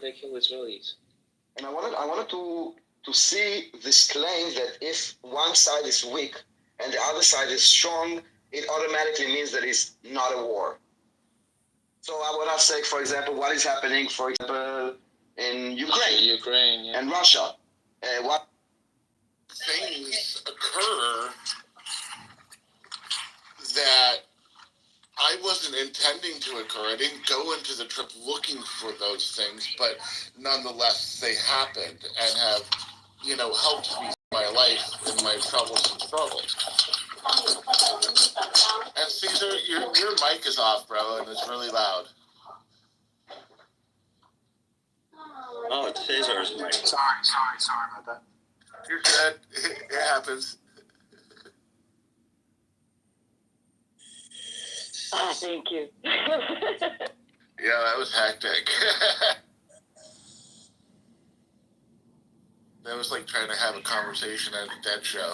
take your Israelis. And I wanted to see this claim that if one side is weak and the other side is strong, it automatically means that it's not a war. So I would have said, for example, what is happening, for example, in Ukraine Yeah. and Russia. What things occur that I wasn't intending to occur. I didn't go into the trip looking for those things, but nonetheless, they happened and have, helped me in my life, in my troubles and struggles. And Caesar, your mic is off, bro, and it's really loud. Oh, it's Cesar's mic. Sorry about that. You're good. It happens. Oh, thank you. Yeah, that was hectic. That was like trying to have a conversation at a dead show.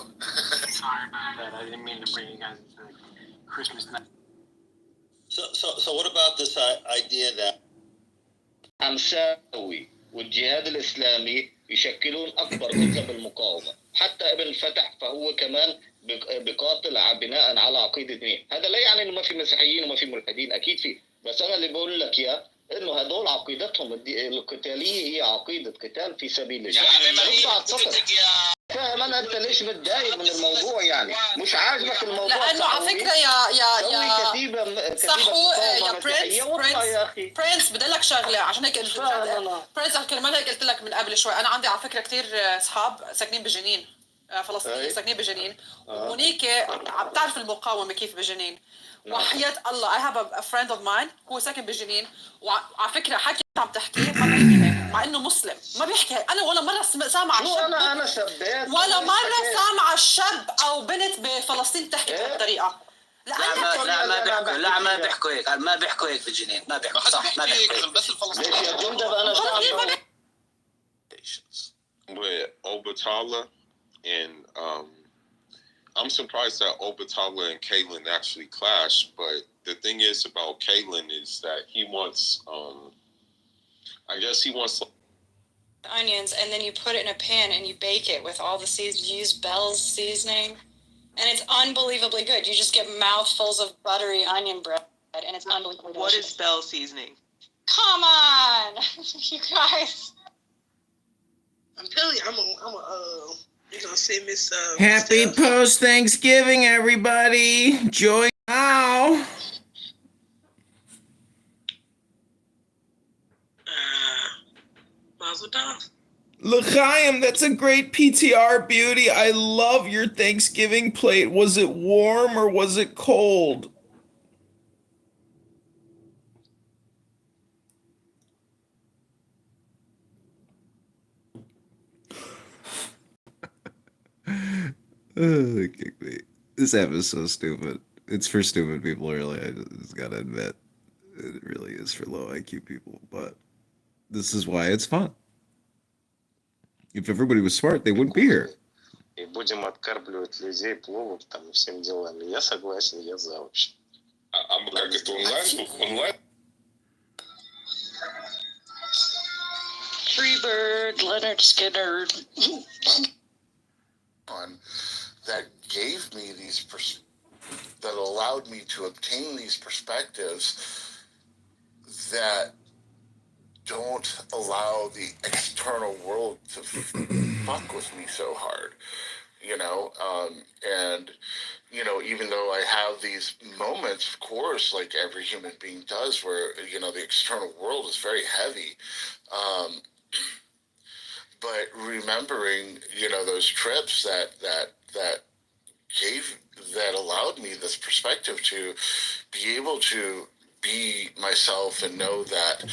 Sorry about that. I didn't mean to bring you guys into the Christmas night. So what about this idea that أمساوي والجهاد الإسلامي يشكلون أكبر كتلة بالمقاومة، حتى ابن فتح فهو كمان بقاتل بناء على عقيدة مين؟ هذا لا يعني إنه ما في مسيحيين وما في ملحدين، أكيد في، بس أنا اللي بقول لك يا إنه هذول عقيدتهم القتالية هي عقيدة قتال في سبيل الله. فاهم أنت ليش متضايق من الموضوع يعني؟ مش عاجبك الموضوع؟ لأنه على فكرة يا كتيبة صحو يا برنس برنس بدي لك شغلة عشان هيك برنس كرمال هيك قلت لك من قبل شوي. أنا عندي على فكرة كتير أصحاب ساكنين بجنين، فلسطينيين ساكنين بجنين، وهنيك بتعرف المقاومة كيف بجنين. وحياة الله I have a friend of mine هو ساكن بجنين، وعلى فكرة حكي عم تحكيه ما بيحكي هيك مع إنه مسلم، ما بيحكي هيك. أنا ولا مرة سامع شاب ولا مرة سامع شاب أو بنت بفلسطين تحكي بهالطريقة. لا ما بيحكوا هيك، ما بيحكوا هيك بجنين، ما بيحكوا صح، ما بيحكوا بس الفلسطينيين. ليش يا جندب أنا شعب with Obatala and I'm surprised that Obatala and Kalen actually clashed, but the thing is about Kalen is that he wants I guess he wants onions, and then you put it in a pan and you bake it with all the seasonings. You use Bell's seasoning, and it's unbelievably good. You just get mouthfuls of buttery onion bread, and it's unbelievably delicious. What is Bell's seasoning? Come on, you guys. I'm telling you, I'm gonna say Miss. Happy post Thanksgiving, everybody! Joy now. Mazel tov. L'chaim, that's a great PTR, beauty. I love your Thanksgiving plate. Was it warm or was it cold? This app is so stupid. It's for stupid people, really. I just gotta admit. It really is for low IQ people, but this is why it's fun. If everybody was smart, they wouldn't be here. И будем откармливать людей пловом там и всем делами. Я согласен, я за вообще. А как это онлайн? Freebird, Leonard Skinner. That gave me that allowed me to obtain these perspectives that don't allow the external world to fuck with me so hard, and even though I have these moments, of course, like every human being does, where the external world is very heavy, but remembering those trips that allowed me this perspective to be able to be myself and know that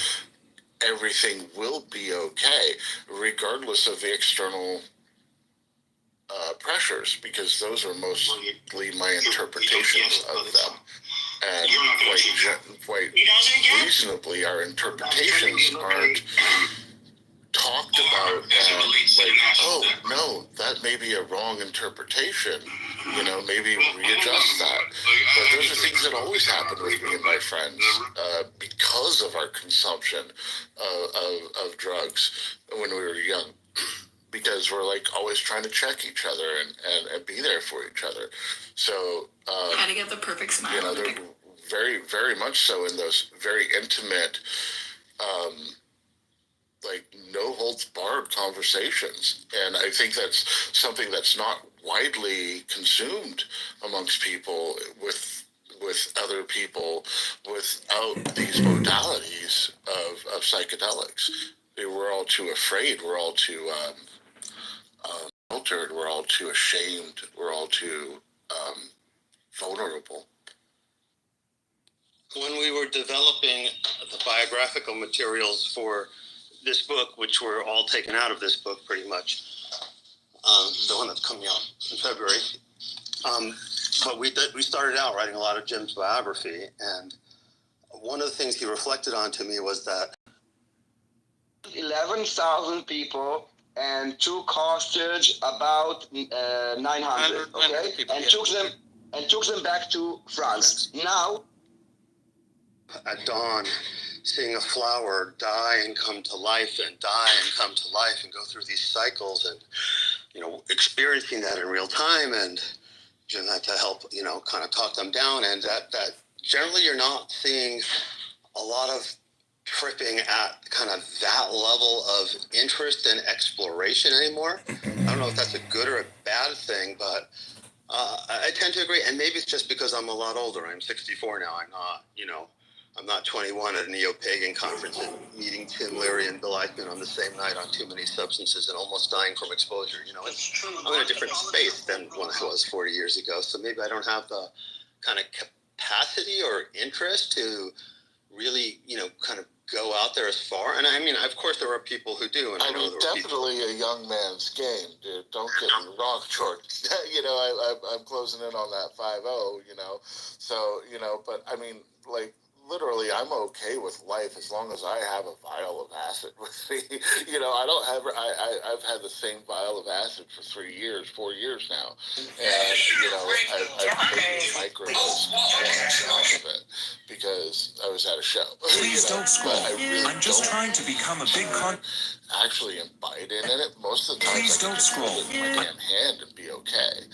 everything will be okay, regardless of the external pressures, because those are mostly my interpretations of them. And quite reasonably, our interpretations aren't talked about oh, no, that may be a wrong interpretation. Maybe readjust that. But those are things that always happen with me and my friends because because of our consumption of drugs when we were young. Because we're like always trying to check each other and be there for each other. So, how to get the perfect smile. you know, they're very, very much so in those very intimate, like no holds barred conversations. And I think that's something that's not widely consumed amongst people with other people without these modalities of psychedelics. We're all too afraid. We're all too altered. We're all too ashamed. We're all too vulnerable. When we were developing the biographical materials for this book, which were all taken out of this book pretty much, the one that's coming out in February, but we started out writing a lot of Jim's biography, and one of the things he reflected on to me was that 11,000 people and took hostage about 900, okay, people, and took them back to France. Now, at dawn, seeing a flower die and come to life and die and come to life and go through these cycles, and experiencing that in real time, and had to help kind of talk them down, and that generally you're not seeing a lot of tripping at kind of that level of interest and exploration anymore. I don't know if that's a good or a bad thing, but I tend to agree. And maybe it's just because I'm a lot older. I'm 64 now. I'm not 21 at a neo-pagan conference and meeting Tim Leary and Bill Eichmann on the same night on too many substances and almost dying from exposure. I'm in a different space than when I was 40 years ago. So maybe I don't have the kind of capacity or interest to really, kind of go out there as far. And I mean, of course, there are people who do. And I know there are definitely a young man's game, dude. Don't get me wrong, George. I'm closing in on that 5-0, So, but I mean, like, literally, I'm okay with life as long as I have a vial of acid with me. I've had the same vial of acid for 4 years now. And, I've taken microdoses of it because I was at a show. Please don't scroll. I'm just trying to become a big actually imbibe in it. Most of the time, Please don't scroll. With my damn hand and be okay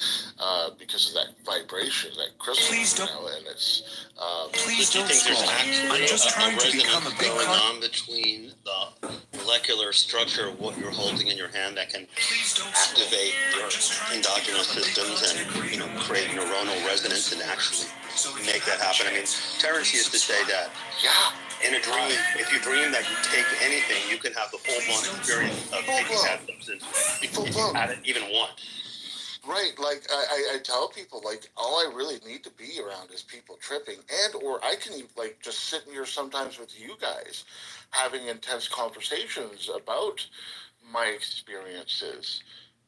because of that vibration, that crystal. Please don't. And it's. Please don't scroll. I'm just trying to become a big going on between the molecular structure of what you're holding in your hand that can activate your endogenous systems and create neuronal resonance and actually make that happen. I mean, Terence used to say that. In a dream, if you dream that you take anything, you can have the full-blown experience of taking that substance if you had it even once. Right, like I tell people, like, all I really need to be around is people tripping, or I can like just sit here sometimes with you guys, having intense conversations about my experiences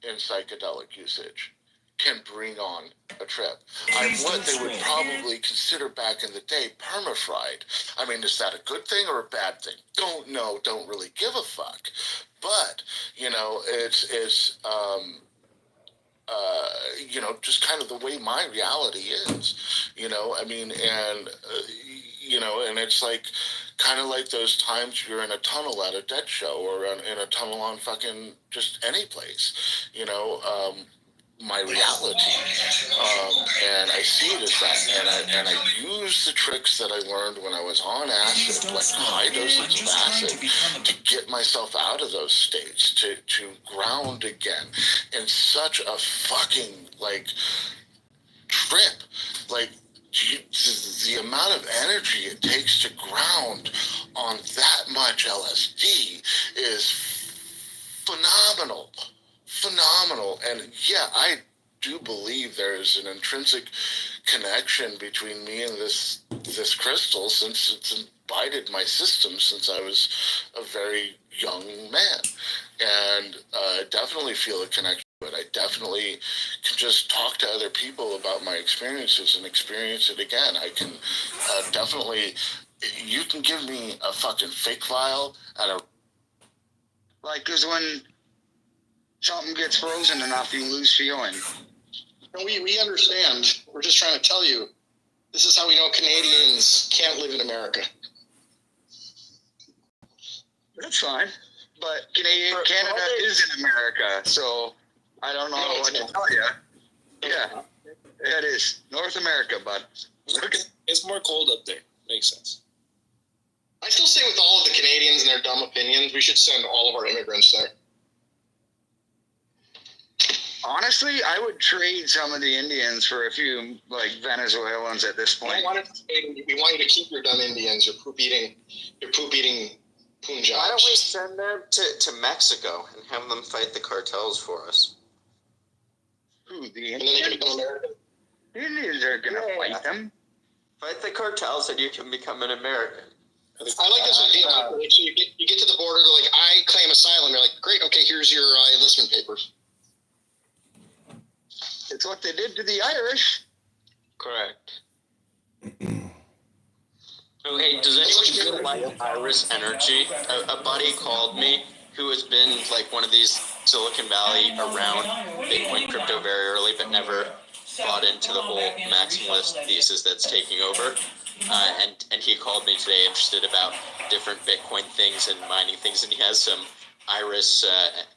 in psychedelic usage. Can bring on a trip. I'm what they would probably consider back in the day permafried. I mean, is that a good thing or a bad thing? Don't know, don't really give a fuck. But, it's just kind of the way my reality is, I mean, and, and it's like, kind of like those times you're in a tunnel at a Dead show or in a tunnel on fucking just any place, my reality, and I see it as that, and I use the tricks that I learned when I was on acid, like high doses of acid, to get myself out of those states, to ground again, in such a fucking, like, trip, like, the amount of energy it takes to ground on that much LSD is phenomenal. And yeah, I do believe there is an intrinsic connection between me and this crystal, since it's imbibed my system since I was a very young man, and I definitely feel a connection. But I definitely can just talk to other people about my experiences and experience it again. I can definitely. You can give me a fucking fake vial and because when something gets frozen enough, you lose feeling. We understand. We're just trying to tell you, this is how we know Canadians can't live in America. That's fine. But Canada is in America, so I don't know what to tell you. Yeah, it is. North America, bud. It's more cold up there. Makes sense. I still say with all of the Canadians and their dumb opinions, we should send all of our immigrants there. Honestly, I would trade some of the Indians for a few like Venezuelans at this point. We want you to keep your dumb Indians. You're poop eating Punjabs. Why don't we send them to Mexico and have them fight the cartels for us? Who, the And then they can become American. The Indians are gonna fight them. Fight the cartels and you can become an American. I like this idea. So you get to the border, they're like, I claim asylum. You're like, great, okay, here's your enlistment papers. It's what they did to the Irish. Correct. Oh, hey, does anyone feel like Iris energy? A buddy called me who has been like one of these Silicon Valley around Bitcoin crypto very early, but never bought into the whole maximalist thesis that's taking over. And he called me today interested about different Bitcoin things and mining things, and he has some Iris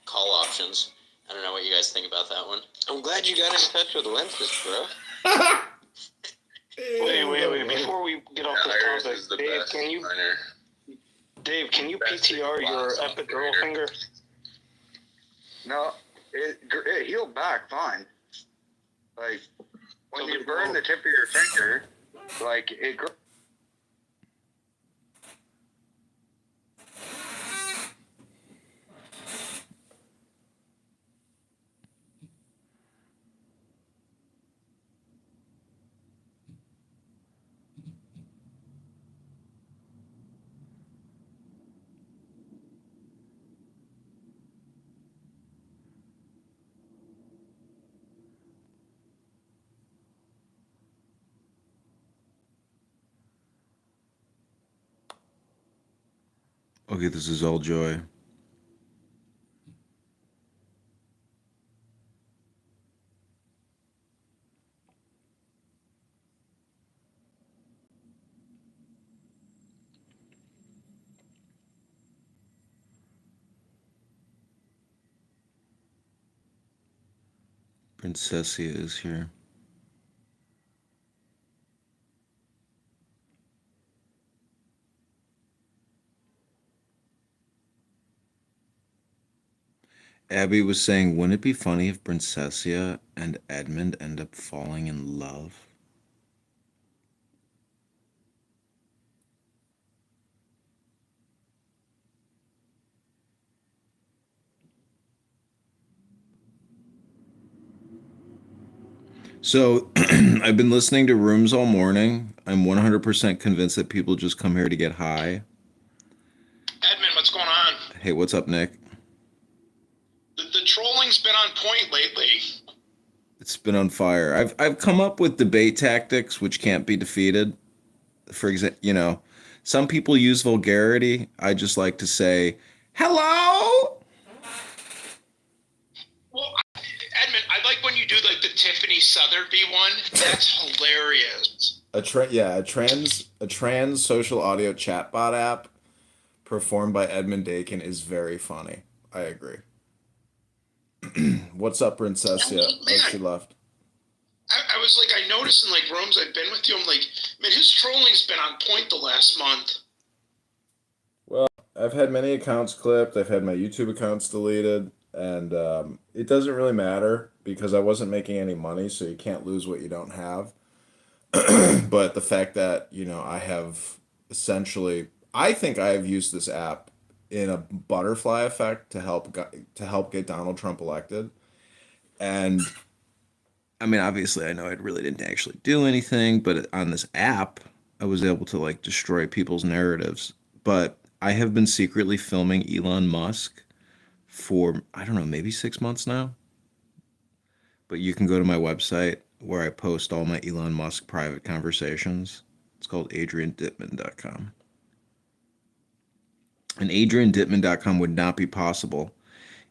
call options. I don't know what you guys think about that one. I'm glad you got in touch with Lenses, bro. Wait. Before we get off this topic, Dave, can you PTR your epidural finger? No, it healed back fine. Like, when you burn the tip of your finger, like, it... Okay, this is all joy. Princessia is here. Abby was saying, wouldn't it be funny if Princessia and Edmund end up falling in love? So, I've been listening to rooms all morning. I'm 100% convinced that people just come here to get high. Edmund, what's going on? Hey, what's up, Nick? The trolling's been on point lately. It's been on fire. I've come up with debate tactics which can't be defeated. For example, some people use vulgarity. I just like to say, hello? Well, Edmund, I like when you do like the Tiffany Sotheby one. That's hilarious. A trans social audio chatbot app performed by Edmund Dakin is very funny. I agree. What's up, Princessia? Oh, she left. I was like, I noticed in like rooms I've been with you, I'm like, man, his trolling's been on point the last month. Well, I've had many accounts clipped. I've had my YouTube accounts deleted. And it doesn't really matter because I wasn't making any money, so you can't lose what you don't have. But the fact that, I have essentially, I think I have used this app in a butterfly effect to help get Donald Trump elected. And I mean, obviously, I know it really didn't actually do anything, but on this app, I was able to like destroy people's narratives. But I have been secretly filming Elon Musk for, I don't know, maybe 6 months now. But you can go to my website where I post all my Elon Musk private conversations. It's called adriandittman.com. And adriandittman.com would not be possible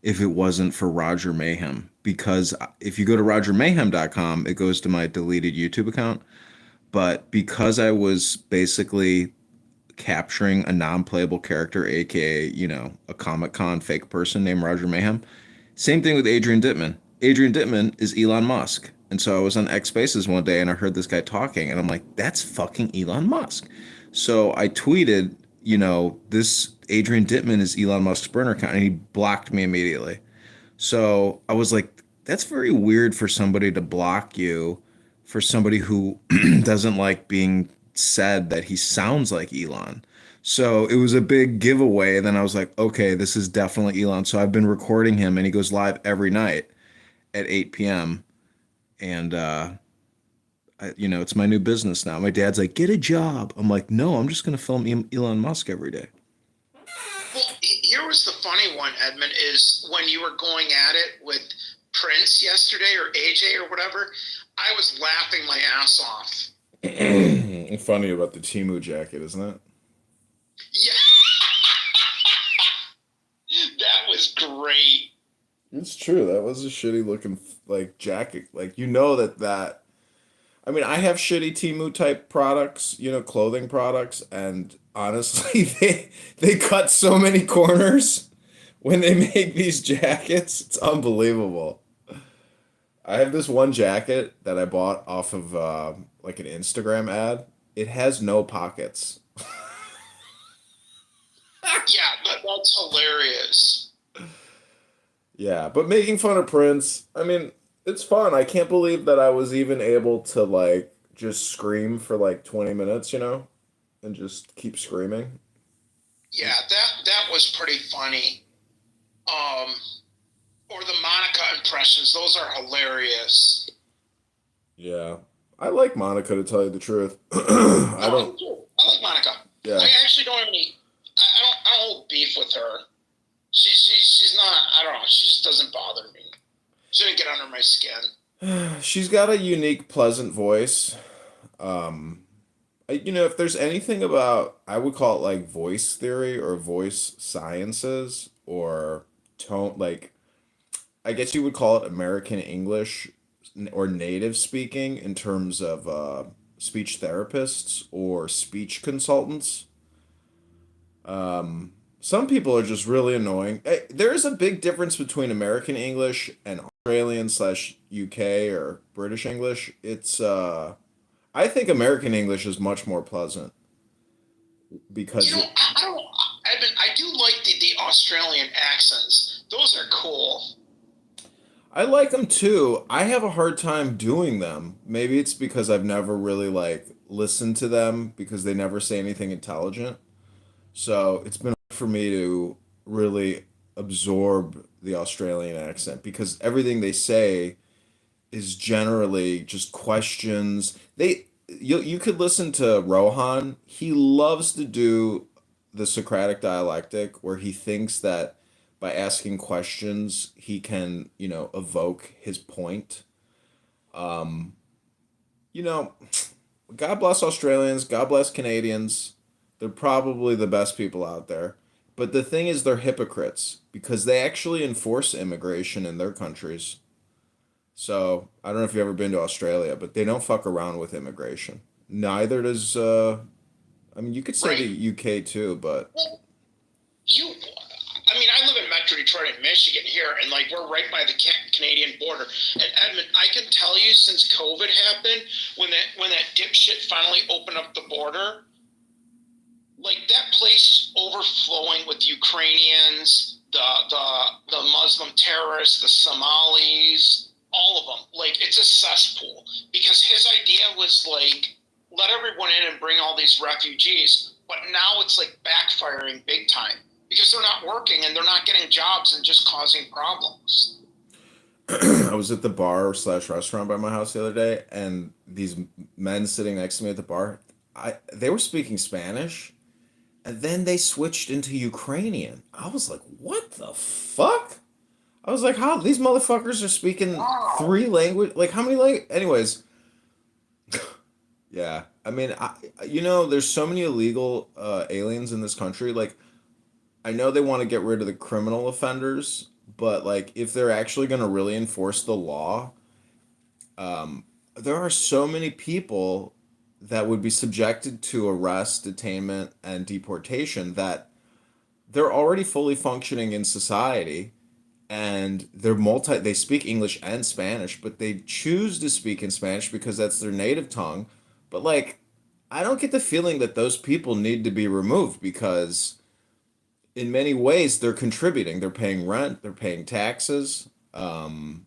if it wasn't for Roger Mayhem. Because if you go to rogermayhem.com, it goes to my deleted YouTube account. But because I was basically capturing a non-playable character, aka, a Comic-Con fake person named Roger Mayhem. Same thing with Adrian Dittman. Adrian Dittman is Elon Musk. And so I was on X Spaces one day and I heard this guy talking and I'm like, that's fucking Elon Musk. So I tweeted, this Adrian Dittman is Elon Musk's burner account, and he blocked me immediately. So I was like, that's very weird for somebody to block you for somebody who doesn't like being said that he sounds like Elon. So it was a big giveaway. And then I was like, okay, this is definitely Elon. So I've been recording him and he goes live every night at 8 p.m. And, it's my new business now. My dad's like, get a job. I'm like, no, I'm just going to film Elon Musk every day. Well, here was the funny one, Edmund, is when you were going at it with Prince yesterday or AJ or whatever, I was laughing my ass off. Funny about the Temu jacket, isn't it? Yeah. That was great. It's true. That was a shitty looking jacket. That. I mean, I have shitty Temu type products, clothing products, and honestly, they cut so many corners when they make these jackets. It's unbelievable. I have this one jacket that I bought off of an Instagram ad. It has no pockets. Yeah, that's hilarious. Yeah, but making fun of Prince, I mean, it's fun. I can't believe that I was even able to just scream for 20 minutes, and just keep screaming. Yeah, that was pretty funny. Or the Monica impressions, those are hilarious. Yeah. I like Monica, to tell you the truth. I like Monica. Yeah. I actually don't have any. I don't hold beef with her. She's not. I don't know. She just doesn't bother me. She didn't get under my skin. She's got a unique, pleasant voice. If there's anything about, I would call it voice theory or voice sciences or tone, I guess you would call it American English or native speaking in terms of speech therapists or speech consultants. Some people are just really annoying. There is a big difference between American English and Australian/UK or British English. It's I think American English is much more pleasant because I do like the Australian accents. Those are cool. I like them too. I have a hard time doing them. Maybe it's because I've never really listened to them because they never say anything intelligent. So it's been hard for me to really absorb the Australian accent because everything they say is generally just questions. You could listen to Rohan. He loves to do the Socratic dialectic where he thinks that by asking questions he can, evoke his point. Um, God bless Australians, God bless Canadians. They're probably the best people out there. But the thing is, they're hypocrites because they actually enforce immigration in their countries. So I don't know if you've ever been to Australia, but they don't fuck around with immigration. Neither does, you could say the UK too, but. Well, I live in Metro Detroit in Michigan here, and we're right by the Canadian border. And Edmund, I can tell you since COVID happened, when that dipshit finally opened up the border, that place is overflowing with Ukrainians, the Muslim terrorists, the Somalis, all of them. It's a cesspool because his idea was let everyone in and bring all these refugees, but now it's backfiring big time because they're not working and they're not getting jobs and just causing problems. I was at the bar/restaurant by my house the other day, and these men sitting next to me at the bar, they were speaking Spanish. And then they switched into Ukrainian. I was like, what the fuck? I was like, how? These motherfuckers are speaking 3 languages? How many languages? Anyways. Yeah. There's so many illegal aliens in this country. I know they want to get rid of the criminal offenders, but, if they're actually going to really enforce the law, there are so many people that would be subjected to arrest, detainment, and deportation that they're already fully functioning in society, and they speak English and Spanish, but they choose to speak in Spanish because that's their native tongue. But like, I don't get the feeling that those people need to be removed because in many ways they're contributing. They're paying rent, they're paying taxes, and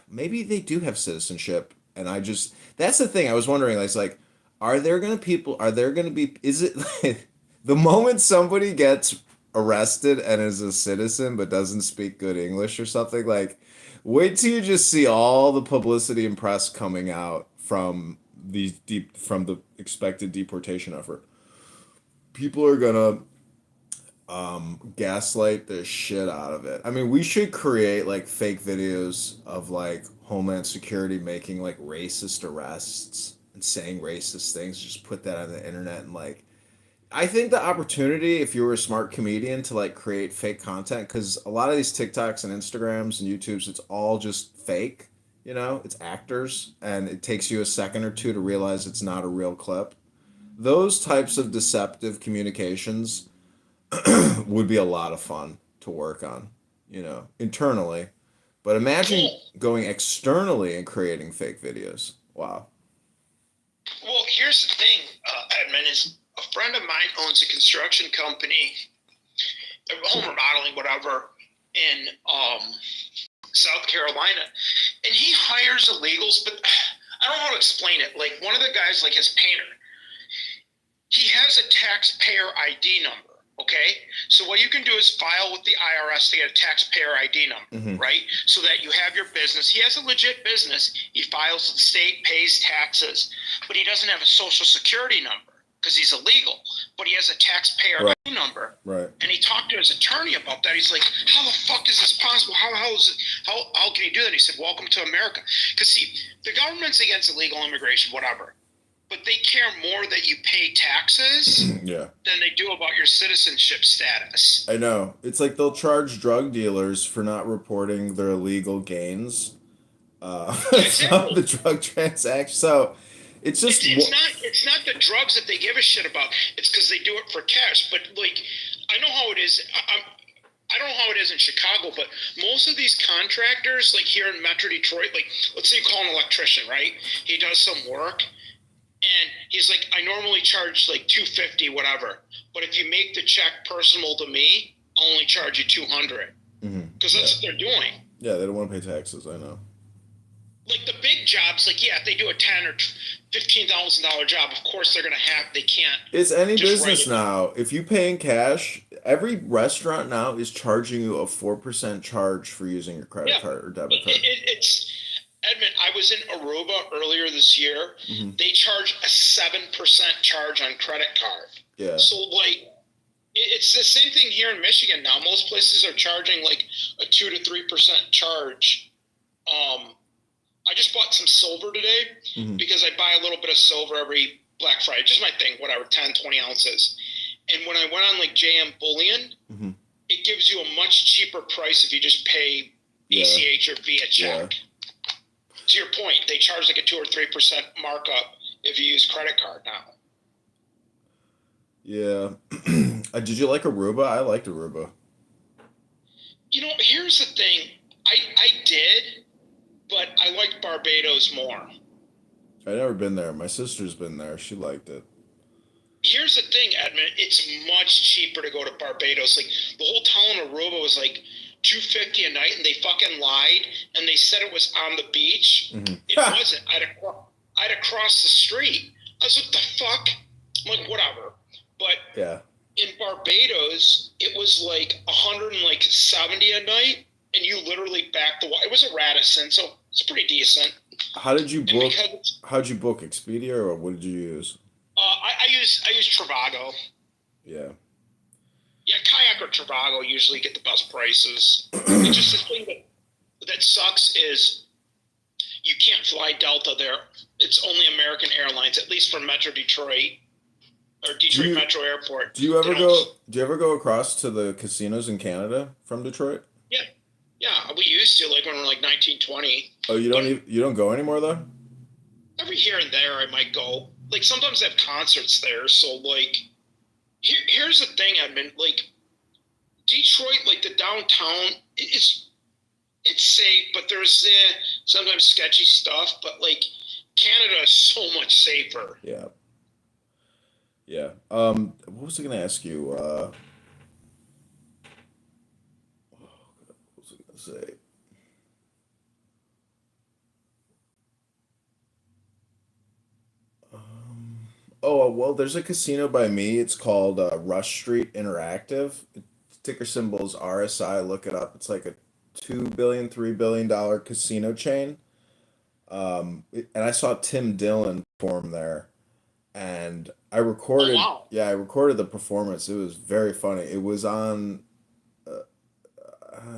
maybe they do have citizenship. And that's the thing I was wondering. Like, are there gonna be, is it like, the moment somebody gets arrested and is a citizen but doesn't speak good English or something, like, wait till you just see all the publicity and press coming out from from the expected deportation effort. People are gonna gaslight the shit out of it. I mean, we should create like fake videos of like Homeland Security making like racist arrests and saying racist things. Just put that on the internet and like, I think the opportunity, if you were a smart comedian, to like create fake content, because a lot of these TikToks and Instagrams and YouTubes, it's all just fake. It's actors, and it takes you a second or two to realize it's not a real clip. Those types of deceptive communications would be a lot of fun to work on, internally. But imagine going externally and creating fake videos. Wow. Well, here's the thing, Edmund, is a friend of mine owns a construction company, home remodeling, whatever, in South Carolina, and he hires illegals, but I don't know how to explain it. Like, one of the guys, like his painter, he has a taxpayer ID number. Okay, so what you can do is file with the IRS to get a taxpayer ID number, right? So that you have your business. He has a legit business. He files with the state, pays taxes, but he doesn't have a social security number because he's illegal. But he has a taxpayer ID number. Right. And he talked to his attorney about that. He's like, "How the fuck is this possible? How can he do that?" He said, "Welcome to America." Because see, the government's against illegal immigration, whatever. But they care more that you pay taxes than they do about your citizenship status. I know. It's like they'll charge drug dealers for not reporting their illegal gains from the drug transaction. So it's just it's not the drugs that they give a shit about. It's because they do it for cash. But like, I know how it is. I don't know how it is in Chicago, but most of these contractors, like here in Metro Detroit, like let's say you call an electrician, right? He does some work. And he's like, I normally charge like $250, whatever. But if you make the check personal to me, I'll only charge you $200. Because that's what they're doing. Yeah, they don't want to pay taxes. I know. Like the big jobs, like yeah, if they do a $10,000 or $15,000 job, of course they can't. It's any business now. If you pay in cash, every restaurant now is charging you a 4% charge for using your credit card or debit card. Edmund, I was in Aruba earlier this year. They charge a 7% charge on credit card. Yeah. So like, it's the same thing here in Michigan now. Most places are charging like a 2 to 3% charge. I just bought some silver today because I buy a little bit of silver every Black Friday. Just my thing, whatever, 10, 20 ounces. And when I went on like JM Bullion, it gives you a much cheaper price if you just pay ACH or via check. Yeah. To your point, they charge like a 2 or 3% markup if you use credit card now. Yeah. Did you like Aruba? I liked Aruba. Here's the thing. I did, but I liked Barbados more. I've never been there. My sister's been there. She liked it. Here's the thing, Edmund. It's much cheaper to go to Barbados. Like, the whole town of Aruba was like $250 a night, and they fucking lied, and they said it was on the beach. It wasn't. I had to cross the street. I was like, what the fuck? I'm like, whatever. But in Barbados, it was like $170 a night, and you literally backed the wall. It was a Radisson, so it's pretty decent. How'd you book Expedia, or what did you use? I use Trivago. Yeah. Yeah, Kayak or Trivago usually get the best prices. It's just the thing that sucks is you can't fly Delta there. It's only American Airlines, at least for Metro Detroit or Detroit Metro Airport. Do you ever go across to the casinos in Canada from Detroit? Yeah, we used to, like when we were like 19, 20. Oh, you don't go anymore though? every here and there I might go. Like sometimes they have concerts there, so like here's the thing, Edmund. Like Detroit, like the downtown, it's safe, but there's sometimes sketchy stuff. But like Canada is so much safer. Yeah. Yeah. What was I gonna ask you? What was I gonna say? Oh well, there's a casino by me. It's called Rush Street Interactive. Ticker symbols RSI. Look it up. It's like a $2 billion, $3 billion casino chain. And I saw Tim Dillon perform there, and I recorded. Wow. Yeah, I recorded the performance. It was very funny. It was on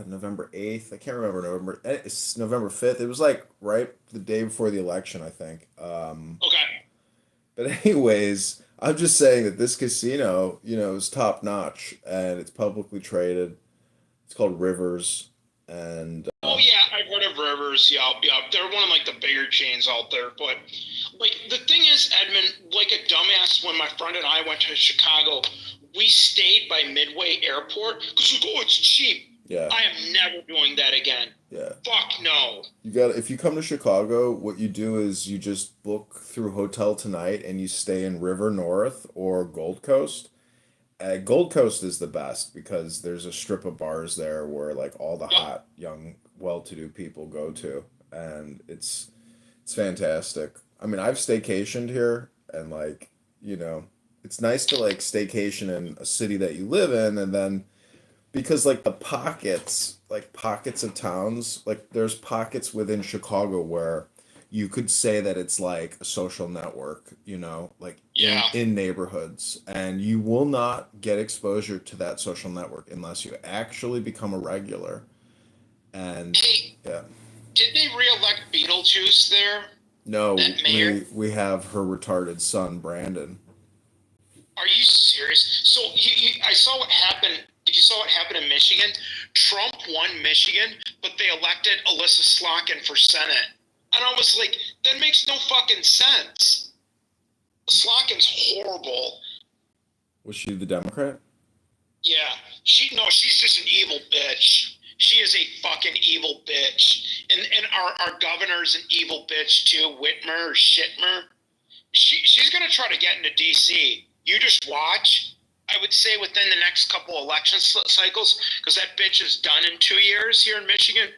November 8th. I can't remember November. It's November 5th. It was like right the day before the election, I think. Okay. But anyways, I'm just saying that this casino, is top notch and it's publicly traded. It's called Rivers, and Oh yeah, I've heard of Rivers. Yeah, yeah, they're one of like the bigger chains out there. But like the thing is, Edmund, like a dumbass, when my friend and I went to Chicago, we stayed by Midway Airport because we go, oh, it's cheap. yeah, I am never doing that again. yeah. Fuck no. If you come to Chicago, what you do is you just book through Hotel Tonight and you stay in River North or Gold Coast. Gold Coast is the best because there's a strip of bars there where like all the hot young well-to-do people go to, and it's fantastic. I mean, I've staycationed here, and like, it's nice to like staycation in a city that you live in, and then because like the pockets of towns, like there's pockets within Chicago where you could say that it's like a social network, like Yeah. in neighborhoods, and you will not get exposure to that social network unless you actually become a regular. And Hey, yeah, did they reelect Beetlejuice there? no, That mayor? we have her retarded son Brandon. Are you serious? So I saw what happened. Did you saw what happened in Michigan? Trump won Michigan, but they elected Alyssa Slotkin for Senate. And I was like, that makes no fucking sense. Slotkin's horrible. Was she the Democrat? Yeah, she's just an evil bitch. She is a fucking evil bitch. And our governor's an evil bitch too, Whitmer or Shitmer. She's gonna try to get into DC. You just watch. I would say within the next couple election cycles, because that bitch is done in 2 years here in Michigan,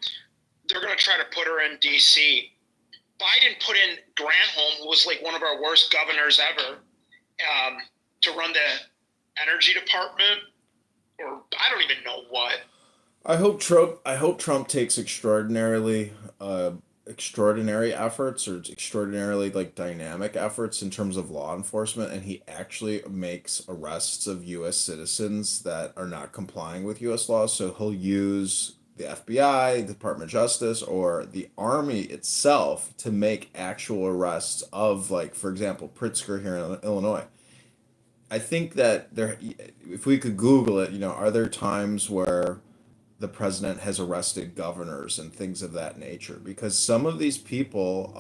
they're gonna try to put her in DC. Biden put in Granholm, who was like one of our worst governors ever, to run the energy department, or I don't even know what. I hope Trump takes extraordinary efforts or extraordinarily like dynamic efforts in terms of law enforcement, and he actually makes arrests of U.S. citizens that are not complying with U.S. laws. So he'll use the FBI, the Department of Justice, or the Army itself to make actual arrests of, like, for example, Pritzker here in Illinois. I think that if we could Google it, are there times where the president has arrested governors and things of that nature? Because some of these people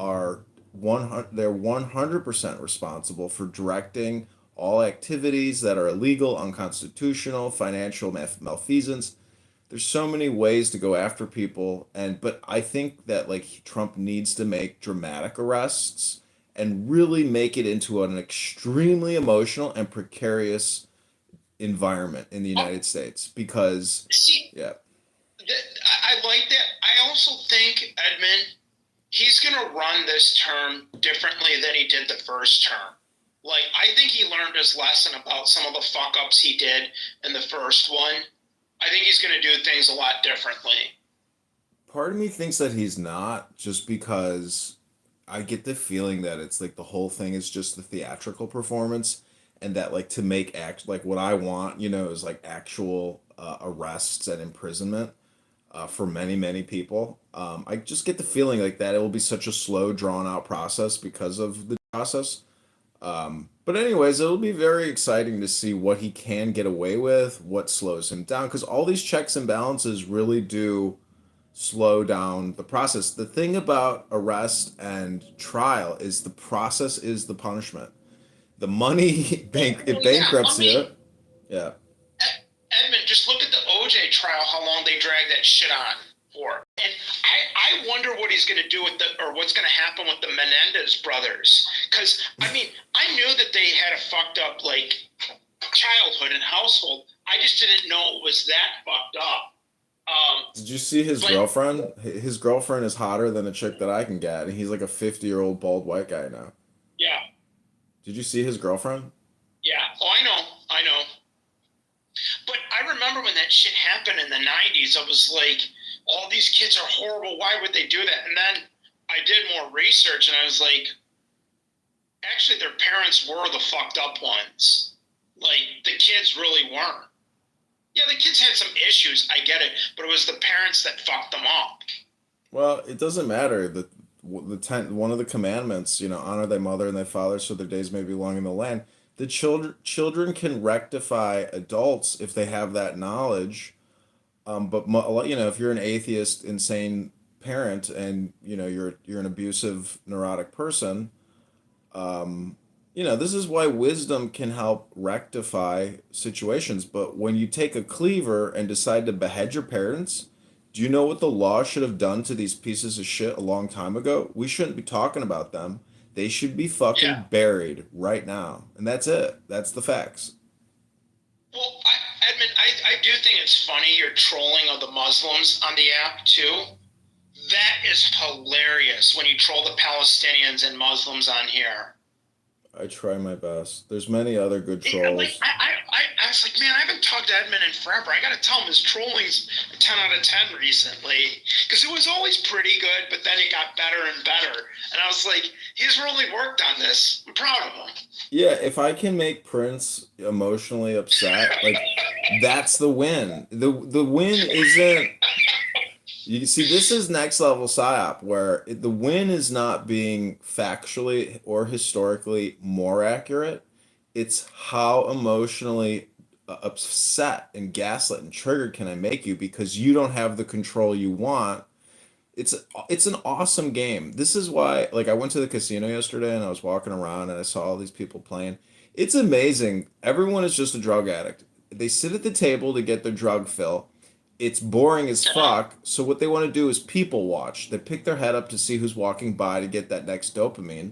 they're 100% responsible for directing all activities that are illegal, unconstitutional, financial malfeasance. There's so many ways to go after people, but I think that like Trump needs to make dramatic arrests and really make it into an extremely emotional and precarious environment in the United States, because See, yeah. I like that. I also think, Edmund, he's going to run this term differently than he did the first term. Like, I think he learned his lesson about some of the fuck ups he did in the first one. I think he's going to do things a lot differently. Part of me thinks that he's not, just because I get the feeling that it's like the whole thing is just the theatrical performance, and that like to make like what I want, is like actual arrests and imprisonment for many, many people. I just get the feeling like that it will be such a slow, drawn out process because of the process. But anyways, it'll be very exciting to see what he can get away with, what slows him down, because all these checks and balances really do slow down the process. The thing about arrest and trial is the process is the punishment. The money it bankrupts you. Yeah. Edmund, just look at the OJ trial, how long they dragged that shit on for. And I wonder what he's going to do with what's going to happen with the Menendez brothers. Because, I mean, I knew that they had a fucked up, like, childhood and household. I just didn't know it was that fucked up. Did you see his girlfriend? His girlfriend is hotter than a chick that I can get, and he's like a 50-year-old bald white guy now. Yeah. Did you see his girlfriend? Yeah. Oh, I know. But I remember when that shit happened in the 90s, I was like, all these kids are horrible. Why would they do that? And then I did more research, and I was like, actually, their parents were the fucked up ones. Like, the kids really weren't. Yeah, the kids had some issues, I get it, but it was the parents that fucked them up. Well, it doesn't matter. One of the commandments, honor thy mother and thy father, so their days may be long in the land. The children can rectify adults if they have that knowledge. But if you're an atheist, insane parent, and you're an abusive, neurotic person, this is why wisdom can help rectify situations. But when you take a cleaver and decide to behead your parents, do you know what the law should have done to these pieces of shit a long time ago? We shouldn't be talking about them. They should be fucking buried right now. And that's it. That's the facts. Well, Edmund, I do think it's funny your trolling of the Muslims on the app, too. That is hilarious when you troll the Palestinians and Muslims on here. I try my best. There's many other good trolls. Yeah, like, I was like, man, I haven't talked to Edmund in forever. I got to tell him his trolling's a 10 out of 10 recently. Because it was always pretty good, but then it got better and better. And I was like, he's really worked on this. I'm proud of him. Yeah, if I can make Prince emotionally upset, like, that's the win. The win isn't... You see, this is next level psyop, where the win is not being factually or historically more accurate. It's how emotionally upset and gaslit and triggered can I make you because you don't have the control you want. It's an awesome game. This is why, like, I went to the casino yesterday and I was walking around and I saw all these people playing. It's amazing. Everyone is just a drug addict. They sit at the table to get their drug fill. It's boring as fuck. So what they want to do is people watch. They pick their head up to see who's walking by to get that next dopamine.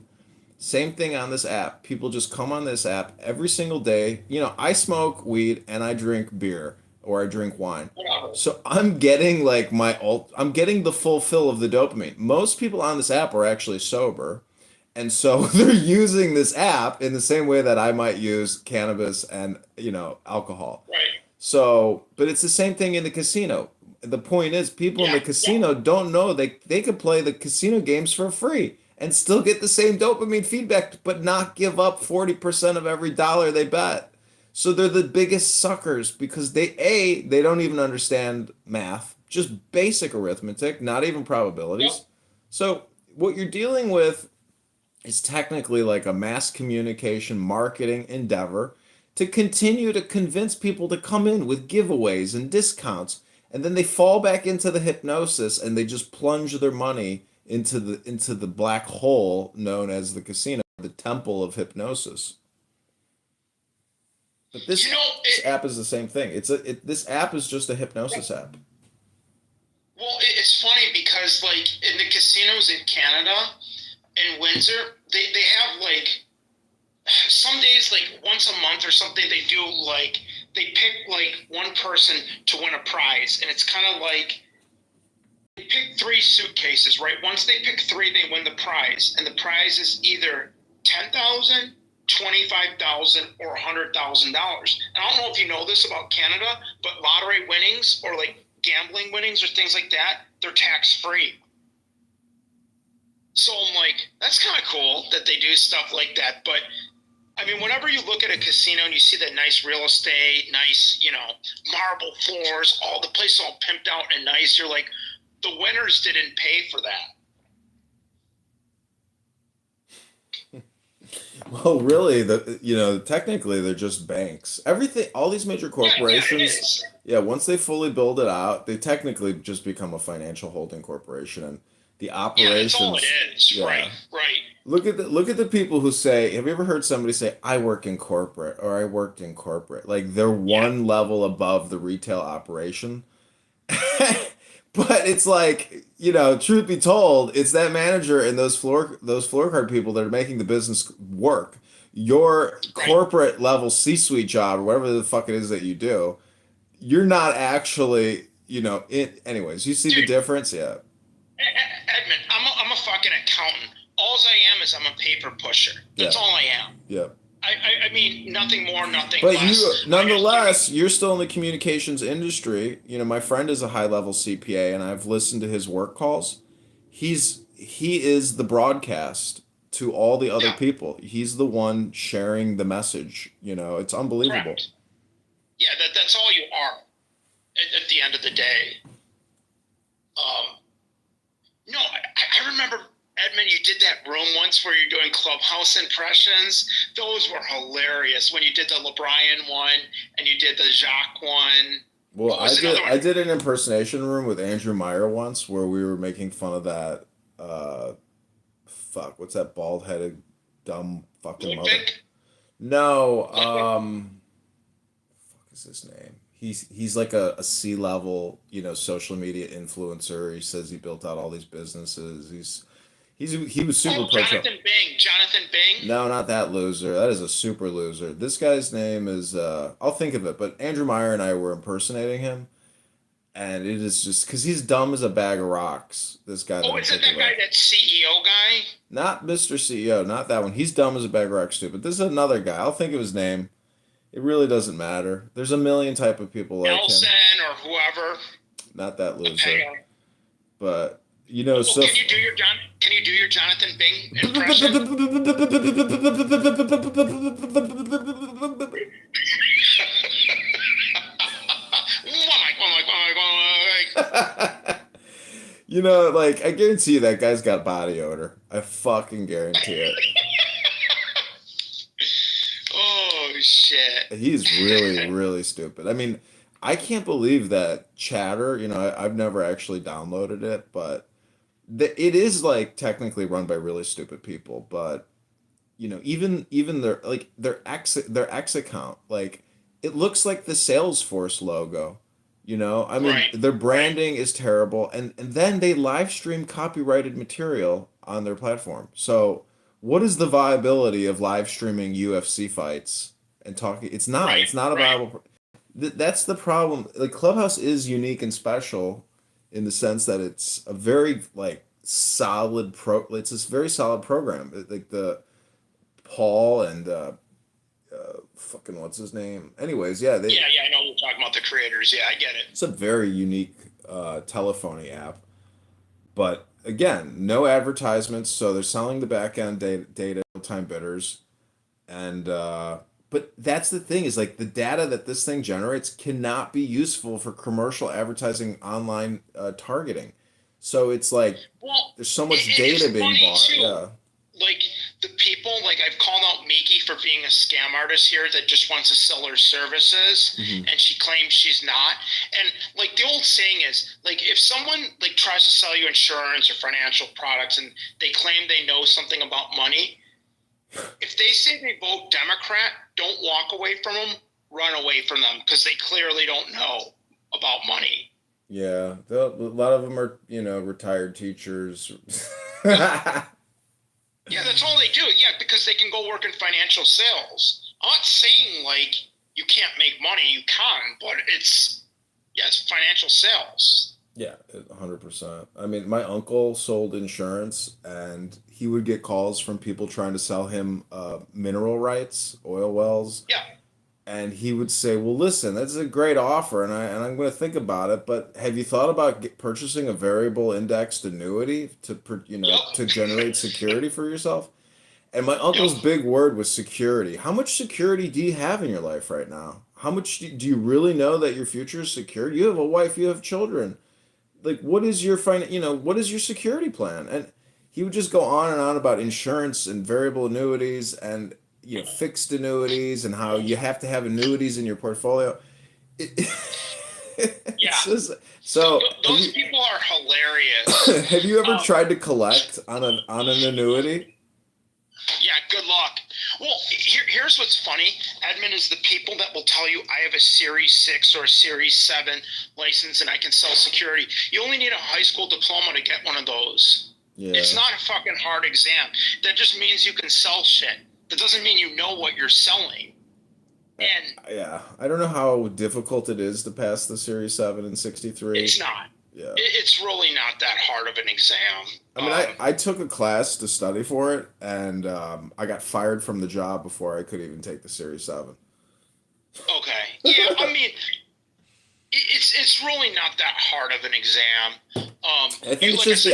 Same thing on this app. People just come on this app every single day. I smoke weed and I drink beer or I drink wine. So I'm getting I'm getting the full fill of the dopamine. Most people on this app are actually sober. And so they're using this app in the same way that I might use cannabis and, alcohol. Right. So, but it's the same thing in the casino. The point is, people in the casino don't know they could play the casino games for free and still get the same dopamine feedback, but not give up 40% of every dollar they bet. So they're the biggest suckers because they don't even understand math, just basic arithmetic, not even probabilities. Yep. So what you're dealing with is technically like a mass communication marketing endeavor to continue to convince people to come in with giveaways and discounts, and then they fall back into the hypnosis and they just plunge their money into the black hole known as the casino, the temple of hypnosis. But this app is the same thing. This app is just a hypnosis app. Well, it's funny because, like, in the casinos in Canada, in Windsor, they have, like, some days, like, once a month or something, they do, like, they pick, like, one person to win a prize. And it's kind of like, they pick 3 suitcases, right? Once they pick 3, they win the prize. And the prize is either $10,000, $25,000, or $100,000. And I don't know if you know this about Canada, but lottery winnings or, like, gambling winnings or things like that, they're tax-free. So I'm like, that's kind of cool that they do stuff like that. But I mean, whenever you look at a casino and you see that nice real estate, nice, marble floors, all the place all pimped out and nice, you're like, the winners didn't pay for that. Well, really, technically they're just banks. Everything, all these major Yeah, it corporations, is. yeah, once they fully build it out, they technically just become a financial holding corporation, and the Yeah, that's all it operations, is. yeah. Right. Look at the people who say, have you ever heard somebody say, I work in corporate or I worked in corporate? Like they're one level above the retail operation. But it's like, truth be told, it's that manager and those floor card people that are making the business work. Your corporate level C-suite job or whatever the fuck it is that you do, you're not actually, anyways, you see the Dude. difference? Yeah. Edmund, I'm a fucking accountant. All I am is I'm a paper pusher. That's all I am. Yeah. I mean, nothing more, nothing But less. nonetheless, you're still in the communications industry. My friend is a high level CPA, and I've listened to his work calls. He is the broadcast to all the other people. He's the one sharing the message. It's unbelievable. Correct. Yeah, that's all you are at the end of the day. No, I remember, Edmund, you did that room once where you're doing Clubhouse impressions. Those were hilarious when you did the LeBron one and you did the Jacques one. Well, I did an impersonation room with Andrew Meyer once where we were making fun of that what's that bald headed dumb fucking mother? No, fuck is his name? He's like a C-level, social media influencer. He says he built out all these businesses. He was super pro. Jonathan Bing. No, not that loser. That is a super loser. This guy's name is I'll think of it, but Andrew Meyer and I were impersonating him. And it is just because he's dumb as a bag of rocks. This guy. Oh, is it that guy, that CEO guy? Not Mr. CEO, not that one. He's dumb as a bag of rocks, stupid. This is another guy. I'll think of his name. It really doesn't matter. There's a million type of people like Nelson him. or whoever. Not that loser. But Can you do your Jonathan Bing impression? I guarantee you that guy's got body odor. I fucking guarantee it. Oh, shit. He's really, really stupid. I mean, I can't believe that Chatter, I've never actually downloaded it, but it is technically run by really stupid people, but even their X account, it looks like the Salesforce logo. I mean, their branding is terrible, and then they live stream copyrighted material on their platform. So, what is the viability of live streaming UFC fights and talking? It's not. It's not a viable. That's the problem. Clubhouse is unique and special in the sense that it's a very solid It's this very solid program. The Paul and fucking what's his name? Anyways, yeah, I know we're talking about the creators. Yeah, I get it. It's a very unique telephony app, but again, no advertisements, so they're selling the back end data real-time bidders, and but that's the thing is the data that this thing generates cannot be useful for commercial advertising online targeting. So it's there's so much data being bought. Too. Yeah. The people, I've called out Miki for being a scam artist here that just wants to sell her services, and she claims she's not. And the old saying is, if someone tries to sell you insurance or financial products and they claim they know something about money, if they say they vote Democrat, don't walk away from them, run away from them, because they clearly don't know about money. Yeah, a lot of them are, retired teachers. Yeah, that's all they do. Yeah, because they can go work in financial sales. I'm not saying you can't make money. You can, but it's financial sales. Yeah, 100%. I mean, my uncle sold insurance, and he would get calls from people trying to sell him mineral rights, oil wells. Yeah. And he would say, "Well, listen, that's a great offer, and I'm going to think about it. But have you thought about purchasing a variable indexed annuity to generate security for yourself?" And my uncle's big word was security. How much security do you have in your life right now? How much do you really know that your future is secure? You have a wife, you have children. What is your what is your security plan? And he would just go on and on about insurance and variable annuities, and fixed annuities and how you have to have annuities in your portfolio. It's just, so Those people are hilarious. have you ever tried to collect on an annuity? Yeah, good luck. Well, here's what's funny, Edmund, is the people that will tell you I have a Series 6 or a Series 7 license and I can sell security. You only need a high school diploma to get one of those. Yeah. It's not a fucking hard exam. That just means you can sell shit. That doesn't mean you know what you're selling. And yeah, I don't know how difficult it is to pass the Series 7 and 63. It's not. Yeah. It's really not that hard of an exam. I mean, I took a class to study for it, and I got fired from the job before I could even take the Series 7. Okay. Yeah, I mean, it's really not that hard of an exam. I think it's just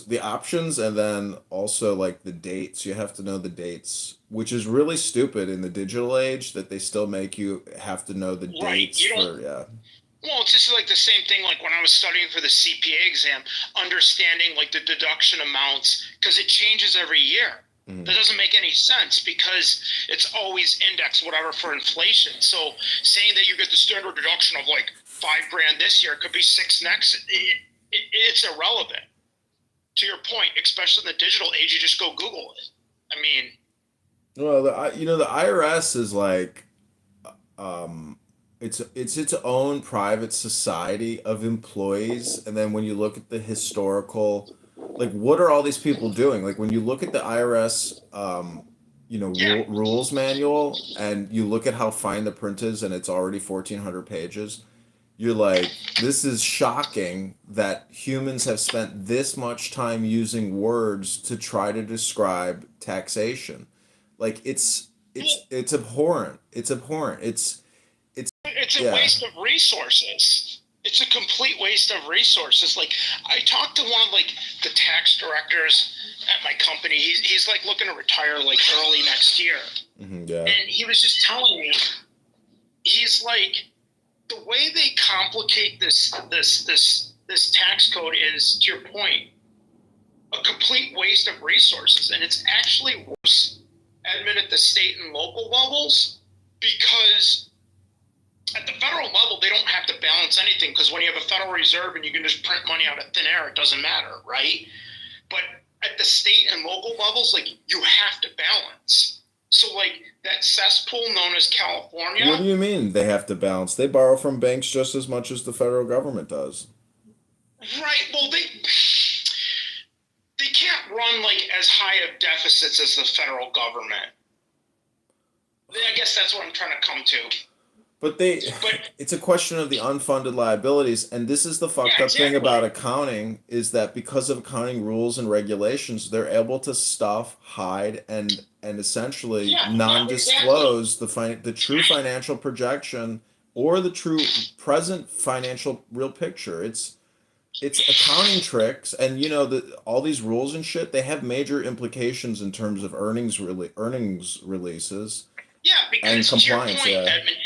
the options, and then also like the dates. You have to know the dates, which is really stupid in the digital age that they still make you have to know the dates for, yeah. Well, it's just like the same thing like when I was studying for the CPA exam, understanding like the deduction amounts, because it changes every year. Mm-hmm. That doesn't make any sense because it's always indexed whatever for inflation. So saying that you get the standard deduction of like $5,000 this year could be $6,000 next. It's irrelevant. To your point, especially in the digital age, you just go Google it. I mean, well, the IRS is like, it's its own private society of employees, and then when you look at the historical, like what are all these people doing? Like when you look at the IRS, rules manual, and you look at how fine the print is, and it's already 1,400 pages. You're like, this is shocking that humans have spent this much time using words to try to describe taxation. Like it's abhorrent. It's abhorrent. It's a waste of resources. It's a complete waste of resources. Like I talked to one of like the tax directors at my company. He's like looking to retire like early next year. Mm-hmm, yeah. And he was just telling me, he's like, the way they complicate this tax code is, to your point, a complete waste of resources. And it's actually worse, Edmund, at the state and local levels, because at the federal level, they don't have to balance anything, because when you have a Federal Reserve and you can just print money out of thin air, it doesn't matter, right? But at the state and local levels, like, you have to balance. So, like, that cesspool known as California... What do you mean they have to balance? They borrow from banks just as much as the federal government does. Right. Well, they can't run, like, as high of deficits as the federal government. I guess that's what I'm trying to come to. But it's a question of the unfunded liabilities, and this is the fucked up thing about accounting, is that because of accounting rules and regulations, they're able to stuff, hide, and essentially non-disclose the true financial projection or the true present financial real picture. It's accounting tricks, and all these rules and shit, they have major implications in terms of earnings releases. Yeah, because and compliance, to your point, Edmund,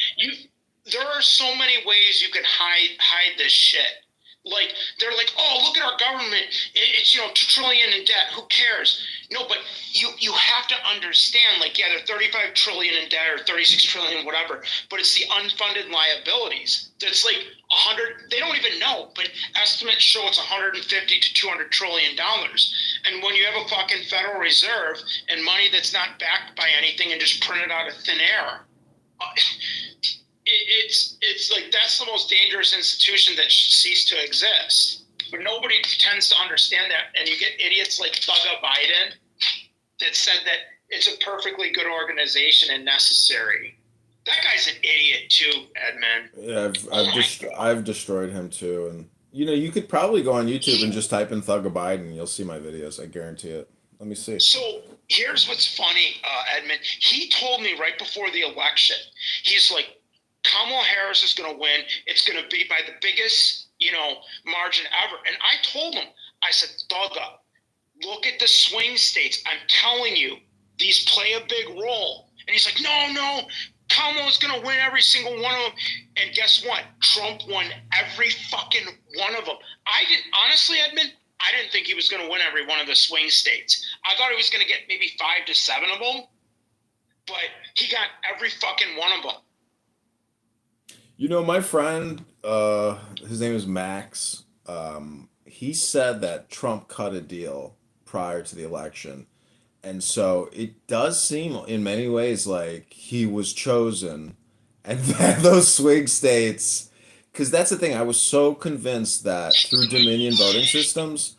there are so many ways you can hide this shit. Like, they're like, oh, look at our government. It's, $2 trillion in debt. Who cares? No, but you have to understand, like, yeah, they're 35 trillion in debt or 36 trillion, whatever, but it's the unfunded liabilities. That's like 100, they don't even know, but estimates show it's 150 to 200 trillion dollars. And when you have a fucking Federal Reserve and money that's not backed by anything and just printed out of thin air, it's like that's the most dangerous institution that should cease to exist. But nobody tends to understand that, and you get idiots like Thugga Biden that said that it's a perfectly good organization and necessary. That guy's an idiot too, Edmund. Yeah, I've destroyed him too, and you could probably go on YouTube and just type in Thugga Biden, and you'll see my videos. I guarantee it. Let me see. So here's what's funny, Edmund. He told me right before the election, he's like, Kamala Harris is going to win. It's going to be by the biggest, margin ever. And I told him, I said, Thugga, look at the swing states. I'm telling you, these play a big role. And he's like, no, Kamala's going to win every single one of them. And guess what? Trump won every fucking one of them. Honestly, Edmund, I didn't think he was going to win every one of the swing states. I thought he was going to get maybe 5 to 7 of them. but he got every fucking one of them. You know, my friend, his name is Max. He said that Trump cut a deal prior to the election. And so it does seem in many ways like he was chosen and that those swing states, because that's the thing. I was so convinced that through Dominion voting systems,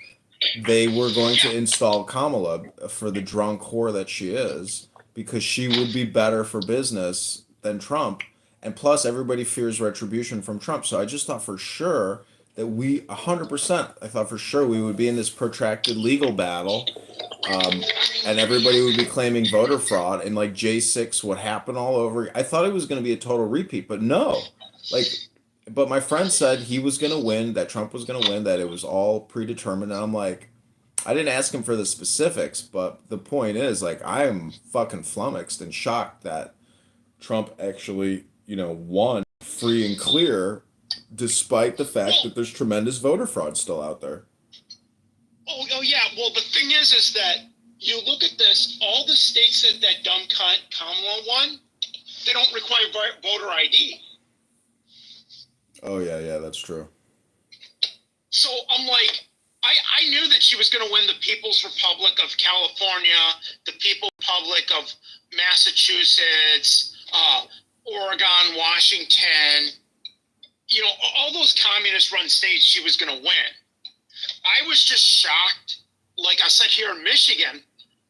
they were going to install Kamala for the drunk whore that she is, because she would be better for business than Trump. And plus, everybody fears retribution from Trump. So I just thought for sure that 100%, I thought for sure we would be in this protracted legal battle. And everybody would be claiming voter fraud, and like J6 would happen all over. I thought it was going to be a total repeat, but no. Like, but my friend said he was going to win, that Trump was going to win, that it was all predetermined. And I'm like, I didn't ask him for the specifics, but the point is, like, I'm fucking flummoxed and shocked that Trump actually, won free and clear, despite the fact that there's tremendous voter fraud still out there. Oh yeah. Well, the thing is that you look at this, all the states that dumb cunt Kamala won, they don't require voter ID. Oh yeah, that's true. So I'm like, I knew that she was going to win the People's Republic of California, the People's Republic of Massachusetts, Oregon, Washington, all those communist-run states she was going to win. I was just shocked. Like I said, here in Michigan,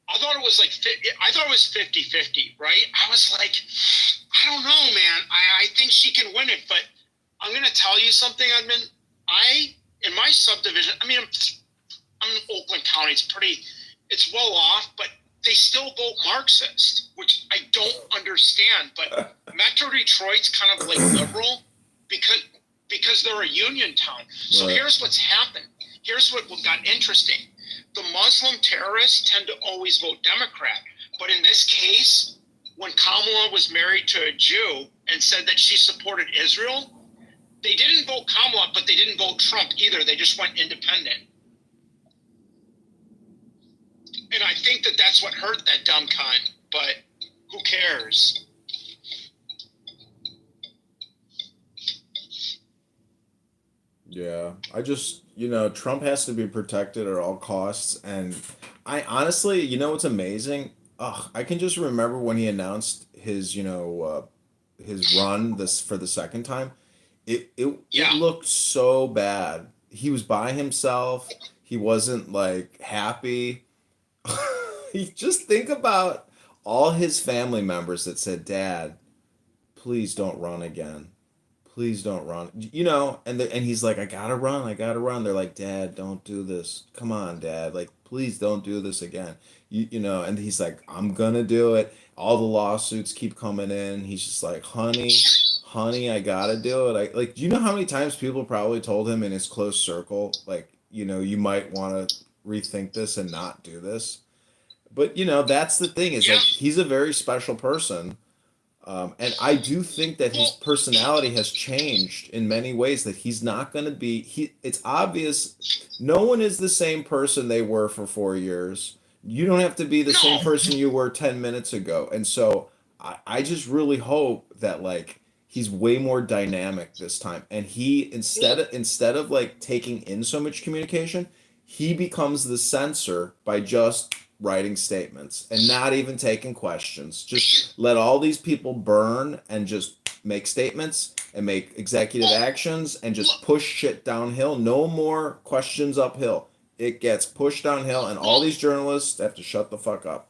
I thought it was 50-50, right? I was like, I don't know, man. I think she can win it, but I'm going to tell you something, Edmund. In my subdivision, I'm in Oakland County. It's well off, but they still vote Marxist, which I don't understand. But Metro Detroit's kind of like liberal because they're a union town. So here's what's happened. Here's what got interesting. The Muslim terrorists tend to always vote Democrat. But in this case, when Kamala was married to a Jew and said that she supported Israel, they didn't vote Kamala, but they didn't vote Trump either. They just went independent. And I think that that's what hurt that dumb cunt, but who cares? Yeah, I just, Trump has to be protected at all costs. And I honestly, what's amazing? I can just remember when he announced his run for the second time. It looked so bad. He was by himself. He wasn't like happy. Just think about all his family members that said, "Dad, please don't run again. Please don't run." And he's like, I gotta run. They're like, "Dad, don't do this. Come on, Dad. Like, please don't do this again." And he's like, "I'm gonna do it." All the lawsuits keep coming in. He's just like, honey, I gotta do it. Do you know how many times people probably told him in his close circle, like, you might want to rethink this and not do this. But that's the thing, is like, he's a very special person. And I do think that his personality has changed in many ways, that he's not going to be, it's obvious no one is the same person they were for 4 years. You don't have to be the same person you were 10 minutes ago. And so I just really hope that, like, he's way more dynamic this time. And he, instead of like taking in so much communication, he becomes the censor by just writing statements and not even taking questions. Just let all these people burn and just make statements and make executive actions and just push shit downhill. No more questions uphill. It gets pushed downhill, and all these journalists have to shut the fuck up.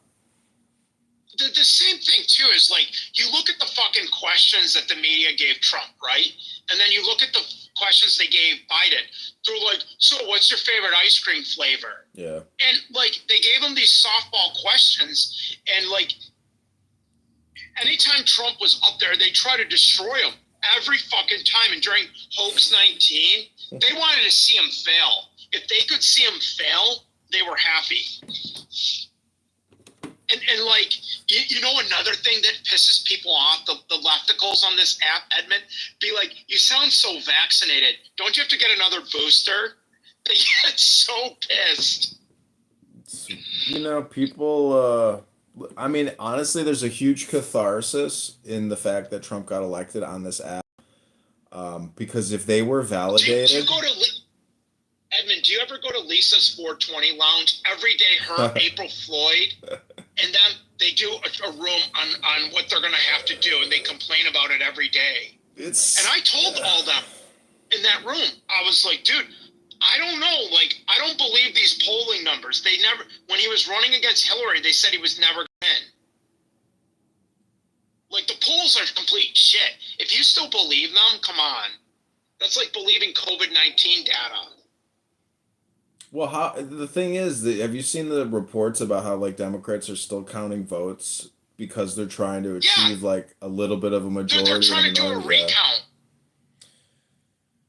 The same thing too is, like, you look at the fucking questions that the media gave Trump, right? And then you look at the questions they gave Biden. They're like, "So what's your favorite ice cream flavor?" Yeah. And like, they gave him these softball questions, and like, anytime Trump was up there, they try to destroy him every fucking time. And during Hoax 19, they wanted to see him fail. If they could see him fail, they were happy. And like, another thing that pisses people off, the lefticals on this app, Edmund, be like, "You sound so vaccinated. Don't you have to get another booster?" They get so pissed. People I mean, honestly, there's a huge catharsis in the fact that Trump got elected on this app. Because if they were Do validated, you go to Edmund? Do you ever go to Lisa's 420 lounge every day? Her, April Floyd, and then they do a room on what they're gonna have to do, and they complain about it every day. And I told all them in that room, I was like, dude, I don't know, like, I don't believe these polling numbers. They never, when he was running against Hillary, they said he was never gonna win. Like, the polls are complete shit. If you still believe them, come on. That's like believing COVID-19 data. well, how the thing is that have you seen the reports about how like Democrats are still counting votes because they're trying to achieve like a little bit of a majority? They're trying to do a minority? recount.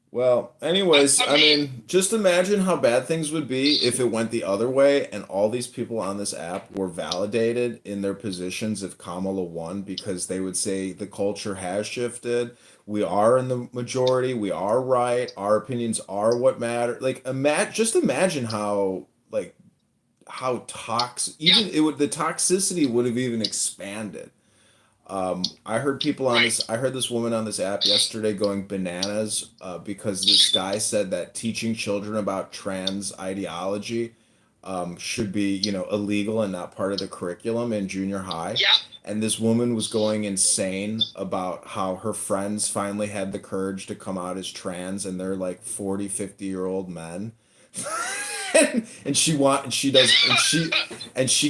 Well, anyways, I mean, just imagine how bad things would be if it went the other way and all these people on this app were validated in their positions if Kamala won because they would say the culture has shifted. We are in the majority. We are right. Our opinions are what matter. Like, just imagine how, like, how toxic, even it would, the toxicity would have even expanded. I heard people on this. I heard this woman on this app yesterday going bananas because this guy said that teaching children about trans ideology should be, you know, illegal and not part of the curriculum in junior high. Yeah. And this woman was going insane about how her friends finally had the courage to come out as trans, and they're like 40, 50-year-old men. and she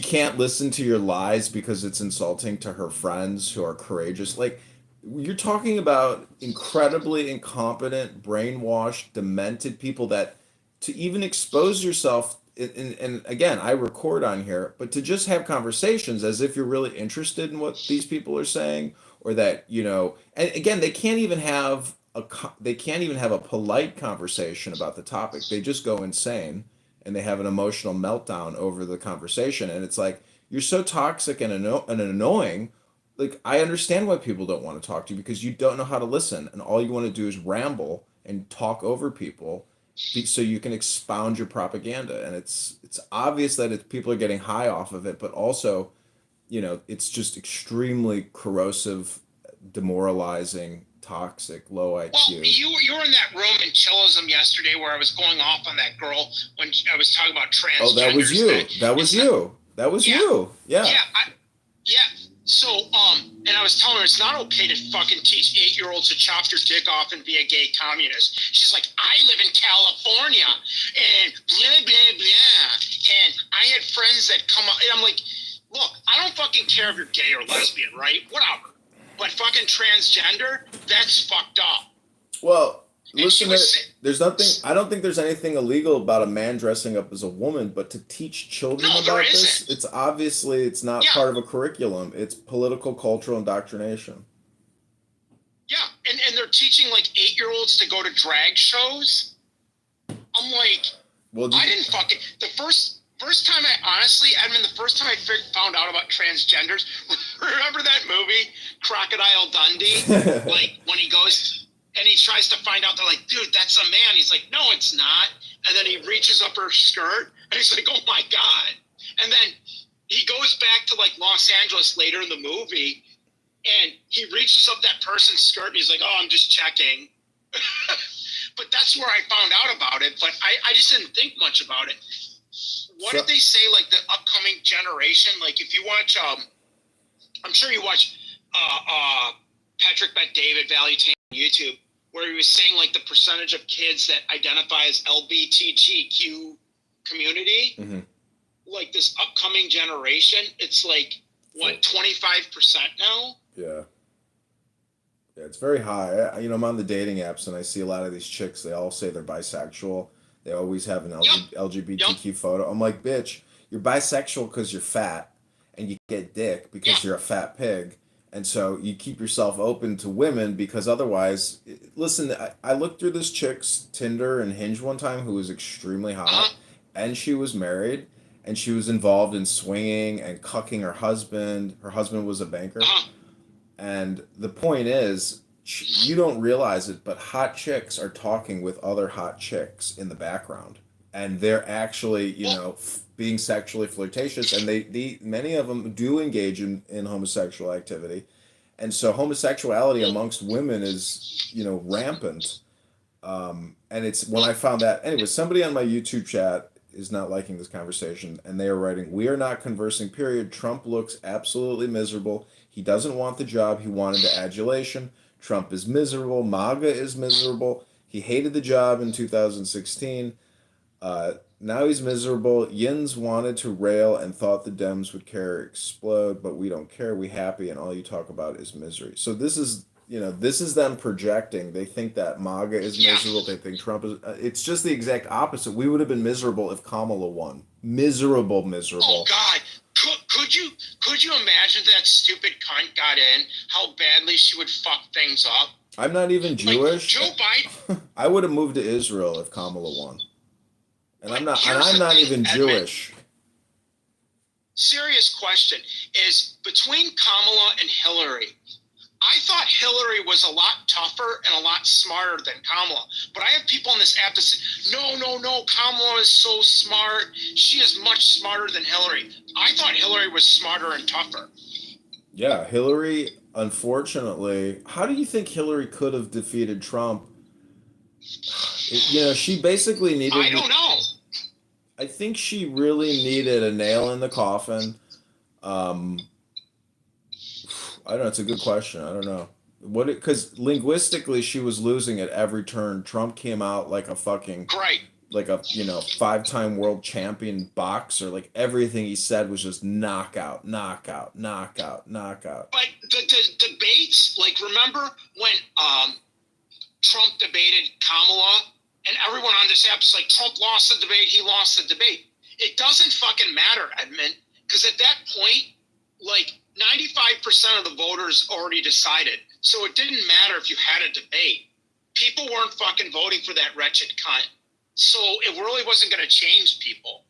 can't listen to your lies because it's insulting to her friends who are courageous. Like, you're talking about incredibly incompetent, brainwashed, demented people that to even expose yourself and again, I record on here, but to just have conversations as if you're really interested in what these people are saying, or that, you know, and again, they can't even have a polite conversation about the topic. They just go insane and they have an emotional meltdown over the conversation. And it's like, you're so toxic and annoying. Like, I understand why people don't want to talk to you because you don't know how to listen. And all you want to do is ramble and talk over people so you can expound your propaganda. And it's obvious that people are getting high off of it, but also, you know, it's just extremely corrosive, demoralizing, toxic, low IQ. Well, you were in that room in Chillism yesterday where I was going off on that girl when I was talking about transgenders. Oh, that was you. That was you. That was you. Yeah. Yeah. So, and I was telling her it's not okay to fucking teach 8-year-olds to chop your dick off and be a gay communist. She's like, I live in California and blah, blah, blah. And I had friends that come up, and I'm like, look, I don't fucking care if you're gay or lesbian, right? Whatever. But fucking transgender, that's fucked up. Well, listen, there's nothing, I don't think there's anything illegal about a man dressing up as a woman, but to teach children about this, it's obviously, it's not part of a curriculum. It's political, cultural indoctrination. Yeah, and they're teaching like 8-year-olds to go to drag shows. I'm like, well, I didn't fucking, the first time Edmund, the first time I found out about transgenders, remember that movie, Crocodile Dundee? Like, when he goes and he tries to find out, they're like, dude, that's a man. He's like, no, it's not. And then he reaches up her skirt, and he's like, oh my God. And then he goes back to like Los Angeles later in the movie, and he reaches up that person's skirt, and he's like, oh, I'm just checking. But that's where I found out about it, but I just didn't think much about it. What did they say, like, the upcoming generation? Like, if you watch, I'm sure you watch Patrick Bet-David, Valuetain on YouTube, where he was saying, like, the percentage of kids that identify as LGBTQ community, like, this upcoming generation, it's like, what, 25% now? Yeah. Yeah, it's very high. You know, I'm on the dating apps, and I see a lot of these chicks, they all say they're bisexual. They always have an LGBTQ photo. I'm like, bitch, you're bisexual because you're fat, and you get dick because you're a fat pig. And so you keep yourself open to women because otherwise, listen, I looked through this chick's Tinder and Hinge one time who was extremely hot, and she was married, and she was involved in swinging and cucking her husband. Her husband was a banker. And the point is, you don't realize it, but hot chicks are talking with other hot chicks in the background and they're actually, being sexually flirtatious, and many of them do engage in homosexual activity, and so homosexuality amongst women is, rampant. And it's when I found that, anyway, somebody on my YouTube chat is not liking this conversation, and they are writing, "We are not conversing, period. Trump looks absolutely miserable. He doesn't want the job. He wanted the adulation. Trump is miserable. MAGA is miserable. He hated the job in 2016. Now he's miserable. Yins wanted to rail and thought the Dems would care explode, but we don't care. We happy, and all you talk about is misery." So this is them projecting. They think that MAGA is miserable. They think Trump is. It's just the exact opposite. We would have been miserable if Kamala won. Miserable. Oh God, could you imagine that stupid cunt got in? How badly she would fuck things up. I'm not even Jewish. Joe Biden. I would have moved to Israel if Kamala won. And I'm not. And I'm not even Jewish. Serious question is between Kamala and Hillary. I thought Hillary was a lot tougher and a lot smarter than Kamala. But I have people on this app that say, no, Kamala is so smart. She is much smarter than Hillary. I thought Hillary was smarter and tougher. Yeah, Hillary, unfortunately, how do you think Hillary could have defeated Trump? She basically needed... I don't know. I think she really needed a nail in the coffin. I don't know. It's a good question. I don't know because linguistically she was losing at every turn. Trump came out like a fucking like a 5-time world champion boxer. Like everything he said was just knockout. But the debates, like remember when Trump debated Kamala, and everyone on this app is like, Trump lost the debate. He lost the debate. It doesn't fucking matter, Edmund, because at that point, like 95% of the voters already decided. So it didn't matter if you had a debate. People weren't fucking voting for that wretched cunt. So it really wasn't going to change people.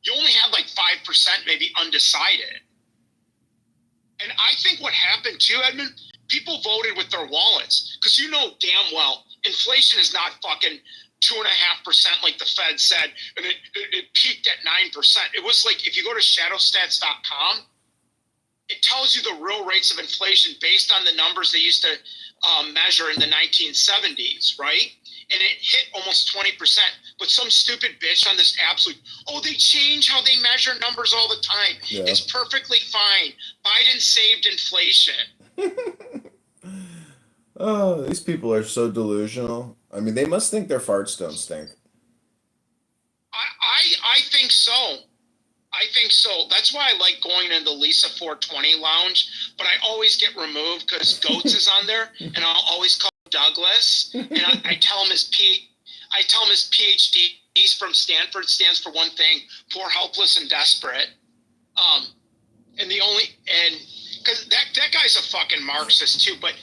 You only had like 5% maybe undecided. And I think what happened too, Edmund, people voted with their wallets. Because you know damn well, inflation is not fucking 2.5% like the Fed said. And it peaked at 9%. It was like, if you go to shadowstats.com, it tells you the real rates of inflation based on the numbers they used to measure in the 1970s, right? And it hit almost 20%. But some stupid bitch on this absolute, they change how they measure numbers all the time. Yeah. It's perfectly fine. Biden saved inflation. Oh, these people are so delusional. I mean, they must think their farts don't stink. I think so. I think so. That's why I like going in the Lisa 420 lounge, but I always get removed because Goats is on there, and I'll always call Douglas, and I tell him his PhD. He's from Stanford, stands for one thing: poor, helpless, and desperate. And because that guy's a fucking Marxist too, but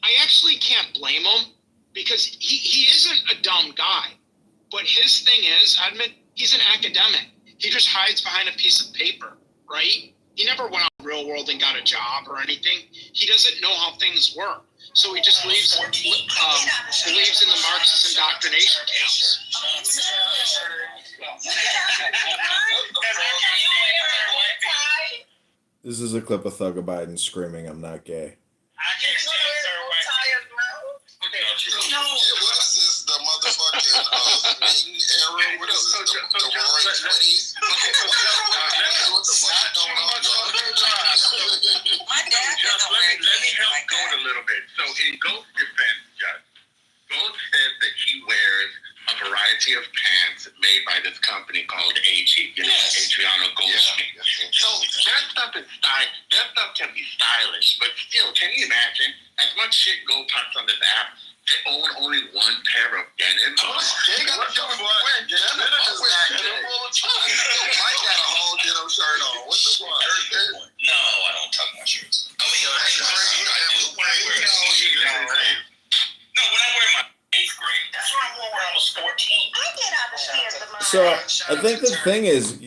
I actually can't blame him because he isn't a dumb guy, but his thing is, Edmund, he's an academic. He just hides behind a piece of paper, right? He never went out in the real world and got a job or anything. He doesn't know how things work. So he just believes in the Marxist indoctrination camps. This is a clip of Thugger Biden screaming, "I'm not gay." What is this? The motherfucking Ming era? What is this? The Roaring 20s? What the fuck is going on? My dad let me help Goat a little bit. So in Goat's defense, Judge, Goat says that he wears a variety of pants made by this company called Adriano Goldsmith. So that stuff is that stuff can be stylish, but still, can you imagine as much shit Goat talks on this app? They own only one pair of denim. They got a denim all the time. Mike got a whole denim shirt on. What the fuck? No, I don't tuck my shirts. When I wear my 8th grade, that's what I wore when I was 14. So I think the thing is,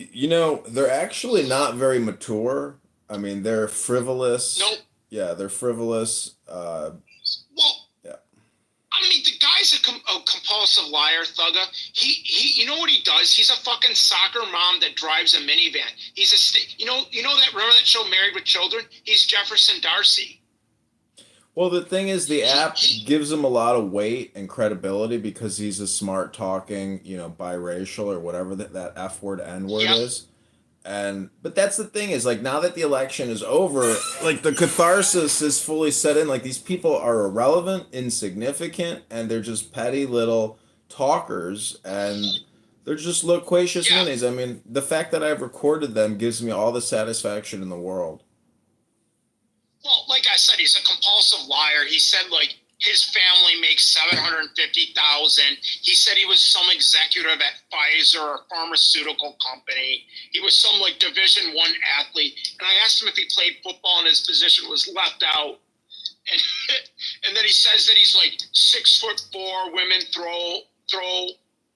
they're actually not very mature. I mean, they're frivolous. Nope. Yeah, they're frivolous. I mean, the guy guy's a compulsive liar, Thugga. He, you know what he does? He's a fucking soccer mom that drives a minivan. He's you know that, remember that show Married with Children? He's Jefferson Darcy. Well, the thing is, the app gives him a lot of weight and credibility because he's a smart talking, biracial or whatever that F word, N word is. But that's the thing is, like, now that the election is over, like, the catharsis is fully set in. Like, these people are irrelevant, insignificant, and they're just petty little talkers, and they're just loquacious minis. I mean, the fact that I've recorded them gives me all the satisfaction in the world. Well, like I said, he's a compulsive liar. He said, like, his family makes $750,000. He said he was some executive at Pfizer, a pharmaceutical company. He was some, like, Division I athlete. And I asked him if he played football and his position was left out. And then he says that he's, like, 6'4". Women throw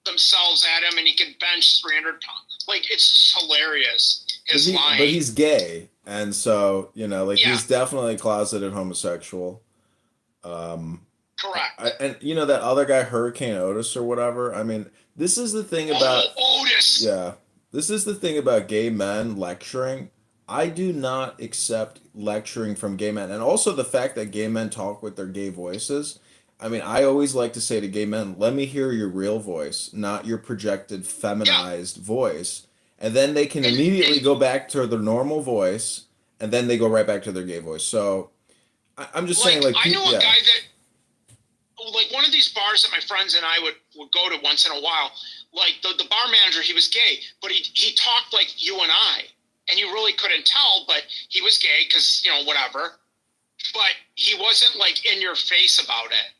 themselves at him, and he can bench 300 pounds. Like, it's just hilarious. But he's gay, and so he's definitely closeted homosexual. Correct. And that other guy, Hurricane Otis or whatever. I mean, this is the thing about Otis. Yeah, this is the thing about gay men lecturing. I do not accept lecturing from gay men, and also the fact that gay men talk with their gay voices. I mean, I always like to say to gay men, "Let me hear your real voice, not your projected feminized voice." And then they can immediately go back to their normal voice, and then they go right back to their gay voice. So I'm just saying, like, I know a guy that, like, one of these bars that my friends and I would go to once in a while, like, the bar manager, he was gay, but he talked like you and I, and you really couldn't tell, but he was gay because, whatever. But he wasn't, like, in your face about it.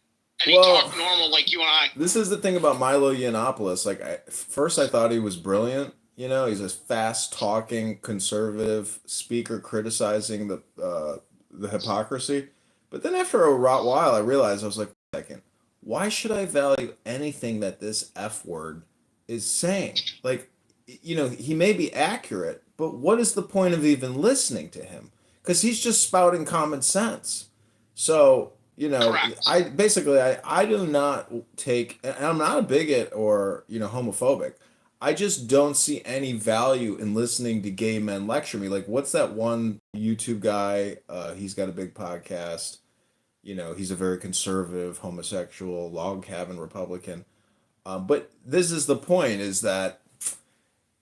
And he talked normal like you and I. This is the thing about Milo Yiannopoulos. Like, first I thought he was brilliant. He's a fast-talking conservative speaker criticizing the hypocrisy. But then after a while, I realized, I was like, wait a second, why should I value anything that this F word is saying? Like, he may be accurate, but what is the point of even listening to him? Because he's just spouting common sense. So, I do not take, and I'm not a bigot or, homophobic. I just don't see any value in listening to gay men lecture me. Like, what's that one YouTube guy? He's got a big podcast. He's a very conservative, homosexual, log cabin Republican. But this is the point, is that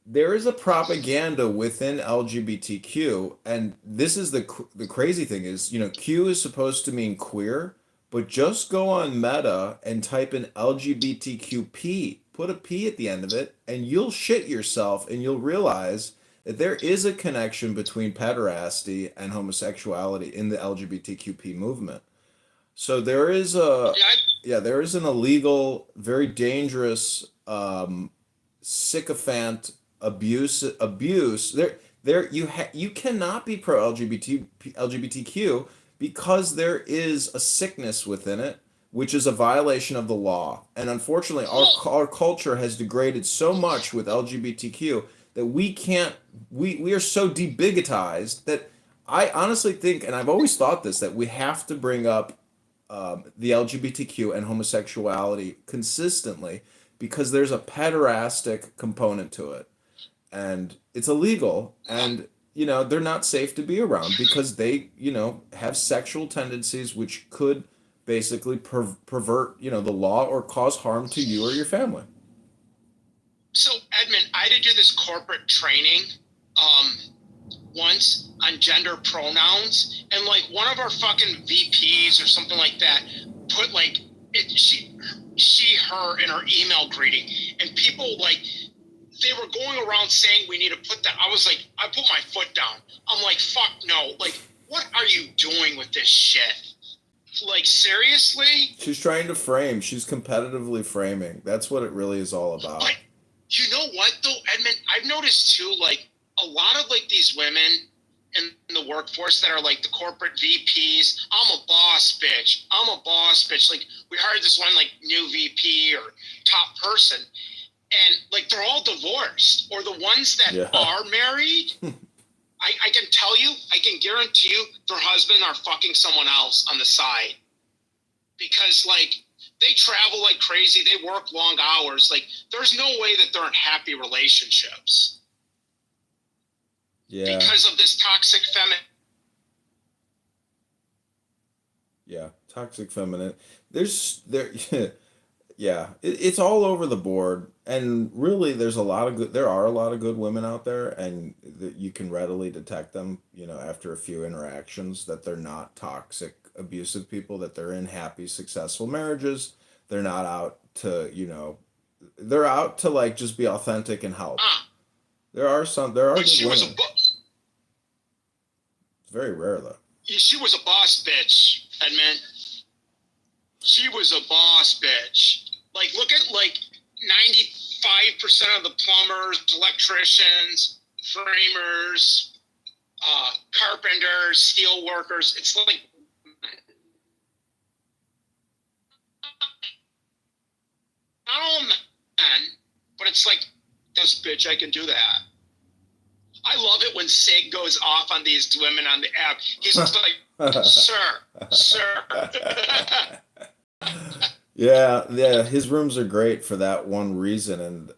there is a propaganda within LGBTQ, and this is the crazy thing is, Q is supposed to mean queer, but just go on Meta and type in LGBTQP, put a P at the end of it, and you'll shit yourself, and you'll realize that there is a connection between pederasty and homosexuality in the LGBTQP movement. So there is there is an illegal, very dangerous, sycophant abuse. You cannot be pro LGBTQ because there is a sickness within it, which is a violation of the law. And unfortunately, our culture has degraded so much with LGBTQ that we are so debigotized that I honestly think, and I've always thought this, that we have to bring up the LGBTQ and homosexuality consistently, because there's a pederastic component to it, and it's illegal, and they're not safe to be around because they have sexual tendencies which could basically pervert the law or cause harm to you or your family. So, Edmund, I did do this corporate training once on gender pronouns, and, like, one of our fucking VPs or something like that put, like, she, her in her email greeting, and people, like, they were going around saying we need to put that. I was like, I put my foot down. I'm like, fuck no. Like, what are you doing with this shit? Like, seriously? She's trying to frame. She's competitively framing. That's what it really is all about. But you know what, though, Edmund? I've noticed, too, like, a lot of, like, these women in the workforce that are, like, the corporate VPs, I'm a boss bitch. Like, we hired this one, like, new VP or top person, and, like, they're all divorced. Or the ones that are married, I can tell you, I can guarantee you, their husband are fucking someone else on the side. Because, like, They travel like crazy. They work long hours. Like, there's no way that they're in happy relationships. Yeah. Because of this toxic feminine. Yeah, toxic feminine. Yeah, it's all over the board, and really, there are a lot of good women out there, and you can readily detect them, after a few interactions, that they're not toxic, abusive people, that they're in happy, successful marriages. They're not out to, they're out to like just be authentic and help. There are good women. It's very rare though. She was a boss bitch, Edmund. She was a boss bitch. Like, look at, 95% of the plumbers, electricians, framers, carpenters, steel workers. It's like, not all men, but it's like, this bitch, I can do that. I love it when Sig goes off on these women on the app. He's just like, sir. Yeah, his rooms are great for that one reason, and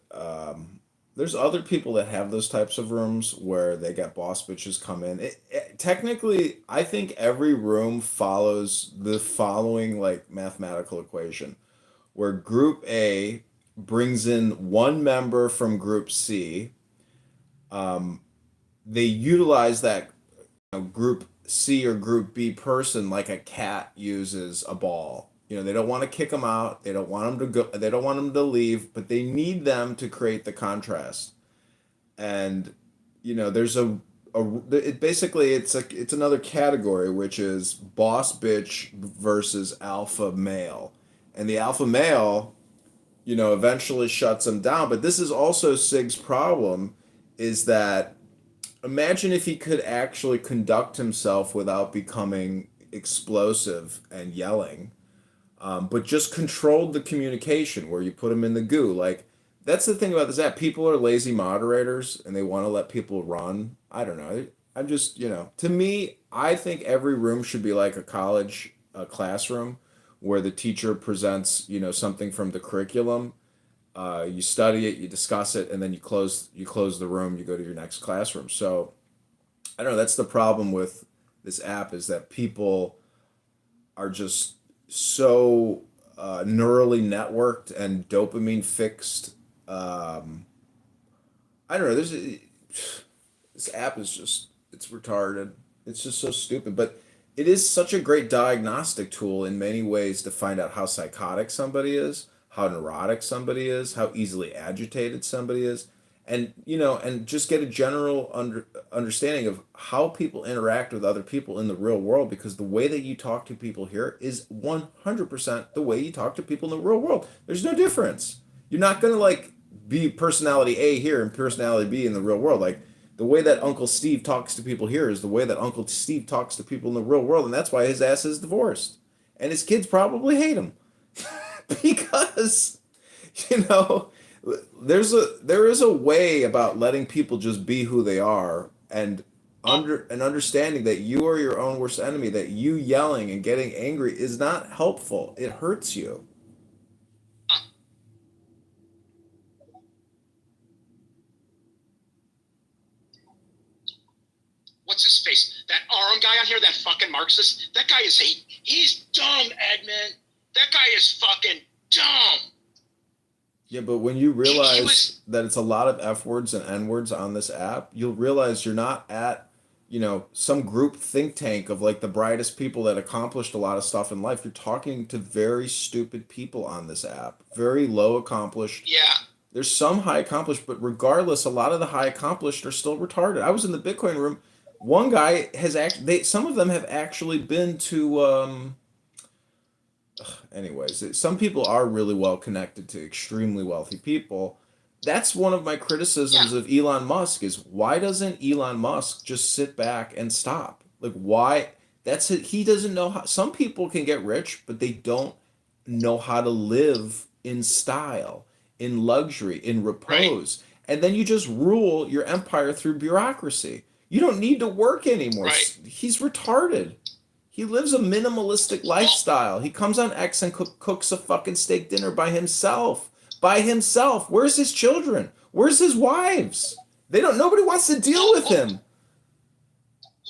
there's other people that have those types of rooms where they get boss bitches come in. Technically, I think every room follows the following like mathematical equation, where Group A brings in one member from Group C. They utilize that Group C or Group B person like a cat uses a ball. They don't want to kick them out. They don't want them to go. They don't want them to leave, but they need them to create the contrast. And there's it's another category, which is boss bitch versus alpha male, and the alpha male, eventually shuts them down. But this is also Sig's problem, is that imagine if he could actually conduct himself without becoming explosive and yelling, but just controlled the communication where you put him in the goo. Like, that's the thing about this app. People are lazy moderators and they want to let people run. I don't know. I'm just, to me, I think every room should be like a college classroom where the teacher presents, something from the curriculum. You study it, you discuss it, and then you close the room, you go to your next classroom. So I don't know, that's the problem with this app, is that people are just so neurally networked and dopamine fixed. I don't know, this app is just, it's retarded. It's just so stupid, but it is such a great diagnostic tool in many ways to find out how psychotic somebody is, how neurotic somebody is, how easily agitated somebody is, and and just get a general understanding of how people interact with other people in the real world, because the way that you talk to people here is 100% the way you talk to people in the real world. There's no difference. You're not going to like be personality A here and personality B in the real world. Like, the way that Uncle Steve talks to people here is the way that Uncle Steve talks to people in the real world, and that's why his ass is divorced. And his kids probably hate him. Because, there is a way about letting people just be who they are, and understanding that you are your own worst enemy, that you yelling and getting angry is not helpful. It hurts you. What's his face? That Aram guy on here, that fucking Marxist. That guy he's dumb, Edmund. That guy is fucking dumb. Yeah, but when you realize that it's a lot of F words and N words on this app, you'll realize you're not at, some group think tank of like the brightest people that accomplished a lot of stuff in life. You're talking to very stupid people on this app, very low accomplished. Yeah. There's some high accomplished, but regardless, a lot of the high accomplished are still retarded. I was in the Bitcoin room. One guy has some of them have actually been to, anyways, some people are really well connected to extremely wealthy people. That's one of my criticisms of Elon Musk, is why doesn't Elon Musk just sit back and stop? Like, why? That's it. He doesn't know how. Some people can get rich, but they don't know how to live in style, in luxury, in repose. Right. And then you just rule your empire through bureaucracy. You don't need to work anymore. Right. He's retarded. He lives a minimalistic lifestyle. He comes on X and cooks a fucking steak dinner by himself. By himself. Where's his children? Where's his wives? Nobody wants to deal with him.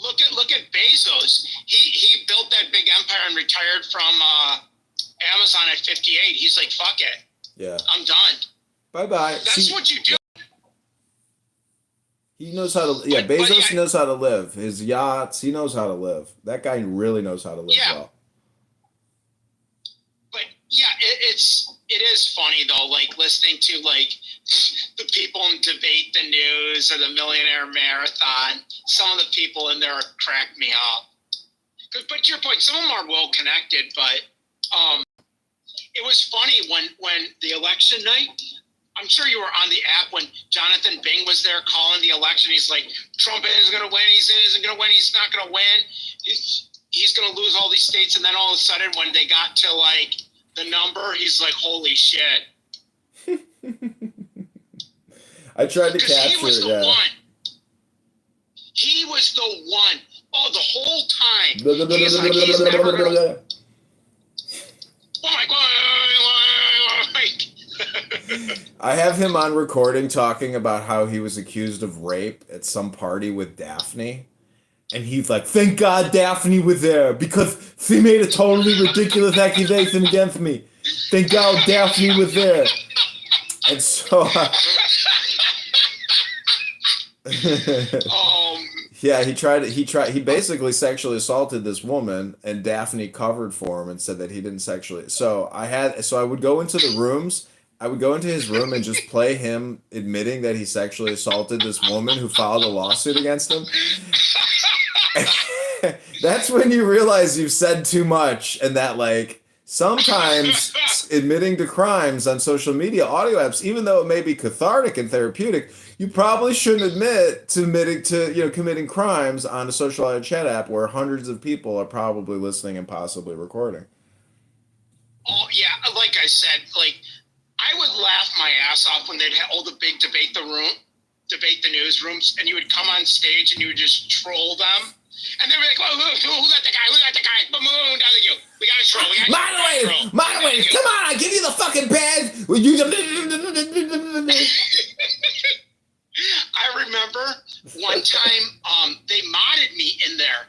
Look at Bezos. He built that big empire and retired from Amazon at 58. He's like, fuck it. Yeah. I'm done. Bye-bye. That's what you do. He knows how to. Yeah, Bezos knows how to live. His yachts. He knows how to live. That guy really knows how to live well. But yeah, it is funny though. Like listening to like the people in Debate the News or the Millionaire Marathon. Some of the people in there crack me up. But to your point, some of them are well connected. But it was funny when the election night. I'm sure you were on the app when Jonathan Bing was there calling the election. He's like, Trump isn't going to win. He isn't going to win. He's not going to win. He's going to lose all these states. And then all of a sudden, when they got to like the number, he's like, holy shit. I tried to capture he was the one. He was the one. Oh, the whole time. He's like, he's never going to. Oh my God. I have him on recording talking about how he was accused of rape at some party with Daphne. And he's like, thank God Daphne was there because she made a totally ridiculous accusation against me. Thank God Daphne was there. And so... yeah, he basically sexually assaulted this woman, and Daphne covered for him and said that he didn't sexually. So I would go into the rooms... I would go into his room and just play him admitting that he sexually assaulted this woman who filed a lawsuit against him. That's when you realize you've said too much and that, like, sometimes admitting to crimes on social media, audio apps, even though it may be cathartic and therapeutic, you probably shouldn't admit to committing crimes on a social audio chat app where hundreds of people are probably listening and possibly recording. Oh, yeah, like I said, like, I would laugh my ass off when they'd have all the big debate the newsrooms, and you would come on stage and you would just troll them, and they'd be like, "Oh, who's that the guy? Who's that the guy? Boom, you. We got to troll. Moderators, come on! I give you the fucking badge. I remember one time they modded me in there.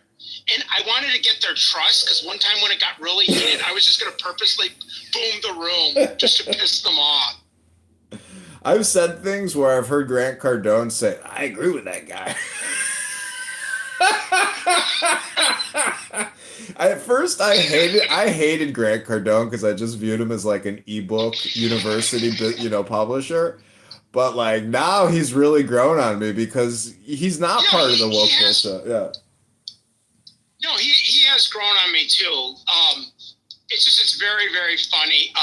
And I wanted to get their trust because one time when it got really heated, I was just going to purposely boom the room just to piss them off. I've said things where I've heard Grant Cardone say, I agree with that guy. At first, I hated Grant Cardone because I just viewed him as like an ebook university, publisher. But like now he's really grown on me because he's not part of the woke bullshit. Yeah. No, he has grown on me too. It's very, very funny.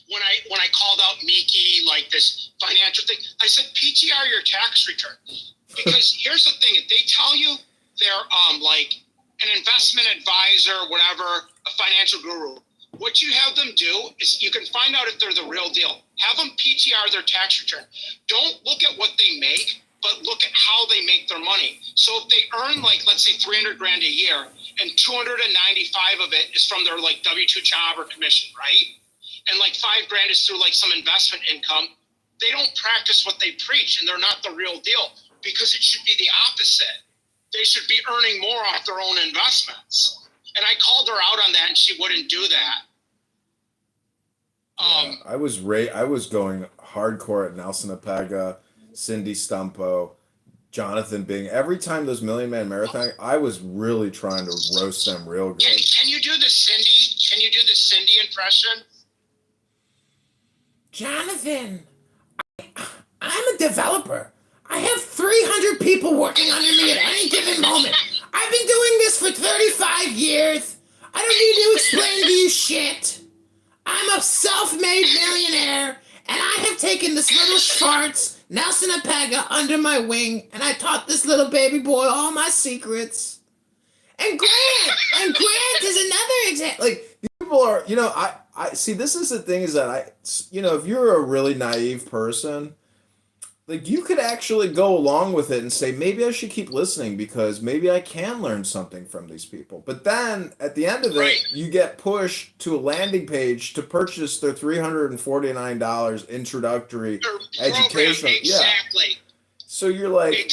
When I called out Miki, like this financial thing, I said PTR your tax return. Because here's the thing, if they tell you they're like an investment advisor, whatever, a financial guru, what you have them do is you can find out if they're the real deal. Have them PTR their tax return. Don't look at what they make, but look at how they make their money. So if they earn like, let's say $300,000 a year and 295 of it is from their like W-2 job or commission, right? And like $5,000 is through like some investment income, they don't practice what they preach and they're not the real deal because it should be the opposite. They should be earning more off their own investments. And I called her out on that and she wouldn't do that. I was going hardcore at Nelson Apega, Cindy Stumpo, Jonathan Bing. Every time those Million Man Marathon, I was really trying to roast them real good. Can you do the Cindy? Can you do the Cindy impression? Jonathan, I'm a developer. I have 300 people working under me at any given moment. I've been doing this for 35 years. I don't need to explain to you shit. I'm a self-made millionaire, and I have taken this little Schwartz, Nelson Apega, under my wing, and I taught this little baby boy all my secrets. And Grant is another example. Like, people are, I see, this is the thing is that if you're a really naive person, like you could actually go along with it and say maybe I should keep listening because maybe I can learn something from these people. But then at the end of it, you get pushed to a landing page to purchase their $349 introductory educational. Exactly. Yeah. So you're like,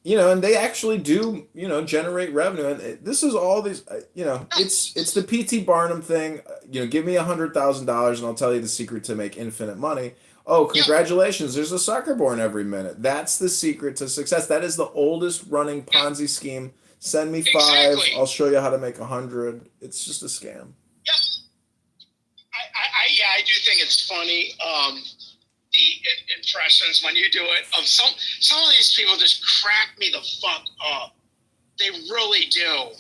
you know, and they actually do, you know, generate revenue. And this is all these, you know, it's the P.T. Barnum thing. You know, give me $100,000 and I'll tell you the secret to make infinite money. Oh, congratulations! There's a sucker born every minute. That's the secret to success. That is the oldest running Ponzi scheme. Send me 5, I'll show you how to make 100. It's just a scam. Yep. I do think it's funny. The impressions when you do it of some of these people just crack me the fuck up. They really do.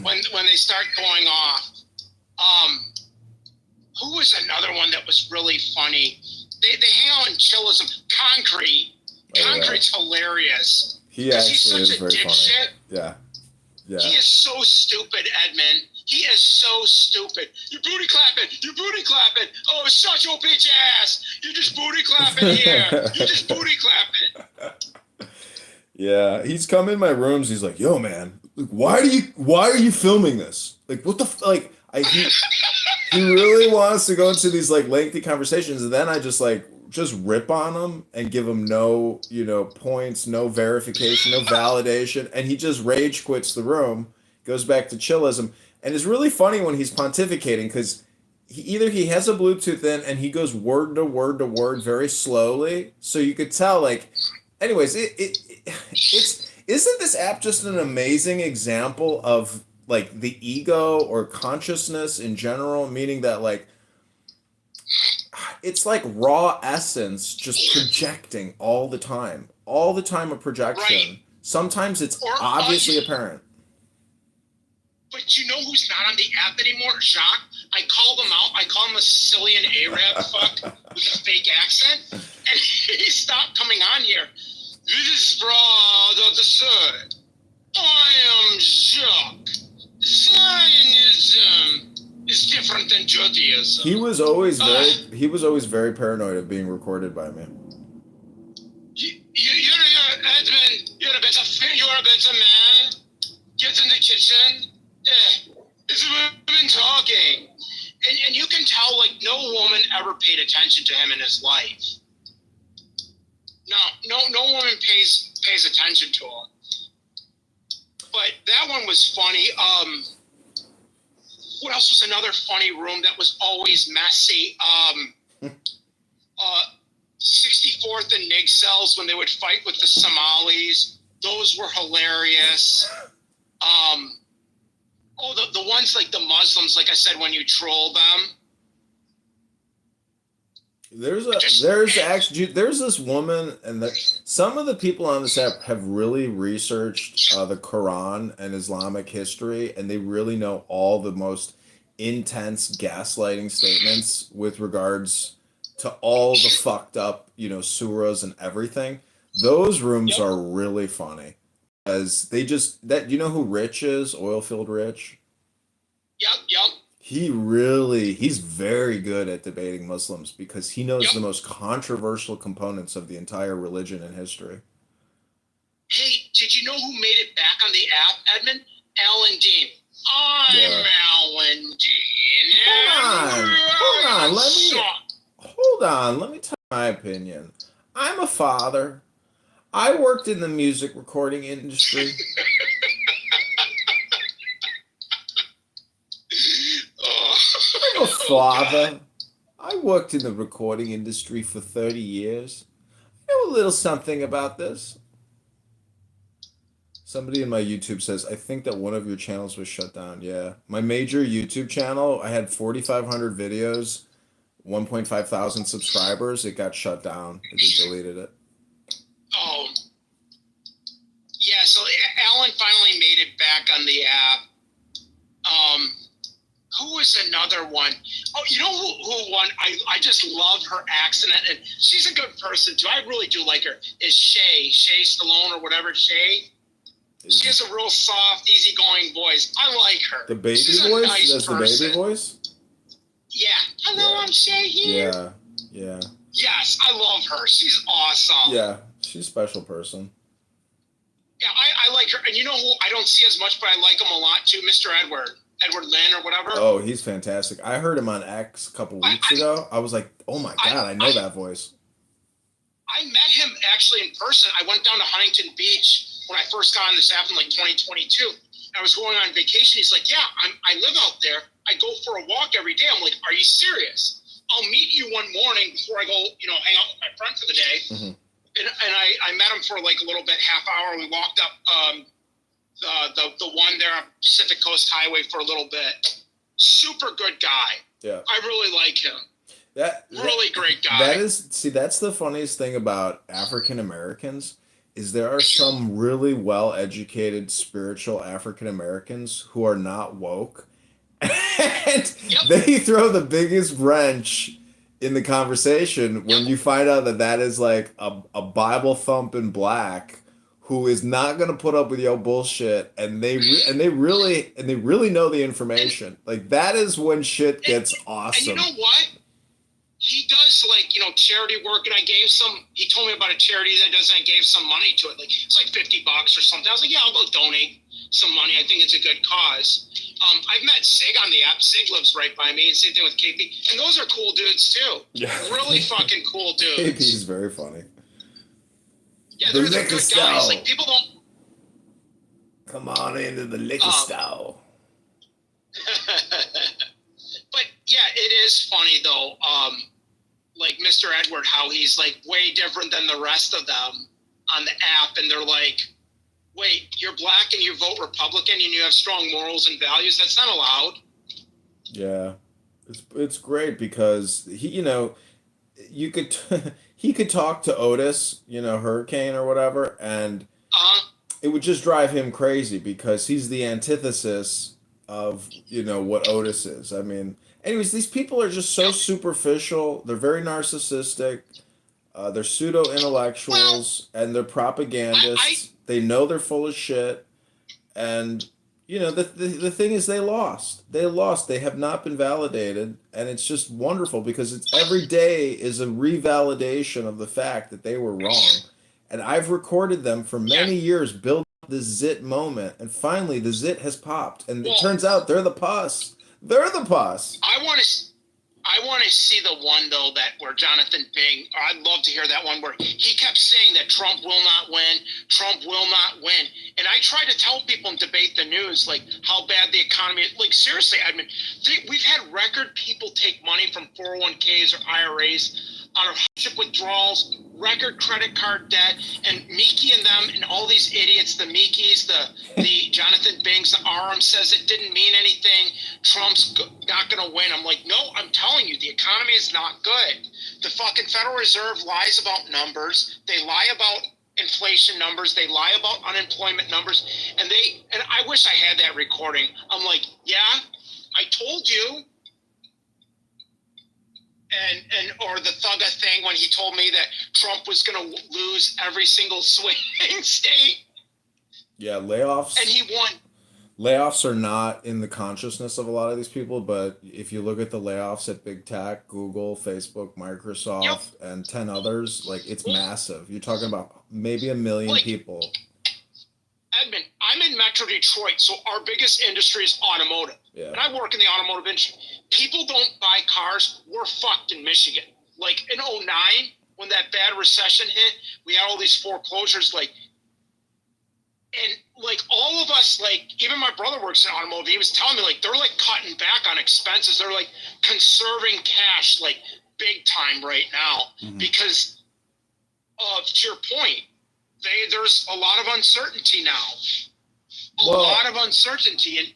when they start going off. Who was another one that was really funny? They hang out in chillism. Concrete. Concrete's hilarious. He's such a dipshit. Yeah. Yeah. He is so stupid, Edmund. He is so stupid. You booty clapping. Oh, shut your bitch ass. You just booty clapping here. You just booty clapping. Yeah, he's come in my rooms. He's like, "Yo, man, why are you filming this? Like, what the he really wants to go into these like lengthy conversations, and then I just rip on him and give him no, you know, points, no verification, no validation, and he just rage quits the room, goes back to chillism, and it's really funny when he's pontificating because he has a Bluetooth in and he goes word to word to word very slowly, so you could tell like. Anyways, it's isn't this app just an amazing example of like the ego or consciousness in general, meaning that like it's like raw essence just projecting all the time a projection. Right. Sometimes it's obviously apparent. But you know who's not on the app anymore? Jacques. I called him out. I call him a Sicilian Arab fuck with a fake accent. And he stopped coming on here. This is brother the third. I am Jacques. Zionism is different than Judaism. He was always very paranoid of being recorded by me. You're Edmund. You're a better man. Get in the kitchen. It's women talking. And you can tell like no woman ever paid attention to him in his life. No woman pays attention to him. But that one was funny. What else was another funny room that was always messy? 64th and Nig cells when they would fight with the Somalis. Those were hilarious. The ones like the Muslims, like I said, when you troll them. There's this woman, and some of the people on this app have really researched the Quran and Islamic history, and they really know all the most intense gaslighting statements with regards to all the fucked up, you know, surahs and everything. Those rooms are really funny, as they just you know who Rich is, Oilfield Rich. Yep. He's very good at debating Muslims because he knows the most controversial components of the entire religion and history. Hey, did you know who made it back on the app, Edmund? Alan Dean. I'm Alan Dean. Hold on. Let me tell you my opinion. I'm a father. I worked in the music recording industry. I'm a father. I worked in the recording industry for 30 years. I know a little something about this. Somebody in my YouTube says, I think that one of your channels was shut down. Yeah. My major YouTube channel, I had 4,500 videos, 1.5 thousand subscribers. It got shut down. They deleted it. Oh. Yeah, so Alan finally made it back on the app. Who is another one? Oh, you know who one? I just love her accent, and she's a good person too. I really do like her. Is Shay Stallone or whatever? Shay. She has a real soft, easygoing voice. I like her. The baby she's voice. Nice That's person. the baby voice. Yeah. Hello, I'm Shay here. Yeah. Yes, I love her. She's awesome. Yeah, she's a special person. Yeah, I like her. And you know who I don't see as much, but I like him a lot too? Mr. Edward Lynn or whatever. Oh, he's fantastic. I heard him on X a couple weeks ago. I was like, oh my God, I know that voice. I met him actually in person. I went down to Huntington Beach when I first got on this app in like 2022. I was going on vacation. He's like, yeah, I live out there. I go for a walk every day. I'm like, are you serious? I'll meet you one morning before I go, hang out with my friend for the day. Mm-hmm. And I met him for like a little bit, half hour. We walked up the one there on Pacific Coast Highway for a little bit. Super good guy. Yeah. I really like him. Really great guy. That's the funniest thing about African Americans is there are some really well-educated spiritual African Americans who are not woke. And they throw the biggest wrench in the conversation when you find out that is like a Bible thumping black who is not going to put up with your bullshit, and they really know the information. Like that is when shit gets awesome. And you know what? He does charity work, and he told me about a charity that does, and I gave some money to it. Like it's like $50 or something. I was like, yeah, I'll go donate some money. I think it's a good cause. I've met Sig on the app. Sig lives right by me, and same thing with KP. And those are cool dudes too. Yeah. Really fucking cool dudes. KP is very funny. Yeah, they're good guys. Like people don't come on into the liquor store. But yeah, it is funny though. Like Mr. Edward, how he's like way different than the rest of them on the app, and they're like, wait, you're black and you vote Republican and you have strong morals and values? That's not allowed. Yeah. It's great because he could talk to Otis, Hurricane or whatever, and it would just drive him crazy because he's the antithesis of, what Otis is. I mean, anyways, these people are just so superficial. They're very narcissistic. They're pseudo-intellectuals, and they're propagandists. They know they're full of shit, and the thing is they lost. They have not been validated, and it's just wonderful because it's every day is a revalidation of the fact that they were wrong. And I've recorded them for many years, building the zit moment, and finally the zit has popped, and it turns out they're the pus. They're the pus. I want to see the one though where Jonathan Bing. I'd love to hear that one where he kept saying that Trump will not win. Trump will not win. And I try to tell people and debate the news like how bad the economy is. Like seriously, I mean, we've had record people take money from 401ks or IRAs on hardship withdrawals, record credit card debt, and Miki and them and all these idiots, the Mikis, the Jonathan Bings, the Aram says it didn't mean anything. Trump's not going to win. I'm like, no, I'm telling you, the economy is not good. The fucking Federal Reserve lies about numbers. They lie about inflation numbers. They lie about unemployment numbers. And I wish I had that recording. I'm like, yeah, I told you. Or the Thugga thing when he told me that Trump was going to lose every single swing state. Yeah, layoffs. And he won. Layoffs are not in the consciousness of a lot of these people, but if you look at the layoffs at big tech, Google, Facebook, Microsoft, and 10 others, like it's massive. You're talking about maybe 1 million people. Edmund, I'm in Metro Detroit, so our biggest industry is automotive. Yeah. And I work in the automotive industry. People don't buy cars. We're fucked in Michigan. Like in 2009, when that bad recession hit, we had all these foreclosures, and all of us, even my brother works in automotive. He was telling me, they're cutting back on expenses. They're conserving cash, big time right now because to your point, there's a lot of uncertainty now. A lot of uncertainty. And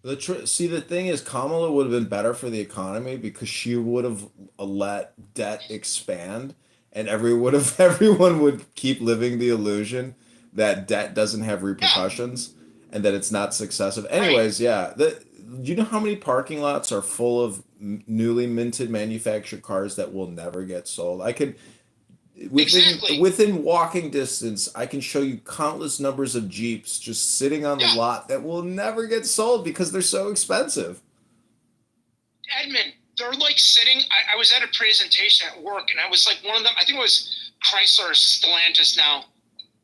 the thing is, Kamala would have been better for the economy because she would have let debt expand, and everyone would keep living the illusion that debt doesn't have repercussions and that it's not successive. Anyways, you know how many parking lots are full of newly minted manufactured cars that will never get sold? I could within walking distance, I can show you countless numbers of Jeeps just sitting on the lot that will never get sold because they're so expensive. Edmund, they're like sitting. I was at a presentation at work, and I was like one of them. I think it was Chrysler or Stellantis now.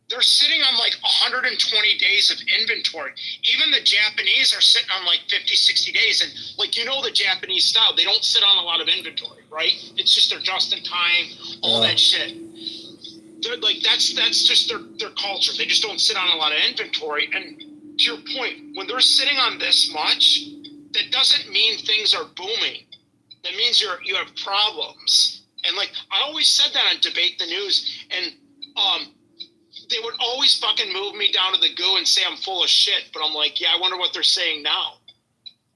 They're sitting on like 120 days of inventory. Even the Japanese are sitting on like 50, 60 days. And like, the Japanese style, they don't sit on a lot of inventory, right? It's just their just in time, all that shit. They're like, that's just their culture. They just don't sit on a lot of inventory. And to your point, when they're sitting on this much, that doesn't mean things are booming. That means you have problems. And like, I always said that on Debate the News. And, they would always fucking move me down to the goo and say I'm full of shit, but I'm like, yeah, I wonder what they're saying now.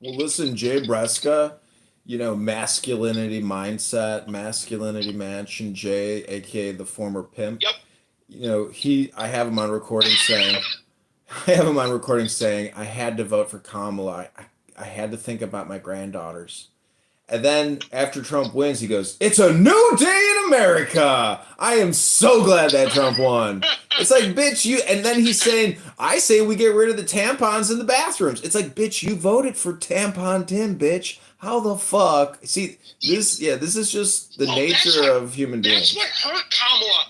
Well, listen, Jay Breska, masculinity mindset, masculinity mansion, Jay, aka the former pimp. Yep. I have him on recording saying, I had to vote for Kamala. I had to think about my granddaughters. And then after Trump wins, he goes, "It's a new day in America. I am so glad that Trump won." It's like, bitch, and then he's saying, "I say we get rid of the tampons in the bathrooms." It's like, bitch, you voted for Tampon Tim, bitch. How the fuck? See, this is just the nature of human beings. That's what hurt Kamala.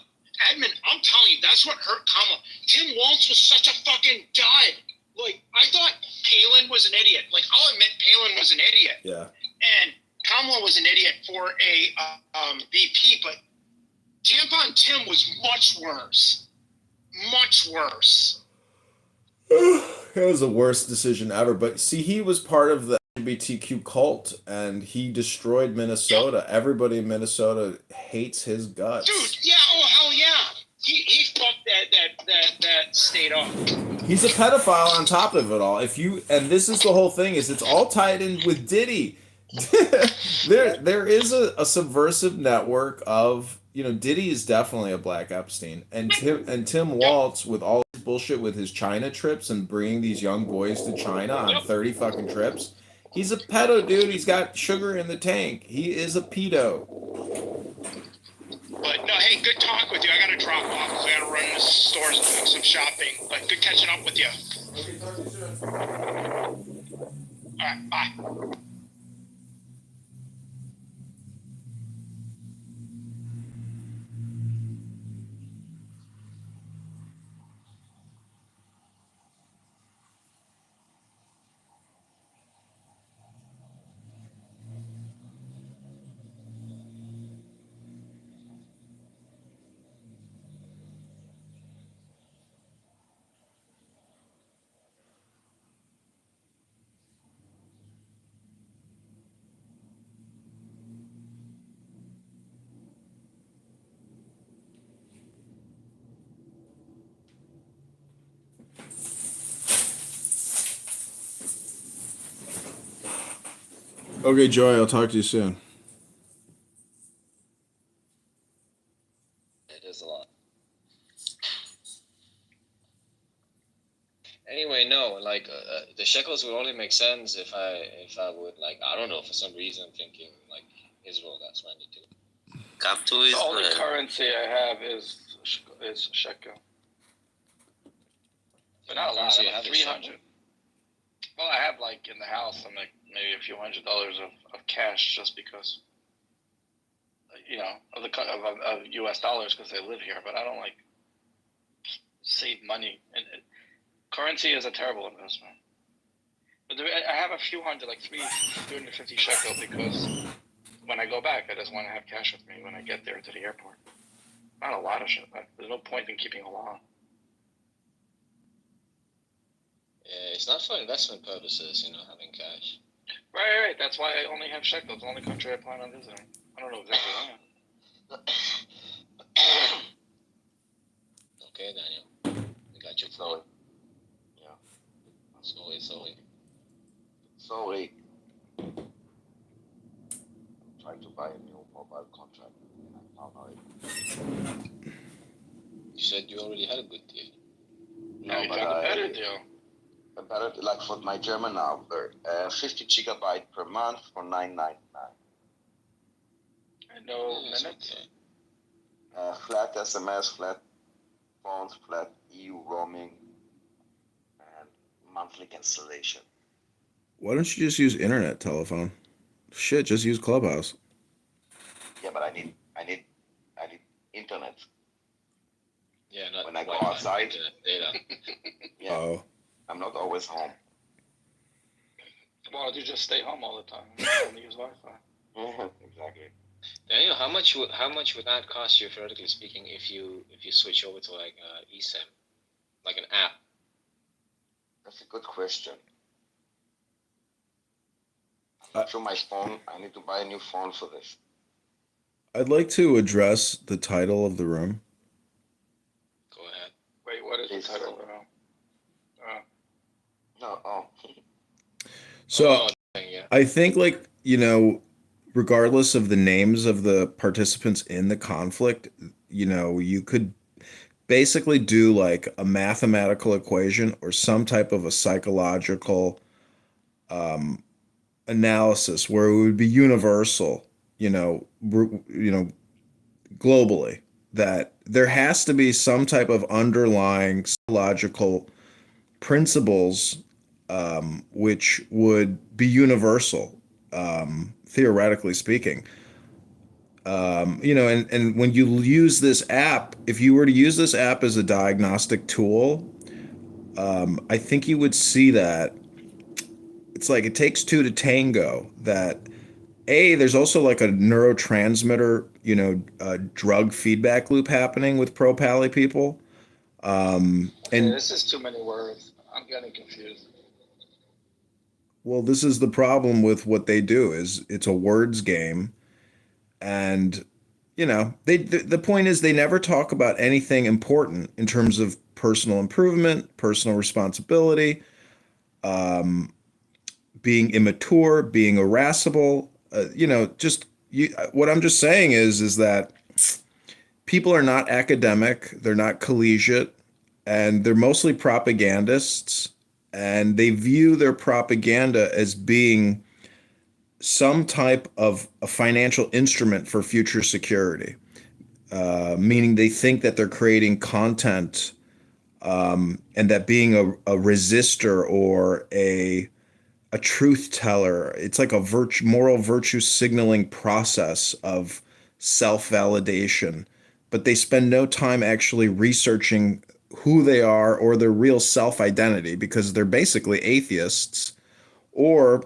Edmund, I'm telling you, that's what hurt Kamala. Tim Walz was such a fucking dud. Like, I thought Palin was an idiot. Like, I'll admit Palin was an idiot. Yeah. And Kamala was an idiot for a VP, but Tampon Tim was much worse. Much worse. It was the worst decision ever. But see, he was part of the LGBTQ cult, and he destroyed Minnesota. Yep. Everybody in Minnesota hates his guts. Dude, yeah, oh hell yeah. He fucked that state up. He's a pedophile on top of it all. And this is the whole thing, is it's all tied in with Diddy. there is a subversive network of, Diddy is definitely a Black Epstein, and Tim Walz, with all his bullshit with his China trips and bringing these young boys to China on 30 fucking trips. He's a pedo, dude. He's got sugar in the tank. He is a pedo. But no, hey, good talk with you. I gotta drop off because I gotta run to the stores and do some shopping. But good catching up with you. Okay, talk to you soon. All right, bye. Okay, Joy, I'll talk to you soon. It is a lot. Anyway, no, like the shekels would only make sense if I would, like, I don't know, for some reason thinking like Israel got surrendered to. The only currency I have is shekel. But not a lot. I have 300. Well, I have like in the house, I'm like maybe a few $100s of cash just because, of U.S. dollars because they live here. But I don't like save money. And currency is a terrible investment. But I have a few hundred, like 350 shekel, because when I go back, I just want to have cash with me when I get there to the airport. Not a lot of shit. There's no point in keeping a lot. Yeah, it's not for investment purposes, having cash. Right. That's why I only have shekels. The only country I plan on visiting. I don't know exactly when. Okay, Daniel. We got you for it. Yeah. Sorry. Trying to buy a new mobile contract. I found out it. You said you already had a good deal. No, you got a better deal. A better, like for my German now, 50 gigabyte per month for $9.99. And no minutes. Okay. Flat SMS, flat phones, flat EU roaming, and monthly cancellation. Why don't you just use internet telephone? Shit, just use Clubhouse. Yeah, but I need internet. Yeah, not when I go Wi-Fi, outside. data. Yeah, Oh. I'm not always home. Why don't you just stay home all the time? You only use Wi-Fi. Exactly. Daniel, how much would that cost you, theoretically speaking, if you switch over to like eSIM, like an app? That's a good question. I'm not sure my phone. I need to buy a new phone for this. I'd like to address the title of the room. Go ahead. Wait, what is the title of the room? No, oh. So yeah. I think, like, you know, regardless of the names of the participants in the conflict, you know, you could basically do like a mathematical equation or some type of a psychological analysis where it would be universal, globally, that there has to be some type of underlying psychological principles which would be universal, theoretically speaking. And when you use this app, if you were to use this app as a diagnostic tool, I think you would see that it's like it takes two to tango. That there's also like a neurotransmitter, drug feedback loop happening with pro-pally people. Okay, And this is too many words. I'm getting confused. well, this is the problem with what they do is it's a words game. And the point is they never talk about anything important in terms of personal improvement, personal responsibility, being immature, being irascible. What I'm just saying is that people are not academic, they're not collegiate, and they're mostly propagandists, and they view their propaganda as being some type of a financial instrument for future security, meaning they think that they're creating content, and that being a resistor or a truth teller, it's like a moral virtue signaling process of self-validation, but they spend no time actually researching who they are or their real self-identity because they're basically atheists or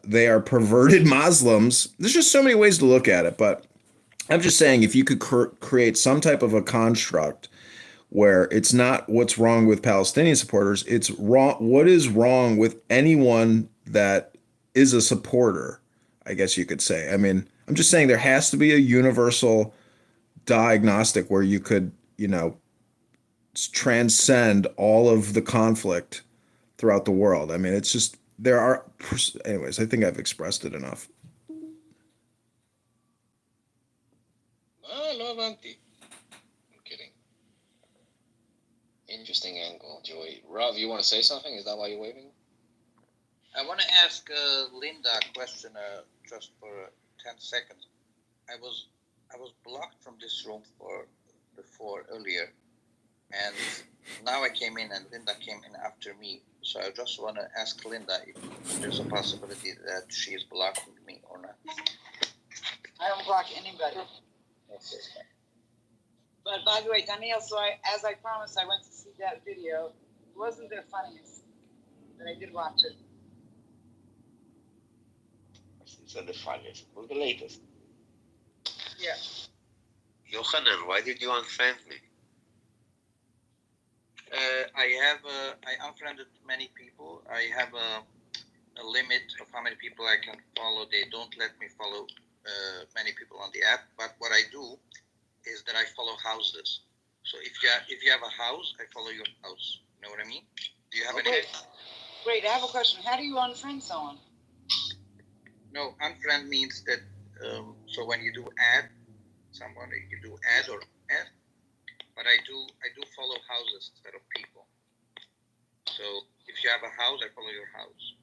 they are perverted Muslims. There's just so many ways to look at it, but I'm just saying if you could create some type of a construct where it's not what's wrong with Palestinian supporters, it's wrong. What is wrong with anyone that is a supporter, I guess you could say. I mean, I'm just saying there has to be a universal diagnostic where you could, transcend all of the conflict throughout the world. I mean, it's just, anyways, I think I've expressed it enough. No avanti. I'm kidding. Interesting angle, Joey. Rob, you want to say something? Is that why you're waving? I want to ask Linda a question just for 10 seconds. I was blocked from this room before earlier, and now I came in and Linda came in after me. So I just want to ask Linda if there's a possibility that she is blocking me or not. I don't block anybody. Okay. But by the way, Daniel, so as I promised, I went to see that video. It wasn't the funniest, but I did watch it. It's not the funniest. It was the latest. Yeah. Yochanan, why did you unfriend me? I unfriended many people. I have a limit of how many people I can follow. They don't let me follow many people on the app. But what I do is that I follow houses. So if you have a house, I follow your house. You know what I mean? Do you have any? Wait, I have a question. How do you unfriend someone? No, unfriend means that. So when you do add someone, you do add or add. But I do follow houses instead of people. So if you have a house, I follow your house.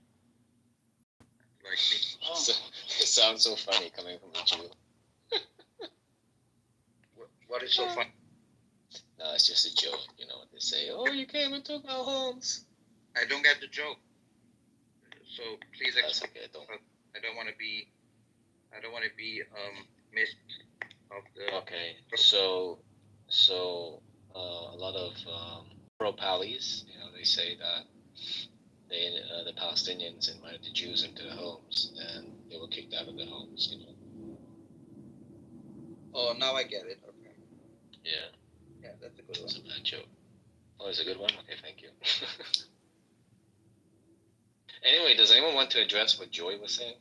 Like me. Oh. It sounds so funny coming from a Jew. What is so funny? No, it's just a joke. You know what they say? Oh, you came and took our homes. I don't get the joke. So please explain. Okay, I don't want to be I don't want to be missed of the. Okay, so a lot of pro pallies, they say that the Palestinians invited the Jews into the homes and they were kicked out of the homes. Oh, now I get it. Okay. Yeah. Yeah, that's a good one. It's a bad joke. Oh, it's a good one. Okay, thank you. Anyway, does anyone want to address what Joy was saying?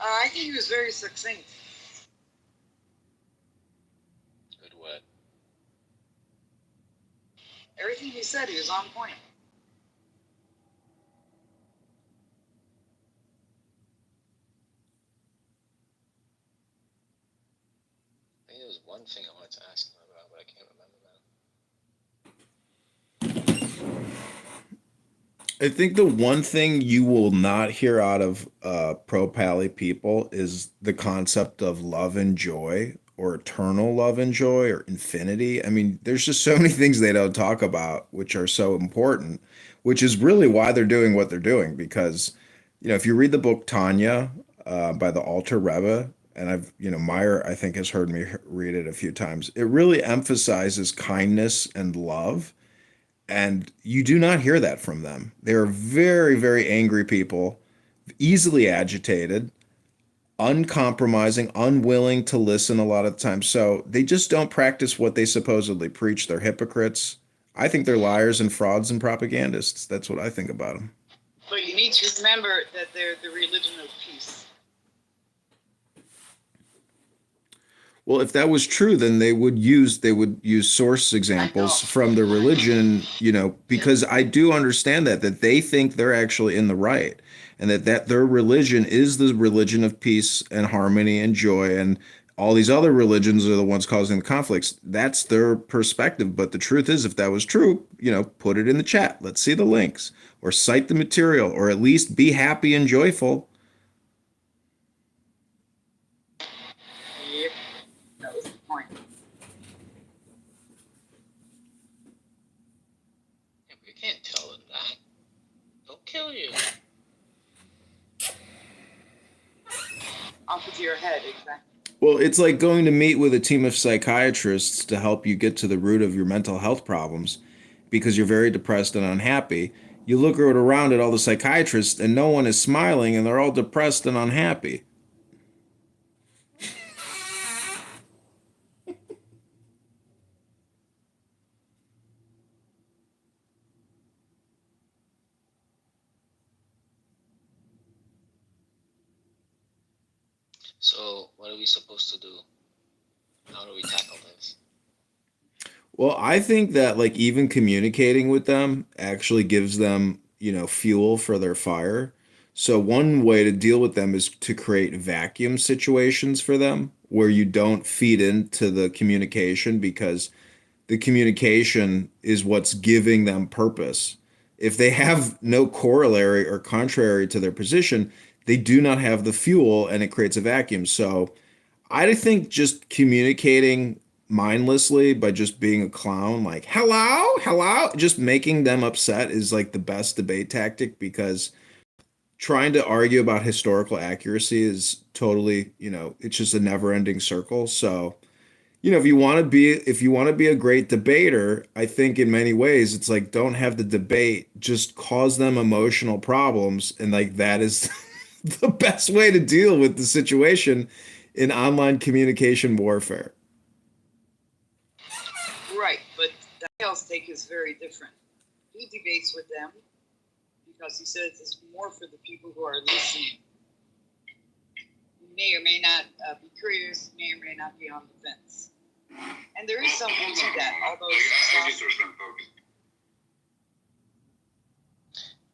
I think he was very succinct. Good what? Everything he said, he was on point. I think there was one thing I wanted to ask him about, but I can't remember now. I think the one thing you will not hear out of pro pally people is the concept of love and joy, or eternal love and joy, or infinity. I mean, there's just so many things they don't talk about, which are so important, which is really why they're doing what they're doing. Because, if you read the book Tanya by the Alter Rebbe, and Meyer, I think, has heard me read it a few times, it really emphasizes kindness and love. And you do not hear that from them. They're very, very angry people, easily agitated, uncompromising, unwilling to listen a lot of the time. So they just don't practice what they supposedly preach. They're hypocrites. I think they're liars and frauds and propagandists. That's what I think about them. But you need to remember that they're the religion of peace. Well, if that was true, then they would use source examples from the religion, because I do understand that they think they're actually in the right, and that their religion is the religion of peace and harmony and joy, and all these other religions are the ones causing the conflicts. That's their perspective. But the truth is, if that was true, put it in the chat. Let's see the links, or cite the material, or at least be happy and joyful. Yep, that was the point. Yeah, but you can't tell them that. They'll kill you. Off with your head, exactly. Well, it's like going to meet with a team of psychiatrists to help you get to the root of your mental health problems because you're very depressed and unhappy. You look around at all the psychiatrists and no one is smiling and they're all depressed and unhappy. So, what are we supposed to do? How do we tackle this? Well, I think that even communicating with them actually gives them, fuel for their fire. So one way to deal with them is to create vacuum situations for them where you don't feed into the communication, because the communication is what's giving them purpose. If they have no corollary or contrary to their position, they do not have the fuel and it creates a vacuum. So I think just communicating mindlessly by just being a clown, like, hello, just making them upset is the best debate tactic, because trying to argue about historical accuracy is totally, it's just a never ending circle. So, if you want to be a great debater, I think in many ways it's don't have the debate, just cause them emotional problems. And that is the best way to deal with the situation in online communication warfare. Right, but Daniel's take is very different. He debates with them because he says it's more for the people who are listening. Who may or may not be curious, may or may not be on the fence. And there is something to that, although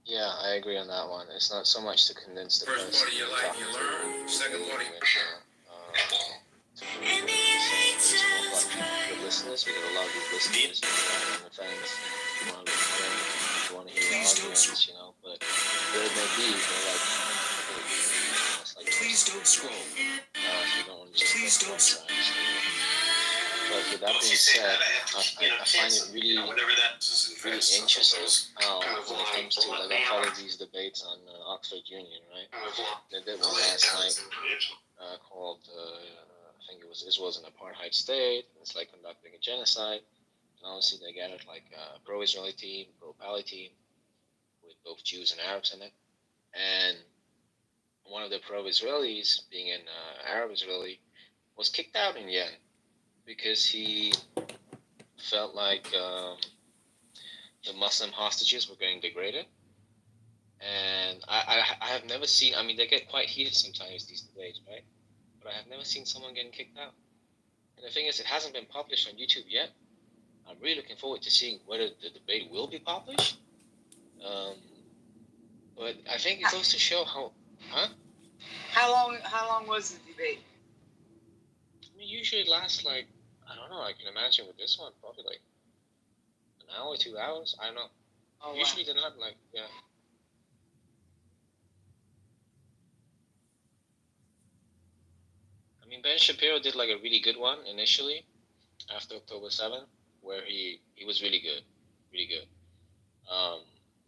Yeah, I agree on that one. It's not so much to convince the First person. part of your life, you learn. Second part of your the listeners, because a lot of these listeners on the fence, want to learn, want to hear the arguments, but where it may be, they're Please don't scroll. Please don't scroll. But with that being said, I find it really, really interesting how when it comes to, like, I follow these debates on Oxford Union, right? They did one last night called, I think it was an apartheid state. It's like conducting a genocide. And obviously they gathered like a pro-Israeli team, pro-Pali team, with both Jews and Arabs in it. And one of the pro-Israelis, being an Arab-Israeli, was kicked out in the end because he felt like the Muslim hostages were getting degraded. And I have never seen, I mean, they get quite heated sometimes, these debates, right? But I have never seen someone getting kicked out. And the thing is, it hasn't been published on YouTube yet. I'm really looking forward to seeing whether the debate will be published. But I think it goes to show how, How long was the debate? I mean, usually it lasts like, I don't know, I can imagine with this one, probably like an hour, 2 hours, I don't know. Oh, Usually they're not like, yeah. I mean, Ben Shapiro did like a really good one initially after October 7th, where he was really good, really good.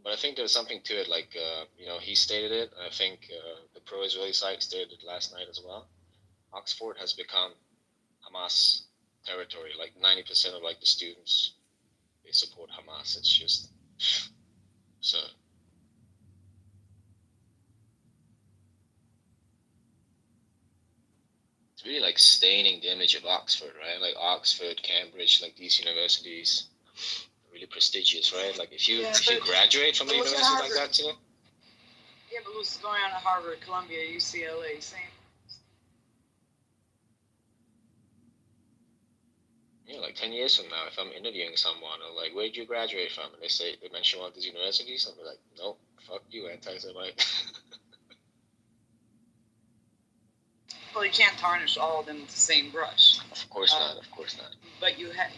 But I think there's something to it, like, you know, he stated it, and I think the pro-Israeli side stated it last night as well. Oxford has become Hamas territory. Like 90% of like the students, they support Hamas. It's just so. It's really like staining the image of Oxford, right? Like Oxford, Cambridge, like these universities, really prestigious, right? Like if you graduate from a university like that too. Yeah, but who's going on at Harvard, Columbia, UCLA, same. Yeah, like 10 years from now, if I'm interviewing someone, or like, where did you graduate from? And they mention one of these universities, I'll be like, nope, fuck you, anti-Semite. Well, you can't tarnish all of them with the same brush. Of course not. Of course not. But you had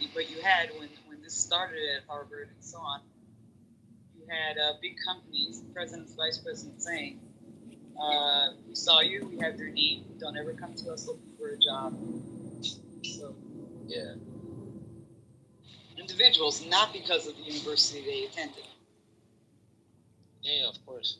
when this started at Harvard and so on, you had big companies, presidents, vice presidents saying, "We saw you. We have your name. Don't ever come to us looking for a job." So yeah, individuals, not because of the university they attended. Yeah, of course.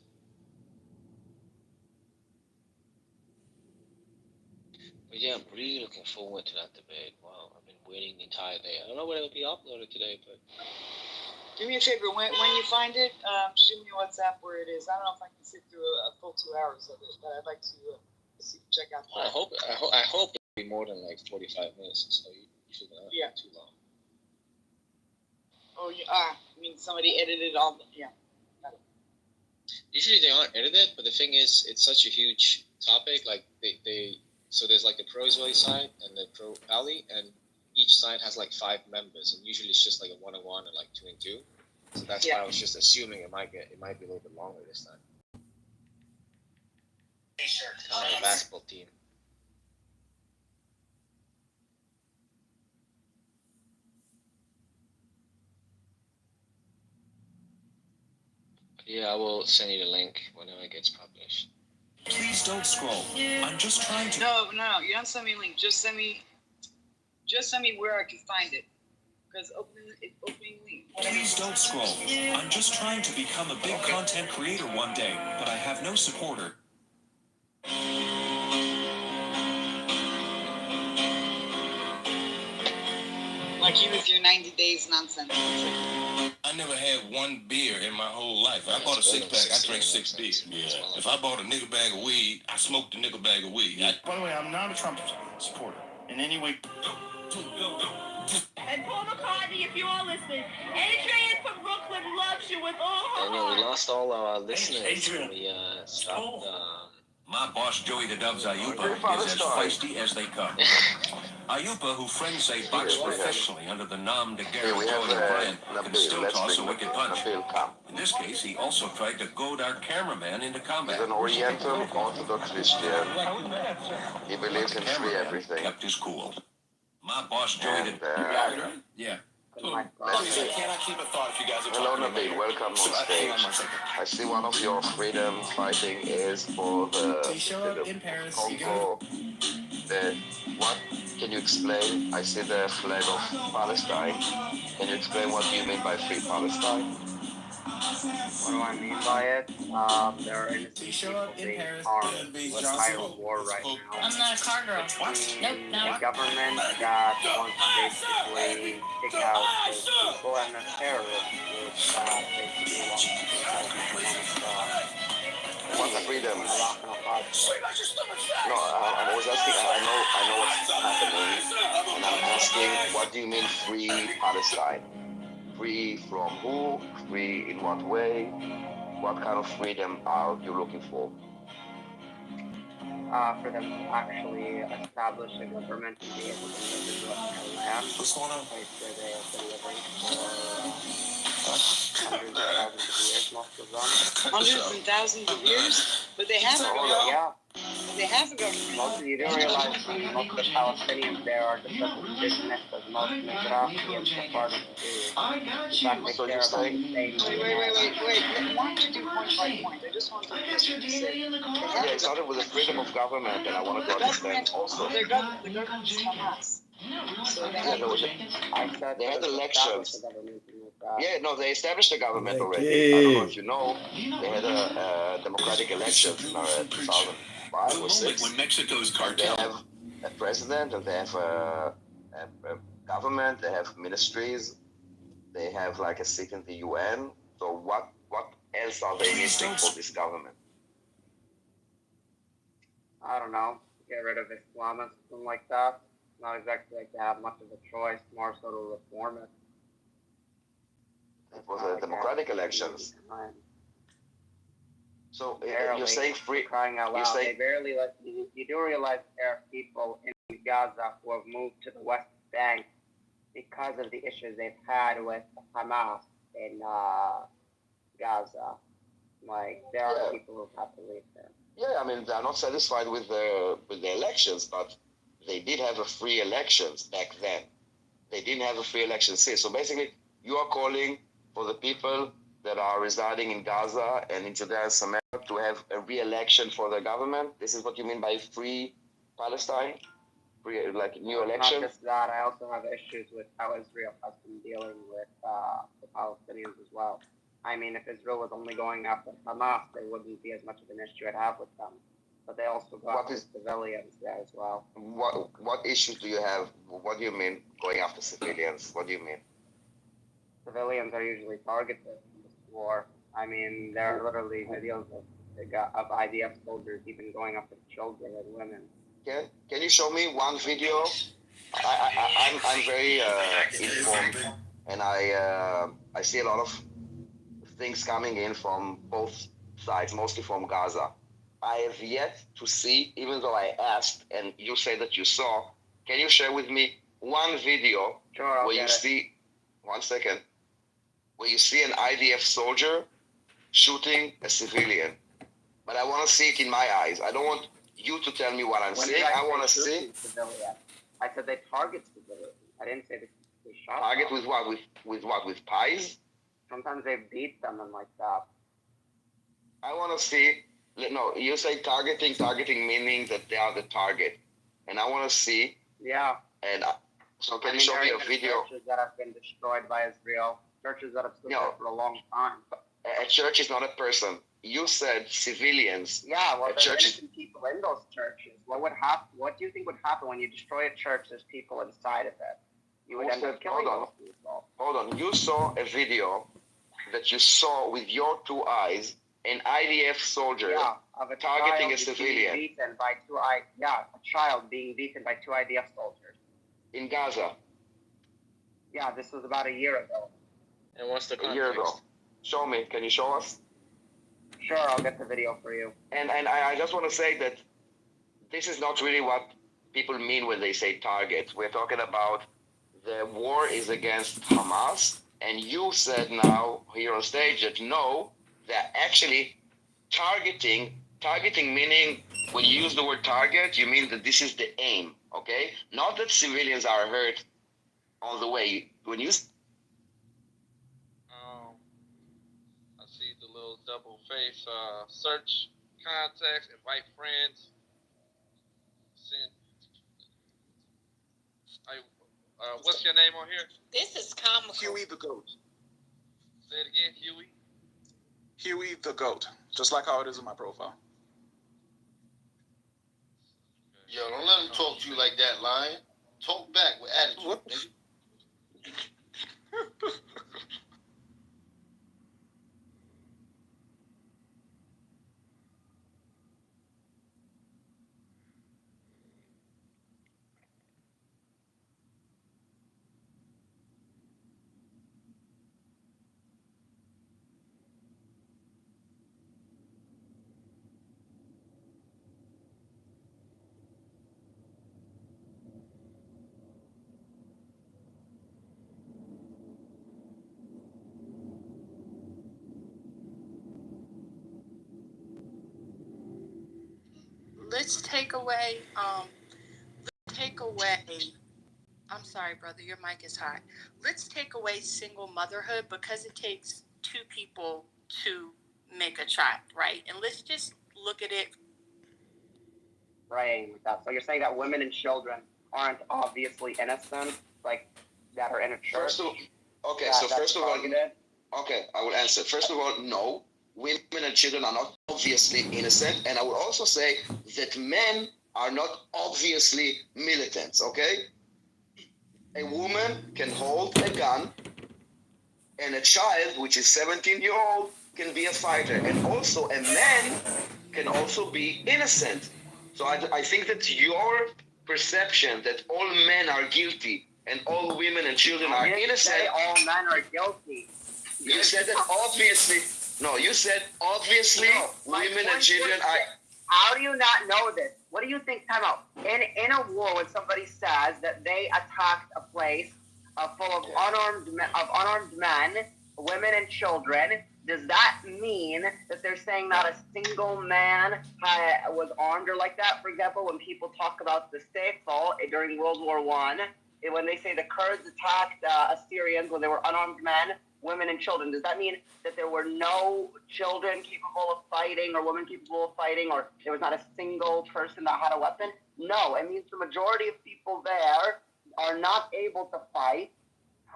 But yeah, I'm really looking forward to that debate. Wow, I've been waiting the entire day. I don't know when it'll be uploaded today, but Do me a favor, when you find it, shoot me a WhatsApp where it is. I don't know if I can sit through a full 2 hours of it, but I'd like to check out. I hope it'll be more than like 45 minutes, so you should not be too long. Oh, I mean, somebody edited all. Yeah. Usually they aren't edited, but the thing is, it's such a huge topic. Like so there's like the pro-Israeli side and the pro-Pali, and each side has like 5 members, and usually it's just like a 1-on-1 or like 2-and-2. So that's why I was just assuming it might be a little bit longer this time. Kind of like a basketball team. Yeah, I will send you the link whenever it gets published. Please don't scroll. I'm just trying to. No, you don't send me a link. Just send me where I can find it. Because opening link. Please don't scroll. I'm just trying to become a big content creator one day, but I have no supporter. Like you with your 90 days nonsense. I never had one beer in my whole life. I bought a 6-pack, I drank 6 beers. Yeah. If I bought a nigga bag of weed, I smoked a nigga bag of weed. By the way, I'm not a Trump supporter in any way. And Paul McCartney, if you are listening, Adrian from Brooklyn loves you with all her heart. We lost all our listeners when we stopped. My boss, Joey the Dubs Ayupa, is as feisty as they come. Ayupa, who friends say box professionally under the nom de guerre brand, can still toss a wicked punch. In this case, he also tried to goad our cameraman into combat. He's an Oriental Orthodox Christian. He believes in free everything. Kept his cool. My boss, Joey the Yeah. Hello, Nabil. Welcome on stage. I see one of your freedom fighting is for the Congo what can you explain? I see the flag of Palestine. Can you explain what you mean by free Palestine? What do I mean by it? There are innocent people being harmed with Iowa war right now. I'm not a car girl. Between a government that wants to basically kick out those people and a terrorist group that basically wants What's the freedom? a rock and a hard place. No, I was asking. I know what's happening, and I'm asking, what do you mean free Palestine? Free from who? Free in what way? What kind of freedom are you looking for? For them to actually establish a government and be able to live in their land. What's going on? A place where they have been living for hundreds of thousands of years, most of them. Hundreds and thousands of years? But they have a government. Yeah. They have a government. Most of you don't realize that most of the Palestinians there are just as indigenous as most Mizrahi and Sephardim Jews. In fact, they care about the same. Wait. I want to do point by point. I just want to listen to say. Yeah, it started with the freedom of government, and I wanted to understand also. The government is Hamas. So they have, they had elections. Yeah, no, they established the government already. I don't know if you know. They had a democratic elections in 2005 or 6. When Mexico's cartel. They have a president, and they have a government. They have ministries. They have like a seat in the UN. So what else are they missing for this government? I don't know. Get rid of Islam or something like that. Not exactly like they have much of a choice, more so to reform it. It was a democratic elections. So you're saying free? Crying out loud. They barely let you do realize there are people in Gaza who have moved to the West Bank because of the issues they've had with Hamas in Gaza. Like there are people who have to leave there. Yeah, I mean they're not satisfied with the elections, but they did have a free elections back then. They didn't have a free election since. So basically, you are calling for the people that are residing in Gaza and in Judea and Samaria to have a re-election for the government. This is what you mean by free Palestine? Free, like new election? Not just that, I also have issues with how Israel has been dealing with the Palestinians as well. I mean, if Israel was only going after Hamas, there wouldn't be as much of an issue I'd have with them. But they also got civilians there as well. What issues do you have? What do you mean going after civilians? What do you mean? Civilians are usually targeted in this war. I mean, there are literally videos of IDF soldiers even going after children and women. Can you show me one video? I'm very informed, and I see a lot of things coming in from both sides, mostly from Gaza. I have yet to see, even though I asked and you say that you saw, can you share with me one video where you see, 1 second, where you see an IDF soldier shooting a civilian? But I want to see it in my eyes. I don't want you to tell me what I'm seeing. I want to see. Civilian. I said they target civilians. I didn't say they shot Target them. with what? With what? With pies? Sometimes they beat them and like that. I want to see. No, you say targeting meaning that they are the target. And I want to see. Yeah. And so can you show me a video? Churches that have been destroyed by Israel. Churches that have stood there for a long time. A church is not a person. You said civilians. Yeah, well, there's innocent people in those churches. What would happen? What do you think would happen when you destroy a church? There's people inside of it. You would end up killing those people. Hold on. You saw a video that you saw with your 2 eyes an IDF soldier of a targeting a civilian. Being beaten by a child being beaten by 2 IDF soldiers. In Gaza? Yeah, this was about a year ago. And what's the context? A year ago. Show me. Can you show us? Sure, I'll get the video for you. And I just want to say that this is not really what people mean when they say target. We're talking about the war is against Hamas, and you said now here on stage that no, they're actually targeting meaning when you use the word target, you mean that this is the aim, okay? Not that civilians are hurt on the way. When you I see the little double face search contacts, invite friends, send What's your name on here? This is comical. Huey the Goat. Say it again, Huey. Huey the Goat. Just like how it is in my profile. Yo, don't let him talk to you like that, Lion. Talk back with attitude, nigga. Let's take away, I'm sorry, brother, your mic is hot. Let's take away single motherhood because it takes two people to make a child, right? And let's just look at it. Right. So you're saying that women and children aren't obviously innocent, like that are in a church? First of all, okay, I will answer. First of all, no. Women and children are not obviously innocent, and I will also say that men are not obviously militants, okay? A woman can hold a gun, and a child, which is 17-year-old, can be a fighter. And also a man can also be innocent. So I think that your perception that all men are guilty and all women and children are innocent. Say all men are guilty. You said that obviously. No, you said obviously women and children are. How do you not know this? What do you think? Time out. In a war, when somebody says that they attacked a place full of unarmed men, women, and children, does that mean that they're saying not a single man was armed or like that? For example, when people talk about the Seifel during World War I, when they say the Kurds attacked Assyrians when they were unarmed men, women, and children, does that mean that there were no children capable of fighting or women capable of fighting, or there was not a single person that had a weapon? No, it means the majority of people there are not able to fight,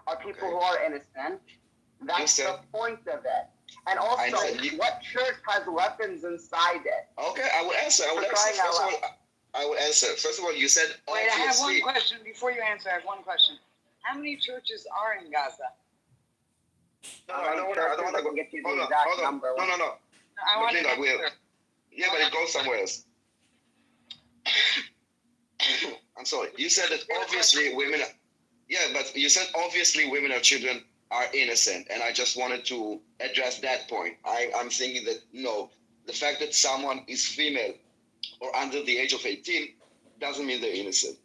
are people who are innocent. That's the point of it. And also, what church has weapons inside it? Okay, I will answer. I will answer. First of all, you said Wait, obviously. I have one question. Before you answer, I have one question. How many churches are in Gaza? No, I don't want to go. Get you Hold the on, exact hold on. number. No. I want to yeah, but it goes somewhere else. I'm sorry. You said that obviously women. Yeah, but you said obviously women or children are innocent, and I just wanted to address that point. I'm thinking that no, the fact that someone is female or under the age of 18 doesn't mean they're innocent.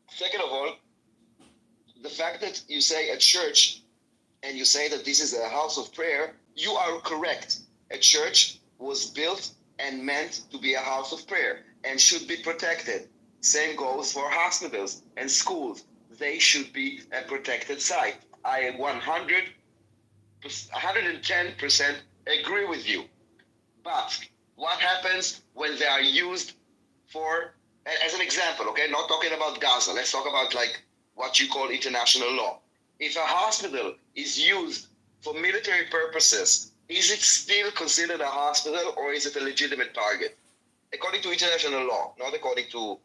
Second of all, the fact that you say a church and you say that this is a house of prayer, you are correct. A church was built and meant to be a house of prayer and should be protected. Same goes for hospitals and schools. They should be a protected site. I 110% agree with you. But what happens when they are used for, as an example, okay, not talking about Gaza, let's talk about like what you call international law. If a hospital is used for military purposes, is it still considered a hospital or is it a legitimate target? According to international law, not according to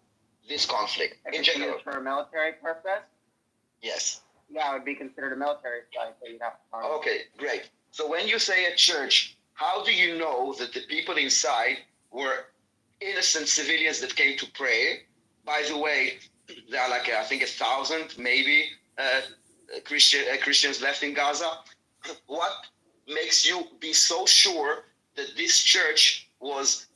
this conflict. If in it's general. used for a military purpose? Yes. Yeah, it would be considered a military site, so you'd have to target. Okay, great. So when you say a church, how do you know that the people inside were innocent civilians that came to pray? By the way, there are like, I think 1,000 maybe Christians left in Gaza. What makes you be so sure that this church was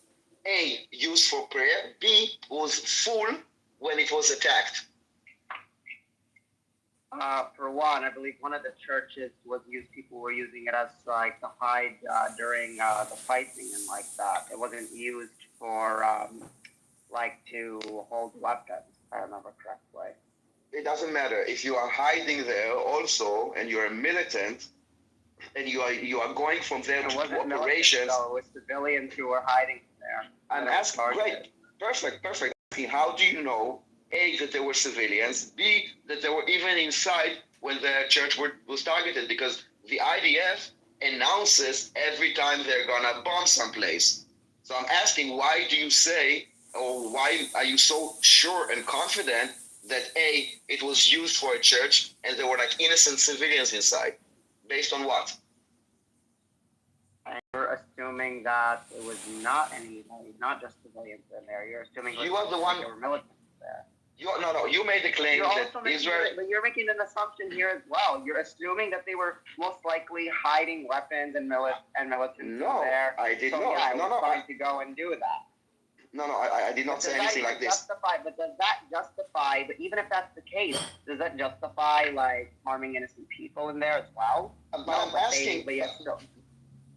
A, used for prayer, B, was full when it was attacked? For one, I believe one of the churches was used, people were using it as like to hide during the fighting and like that. It wasn't used for like to hold weapons, if I remember correctly. It doesn't matter. If you are hiding there also and you're a militant and you are going from there to operations. So it was civilians who were hiding there. I'm asking, great, perfect. How do you know A, that there were civilians, B, that they were even inside when the church was targeted, because the IDF announces every time they're gonna bomb someplace. So I'm asking, why do you say, or why are you so sure and confident that A, it was used for a church and there were like innocent civilians inside? Based on what? And you're assuming that it was not not just civilians in there. You're assuming you are the one. there were militants there. You made the claim that Israel. But you're making an assumption here as well. You're assuming that they were most likely hiding weapons and militants there. I did not. Yeah, no, no. Trying to go and do that. I did not say anything like this. But does that justify? But even if that's the case, does that justify like harming innocent people in there as well? But I'm asking.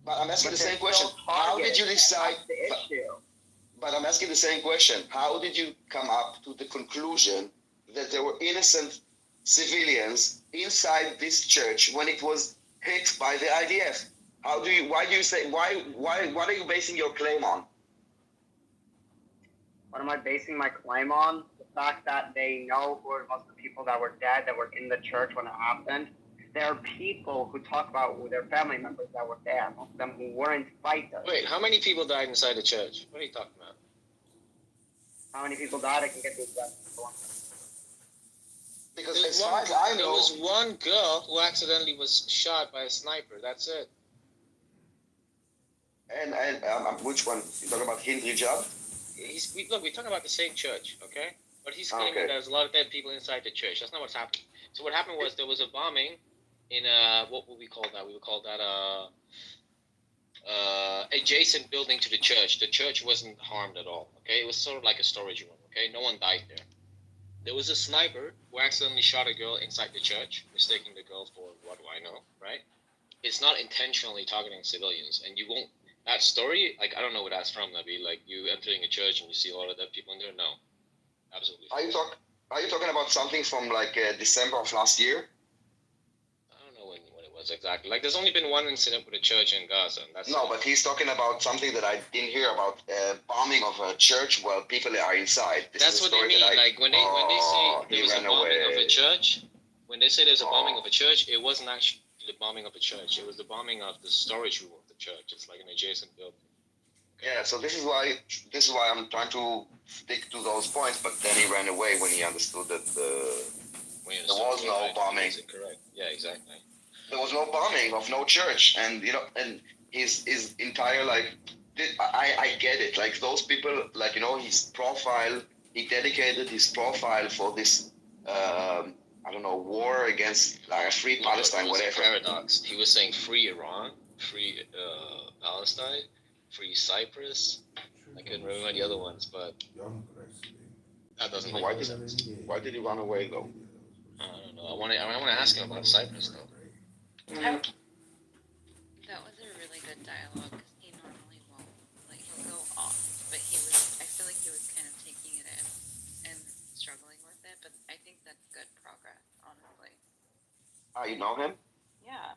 But I'm asking the same question. How did you decide? The issue. But I'm asking the same question. How did you come up to the conclusion that there were innocent civilians inside this church when it was hit by the IDF? Why are you basing your claim on? What am I basing my claim on? The fact that they know who were most of the people that were dead, that were in the church when it happened. There are people who talk about their family members that were there, most of them who weren't fighters. Wait, how many people died inside the church? What are you talking about? How many people died? I can get the exact number. Because as far as I know, there was one girl who accidentally was shot by a sniper. That's it. And which one? You talking about Hindri Job? Look, we're talking about the same church, okay? But he's claiming there's a lot of dead people inside the church. That's not what's happening. So what happened was there was a bombing in what would we call that? We would call that adjacent building to the church. The church wasn't harmed at all, okay? It was sort of like a storage room, okay? No one died there. There was a sniper who accidentally shot a girl inside the church, mistaking the girl for what do I know, right? It's not intentionally targeting civilians, and you won't. That story, like, I don't know what that's from, Nabi. Like, you entering a church and you see a lot of dead people in there? No. Absolutely. Are you talking about something from, like, December of last year? I don't know when it was exactly. Like, there's only been one incident with a church in Gaza. And that's but he's talking about something that I didn't hear about, bombing of a church while people are inside. That's what they mean. Like, when they say there was a bombing of a church, when they say there's a bombing of a church, it wasn't actually the bombing of a church. It was the bombing of the storage room of the church. It's like an adjacent building. Okay. Yeah, so this is why I'm trying to stick to those points, but then he ran away when he understood that there was no bombing. Correct. Yeah, exactly. There was no bombing of no church, and and his entire I get it. Like those people, like his profile, he dedicated his profile for this I don't know, war against like free Palestine, whatever. Paradox. He was saying free Iran, free Palestine, free Cyprus. I couldn't remember the other ones, but that doesn't make sense. Why did he run away though? I don't know. I want to ask him about Cyprus though. That was a really good dialogue because he normally won't. Like he'll go off, but I feel like he was kind of taking it in and struggling with it. But I think that's good progress, honestly. You know him? Yeah.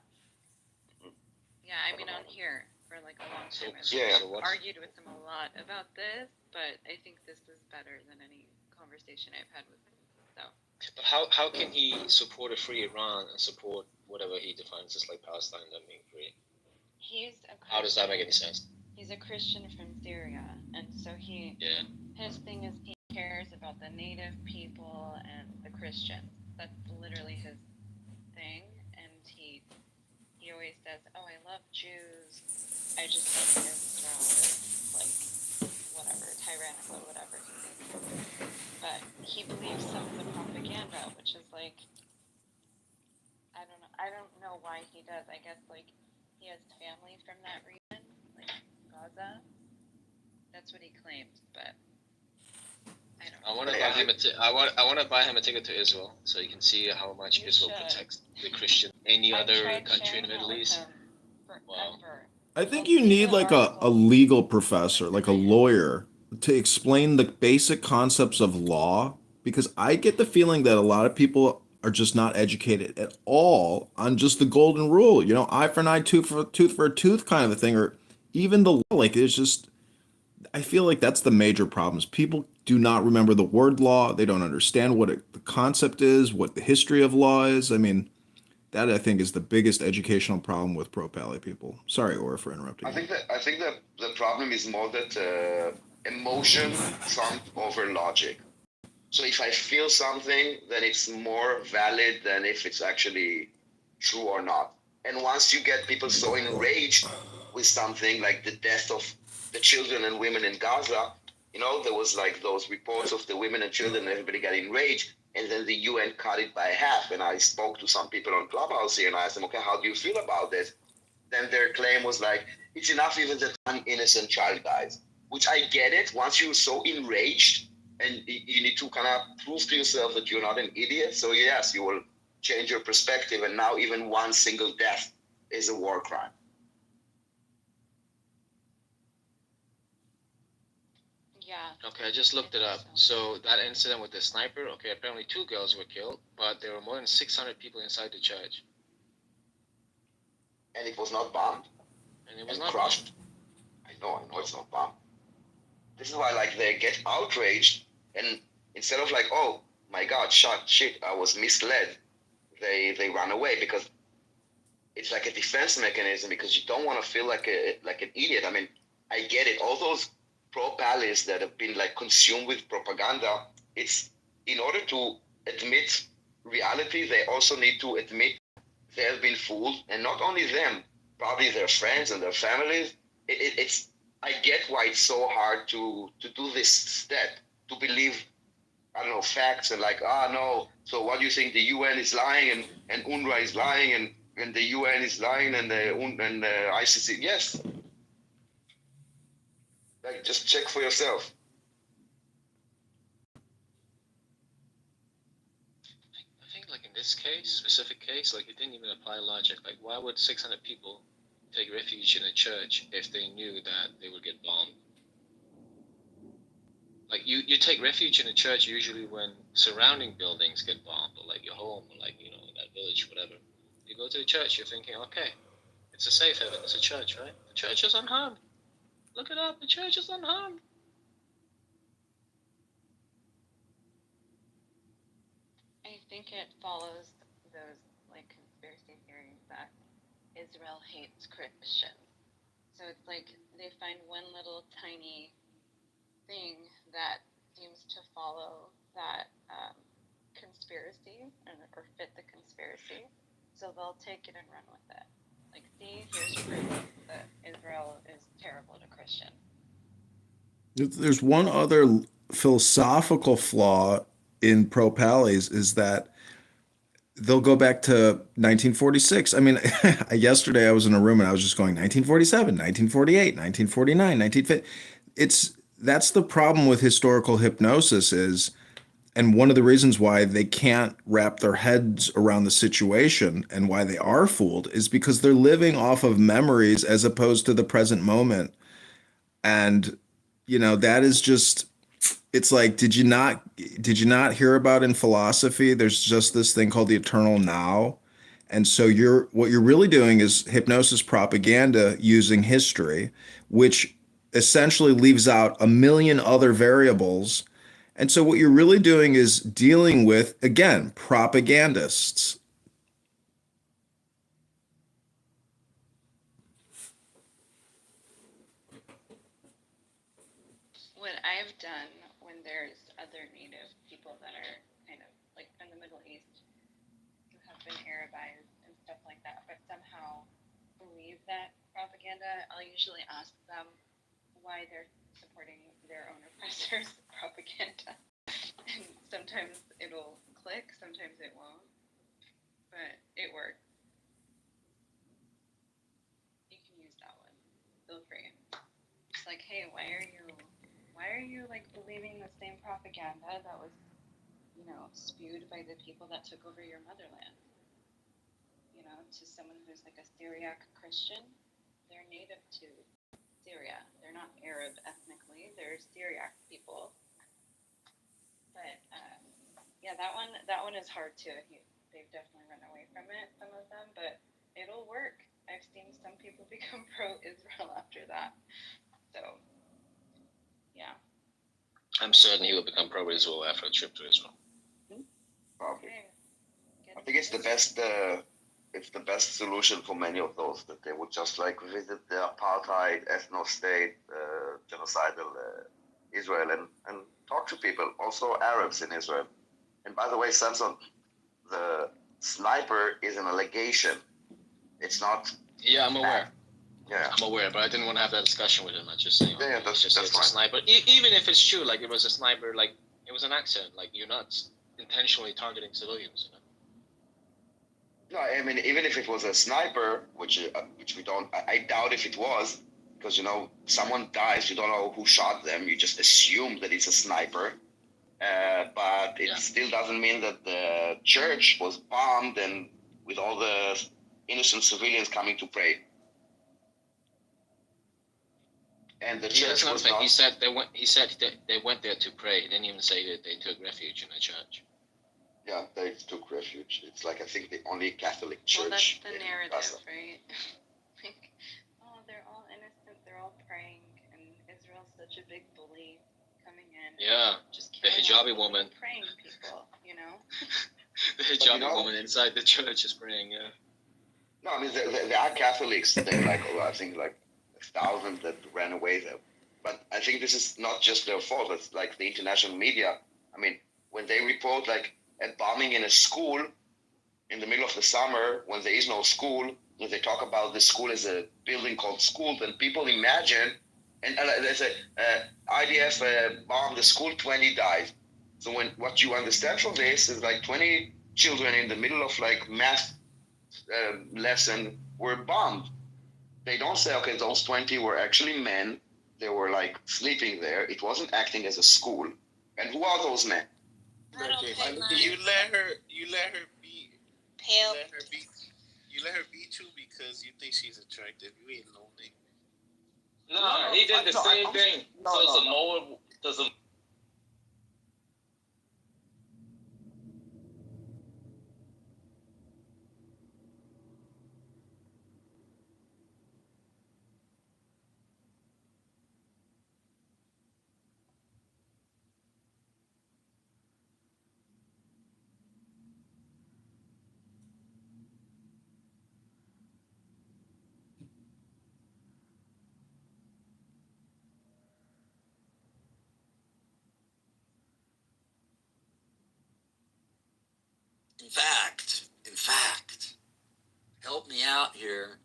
Yeah, I mean on here for like a long time. I've argued with him a lot about this, but I think this is better than any conversation I've had with him. So. But how can he support a free Iran and support whatever he defines as like Palestine then being free? How does that make any sense? He's a Christian from Syria, and so his thing is he cares about the native people and the Christians. That's literally his thing, and he always says, "Oh, I love Jews. I just think Israel is like whatever, tyrannical, whatever he thinks." But he believes some of the propaganda, which is like, I don't know why he does. I guess like he has family from that region, like Gaza. That's what he claims, but I don't know. I want to buy him a ticket to Israel so you can see how much Israel protects the Christian. Any other country in the Middle East? Wow. I think you need like a legal professor, like a lawyer, to explain the basic concepts of law, because I get the feeling that a lot of people are just not educated at all on just the golden rule, eye for an eye, tooth for a tooth kind of a thing, or even the law. Like it's just, I feel like that's the major problems. People do not remember the word law. They don't understand what the concept is, what the history of law is. I mean, that I think is the biggest educational problem with pro-pally people. Sorry, Aura, for interrupting. I think that the problem is more that emotion trumped over logic. So if I feel something, then it's more valid than if it's actually true or not. And once you get people so enraged with something like the death of the children and women in Gaza, there was like those reports of the women and children, and everybody got enraged, and then the UN cut it by half. And I spoke to some people on Clubhouse here, and I asked them, okay, how do you feel about this? Then their claim was like, it's enough even that one innocent child dies, which I get it. Once you're so enraged, and you need to kind of prove to yourself that you're not an idiot. So yes, you will change your perspective, and now even one single death is a war crime. Yeah. Okay, I just looked it up. So that incident with the sniper, okay, apparently 2 girls were killed, but there were more than 600 people inside the church. And it was not bombed? And it was not crushed? Bombed. I know it's not bombed. This is why, like, they get outraged, and instead of like, oh my God, shit, I was misled, they run away, because it's like a defense mechanism, because you don't want to feel like an idiot. I mean, I get it. All those pro-pallies that have been like consumed with propaganda, it's in order to admit reality, they also need to admit they have been fooled, and not only them, probably their friends and their families. It's I get why it's so hard to do this step, to believe, I don't know, facts, and like, no, so what do you think, the UN is lying and UNRWA is lying and the UN is lying and the ICC? Yes. Like, just check for yourself. I think like in this case, specific case, like it didn't even apply logic. Like why would 600 people take refuge in a church if they knew that they would get bombed? Like you take refuge in a church usually when surrounding buildings get bombed, or like your home, or like, that village, whatever. You go to the church, you're thinking, okay, it's a safe haven, it's a church, right? The church is unharmed. Look it up, the church is unharmed. I think it follows those like conspiracy theories that Israel hates Christians. So it's like they find one little tiny thing that seems to follow that conspiracy or fit the conspiracy. So they'll take it and run with it. Like, see, here's proof that Israel is terrible to Christians. There's one other philosophical flaw in pro-pallies is that they'll go back to 1946. I mean, yesterday I was in a room and I was just going 1947, 1948, 1949, 1950. That's the problem with historical hypnosis is, and one of the reasons why they can't wrap their heads around the situation and why they are fooled is because they're living off of memories as opposed to the present moment. And that is just, it's like, did you not hear about in philosophy, there's just this thing called the eternal now. And so what you're really doing is hypnosis propaganda using history, which essentially leaves out a million other variables. And so what you're really doing is dealing with, again, propagandists. What I've done when there's other native people that are kind of like from the Middle East who have been Arabized and stuff like that, but somehow believe that propaganda, I'll usually ask them why they're supporting their own oppressors' propaganda. And sometimes it'll click, sometimes it won't, but it works. You can use that one. Feel free. It's like, hey, why are you like believing the same propaganda that was, spewed by the people that took over your motherland? To someone who's like a Syriac Christian, they're native to Syria. They're not Arab ethnically, they're Syriac people. But yeah, that one is hard too. They've definitely run away from it, some of them, but it'll work. I've seen some people become pro-Israel after that. So, yeah. I'm certain he will become pro-Israel after a trip to Israel. Probably. I think it's the best. It's the best solution for many of those, that they would just like visit the apartheid, ethno-state, genocidal Israel and talk to people, also Arabs in Israel. And by the way, Samson, the sniper is an allegation. It's not. Yeah, I'm aware. Yeah, I'm aware, but I didn't want to have that discussion with him. I just saying. Yeah, that's it's fine. a sniper. Even if it's true, like it was a sniper, like it was an accident. Like you're not intentionally targeting civilians. You know? No, I mean, even if it was a sniper, which we don't, I doubt if it was, because someone dies, you don't know who shot them, you just assume that it's a sniper. But it still doesn't mean that the church was bombed and with all the innocent civilians coming to pray. And the church was not. He said they went. He said they went there to pray. He didn't even say that they took refuge in a church. Yeah, they took refuge. It's like I think the only Catholic church. Well, that's the narrative, Gaza. right? Like, oh, they're all innocent. They're all praying, and Israel's such a big bully coming in. Yeah, just the hijabi woman. Praying people, you know. The hijabi woman inside the church is praying. Yeah. No, I mean there are Catholics. They're like I think like 1,000 that ran away there. But I think this is not just their fault. It's like the international media. I mean, when they report like a bombing in a school in the middle of the summer when there is no school, when they talk about the school as a building called school, then people imagine, and they say IDF bombed the school, 20 died. So what you understand from this is like 20 children in the middle of like math lesson were bombed. They don't say, okay, those 20 were actually men. They were like sleeping there. It wasn't acting as a school. And who are those men? You let her be. Pale. You let her be too because you think she's attractive. You ain't no nigga. No, he did the same thing. So Samoa doesn't. In fact, help me out here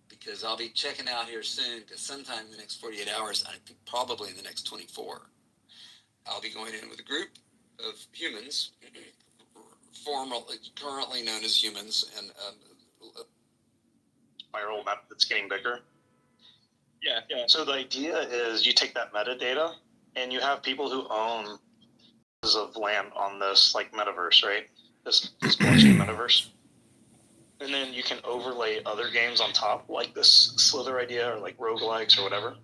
because I'll be checking out here soon because sometime in the next 48 hours, I think probably in the next 24, I'll be going in with a group of humans, currently known as humans, and viral map that's getting bigger. Yeah. So the idea is you take that metadata and you have people who own pieces of land on this like metaverse, right? This blockchain metaverse. And then you can overlay other games on top, like this Slither idea or like roguelikes or whatever.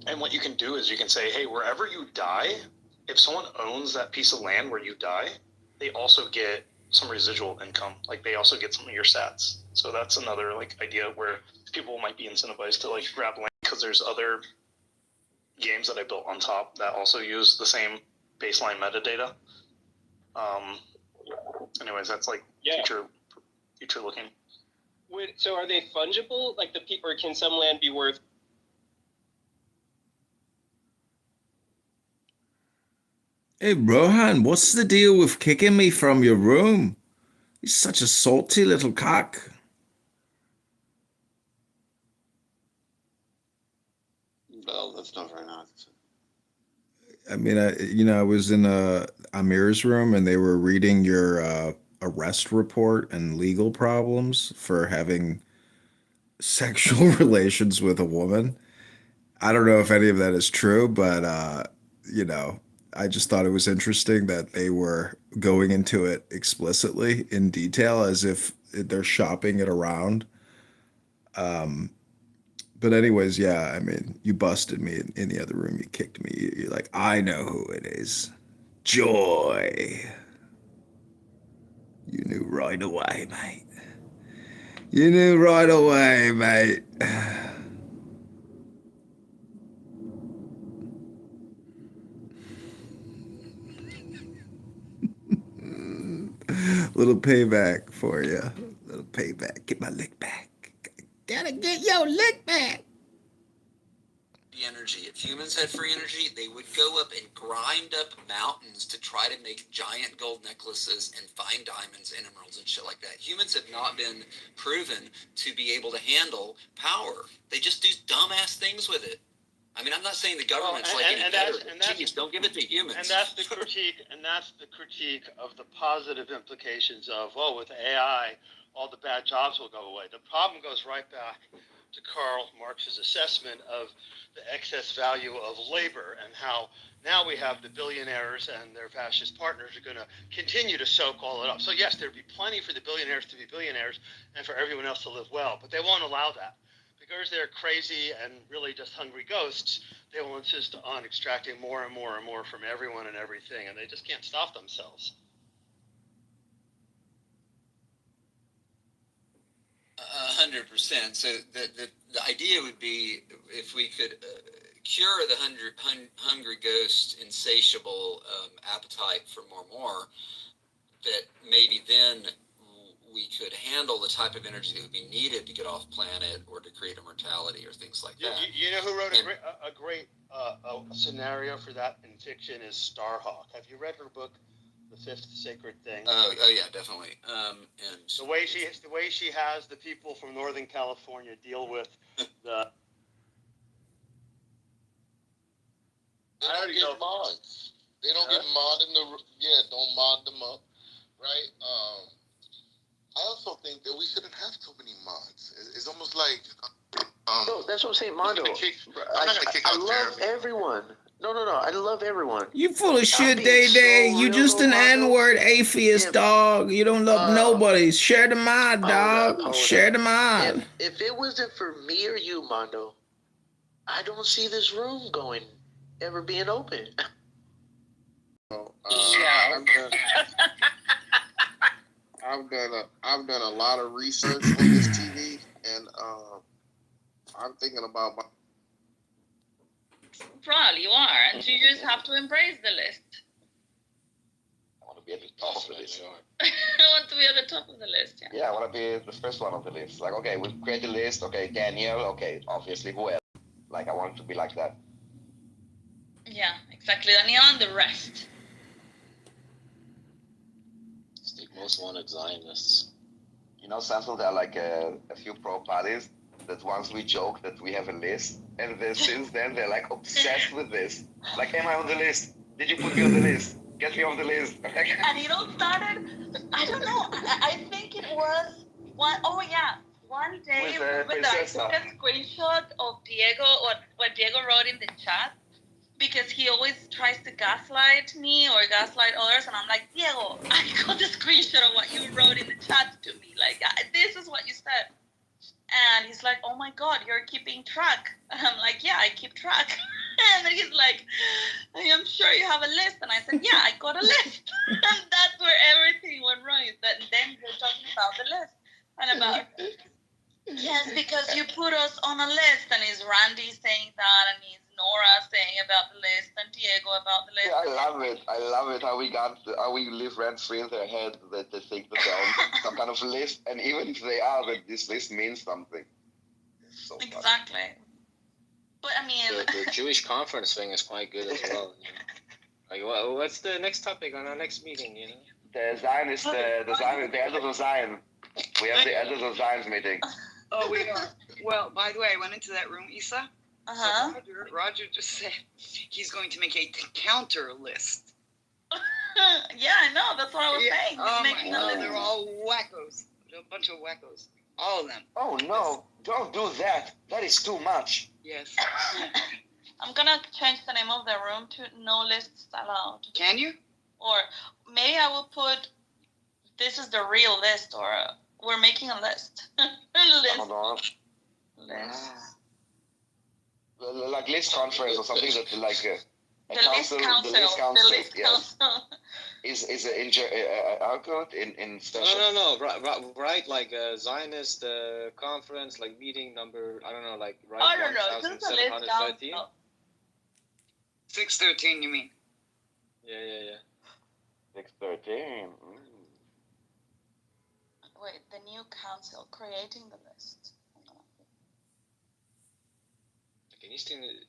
And what you can do is you can say, hey, wherever you die, if someone owns that piece of land where you die, they also get some residual income. Like they also get some of your stats. So that's another like idea where people might be incentivized to like grab land because there's other games that I built on top that also use the same baseline metadata. Anyways, that's like future looking. So are they fungible? Like or can some land be worth? Hey, Rohan, what's the deal with kicking me from your room? You're such a salty little cock. Well, that's not very nice. I mean, I was in Amir's room and they were reading your arrest report and legal problems for having sexual relations with a woman. I don't know if any of that is true, but I just thought it was interesting that they were going into it explicitly in detail as if they're shopping it around. But anyways, yeah, I mean, you busted me in the other room. You kicked me. You're like, I know who it is. Joy. You knew right away, mate. You knew right away, mate. Little payback for you. Little payback. Get my lick back. Gotta get your lick back. Energy. If humans had free energy, they would go up and grind up mountains to try to make giant gold necklaces and find diamonds and emeralds and shit like that. Humans have not been proven to be able to handle power. They just do dumbass things with it. I mean, I'm not saying the government's any better. Please don't give it to humans. And that's the critique. And that's the critique of the positive implications of, with AI, all the bad jobs will go away. The problem goes right back to Karl Marx's assessment of the excess value of labor and how now we have the billionaires and their fascist partners are going to continue to soak all it up. So yes, there'd be plenty for the billionaires to be billionaires and for everyone else to live well, but they won't allow that. Because they're crazy and really just hungry ghosts, they will insist on extracting more and more and more from everyone and everything, and they just can't stop themselves. 100%. So the idea would be if we could cure the hungry ghost insatiable appetite for more, that maybe then we could handle the type of energy that would be needed to get off planet or to create immortality or things like that. You know who wrote a great scenario for that in fiction is Starhawk. Have you read her book, The Fifth Sacred Thing? Oh yeah, definitely. And the way she has the people from Northern California deal with the. They don't get mods. They don't get mod in the don't mod them up, right? I also think that we shouldn't have so many mods. It's almost like no, that's what I'm saying, Mondo. I love everyone. No. I love everyone. You full of shit, Day. You just an N-word atheist, dog. You don't love nobody. Share the mod, dog. Share the mod. If it wasn't for me or you, Mondo, I don't see this room ever being open. I've done a lot of research on this TV, and I'm thinking about. Probably you are, and you just have to embrace the list. I want to be at the top of the list. I want to be at the top of the list. Yeah, I want to be the first one on the list. Like, okay, we create the list. Okay, Daniel. Okay, obviously, who else? Like, I want to be like that. Yeah, exactly. Daniel and the rest. Most wanted Zionists. You know, Central, there are like a few pro parties that once we joke that we have a list, and then since then they're like obsessed with this. Like, am I on the list? Did you put me on the list? Get me on the list. And it all started, I don't know, I think it was one day I took a screenshot of Diego, or what Diego wrote in the chat, because he always tries to gaslight me or gaslight others, and I'm like, Diego, I got the screenshot of what you wrote in the chat to me. Like, this is what you said. And he's like, oh my God, you're keeping track. And I'm like, yeah, I keep track. And then he's like, I'm sure you have a list. And I said, yeah, I got a list. And that's where everything went wrong. Is that then you're talking about the list. And about, yes, because you put us on a list. And it's Randy saying that, and it's Nora saying about the list, and Diego about the list. Yeah, I love it how we live rent free in their head that they think that they're on some kind of list, and even if they are, that this list means something. So exactly. Fun. But I mean, the Jewish conference thing is quite good as well. You know? Like, what's the next topic on our next meeting? You know, the Zionist, the elders of Zion. We have the elders of Zion's meeting. Oh, we are. Well, by the way, I went into that room, Isa. Uh-huh. So Roger just said he's going to make a counter list. Yeah, I know. That's what I was saying. Oh my God, they're all wackos. A bunch of wackos. All of them. Oh no! Don't do that. That is too much. Yes. I'm gonna change the name of the room to No Lists Allowed. Can you? Or maybe I will put, this is the real list, or we're making a list. List. Hold on. List. Like list conference or something that like the list council. The list council. Is an argument in special? No. Right, like Zionist conference, like meeting number. I don't know, like right. I don't know. This is the list council. 613, you mean? Yeah. 613. wait, the new council creating the list. It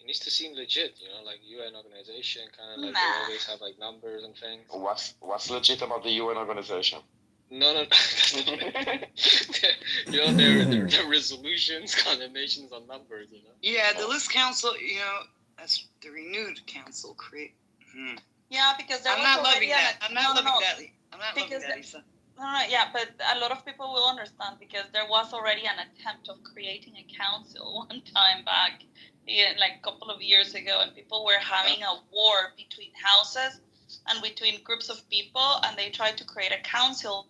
needs to seem legit, you know, like UN organization, kind of like they always have like numbers and things. What's legit about the UN organization? No. You know, their resolutions, condemnations on numbers, you know. Yeah, the list council, you know, that's the renewed council create. Yeah, because there I'm was not already loving that. I'm not loving no. that. I'm not Because loving that, Lisa. No, yeah, but a lot of people will understand because there was already an attempt of creating a council one time back, like a couple of years ago, and people were having a war between houses and between groups of people, and they tried to create a council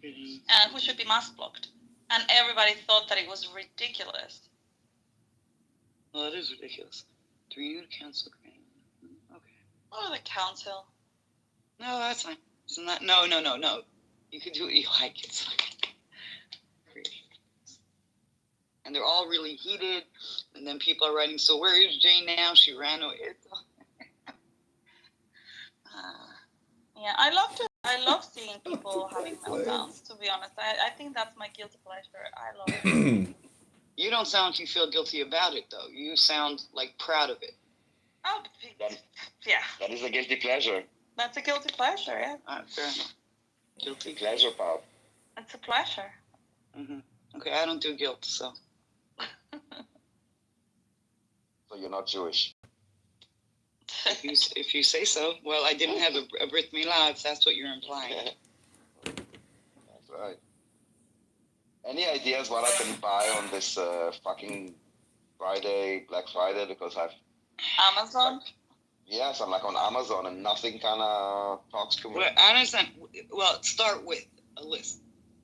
who should be mass blocked, and everybody thought that it was ridiculous. Well, it is ridiculous. The renewed council. Okay. Oh, the council. No, that's fine. It's not. No. You can do what you like. It's like and they're all really heated. And then people are writing, so where is Jane now? She ran away. Yeah, I love seeing people having meltdowns, to be honest. I think that's my guilty pleasure. I love it. You don't sound like you feel guilty about it, though. You sound like proud of it. Oh, yeah. That is a guilty pleasure. That's a guilty pleasure, yeah. Fair enough. Guilty pleasure, pal. It's a pleasure. Mm-hmm. Okay, I don't do guilt, so. So you're not Jewish. If you say so. Well, I didn't have a Brit Milah, if that's what you're implying. That's right. Any ideas what I can buy on this fucking Black Friday? Because Amazon? Yes, I'm like on Amazon and nothing kind of talks to me. Well, I understand. Well, start with a list.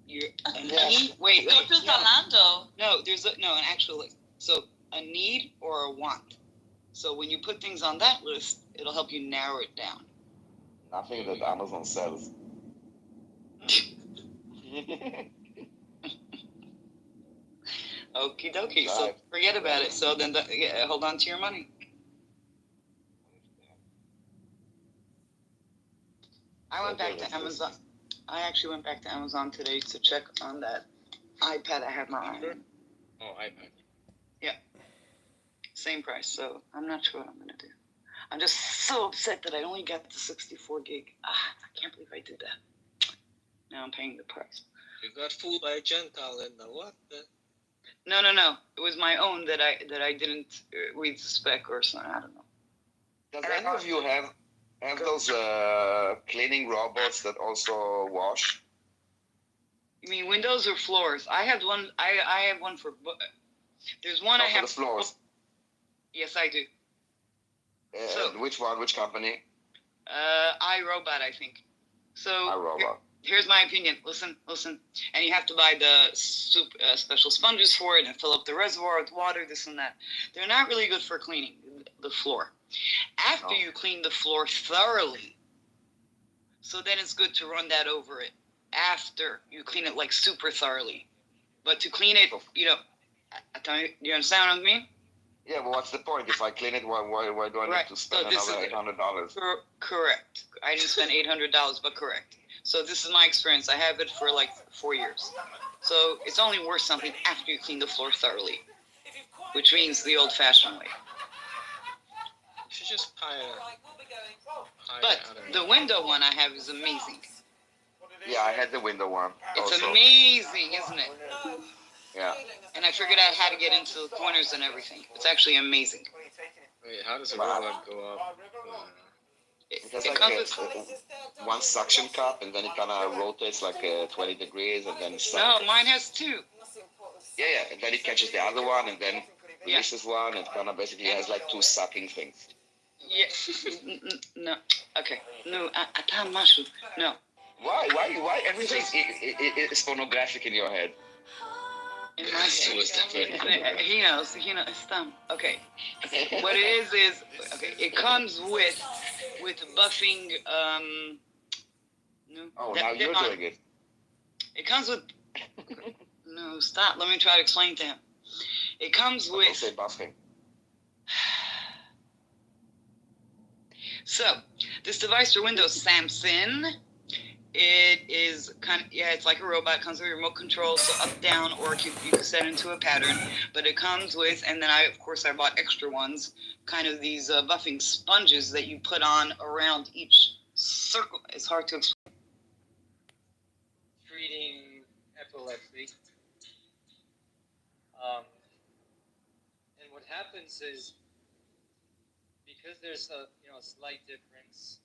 Wait. Go to Zalando. No, there's an actual list. So a need or a want. So when you put things on that list, it'll help you narrow it down. Nothing that Amazon sells. Okie dokie. So forget about it. So then hold on to your money. I went back to Amazon. I actually went back to Amazon today to check on that iPad I have my eye on. Oh, iPad. Yeah. Same price. So I'm not sure what I'm going to do. I'm just so upset that I only got the 64 gig. I can't believe I did that. Now I'm paying the price. You got fooled by a Gentile, Linda. What the? No. It was my own that I didn't read the spec or something. I don't know. Does any of you have those cleaning robots that also wash? You mean windows or floors? I have one. I have one for. There's one I have for the floors. Yes, I do. So, which one? Which company? iRobot, I think. So iRobot. Here's my opinion. Listen. And you have to buy the special sponges for it and fill up the reservoir with water, this and that. They're not really good for cleaning the floor. After you clean the floor thoroughly, so then it's good to run that over it after you clean it like super thoroughly. But to clean it, you understand what I mean? Yeah, but what's the point? If I clean it, why do I need to spend another $800? Correct. I didn't spend $800, but correct. So this is my experience. I have it for like 4 years. So it's only worth something after you clean the floor thoroughly, which means the old-fashioned way. You should just But the window one I have is amazing. Yeah, I had the window one. It's also amazing, isn't it? Yeah. And I figured out how to get into the corners and everything. It's actually amazing. Wait, how does a robot go up? It has like one suction cup, and then it kind of rotates like 20 degrees, and then No, mine has two. Yeah, and then it catches the other one, and then releases one, and kind of basically has like two sucking things. Yeah. No. Okay. No. No. Why everything is pornographic in your head? In my head. He knows. It's dumb. Okay. What it is okay. It comes with buffing. No. Oh, now you're doing it. It comes with. No, stop. Let me try to explain to him. It comes with. Don't say buffing. So, this device for Windows, Samsung, It is kind of, yeah, it's like a robot. It comes with a remote control, so up, down, or you can set into a pattern. But it comes with, and then I bought extra ones, kind of these buffing sponges that you put on around each circle. It's hard to explain. Treating epilepsy. And what happens is, because there's a slight difference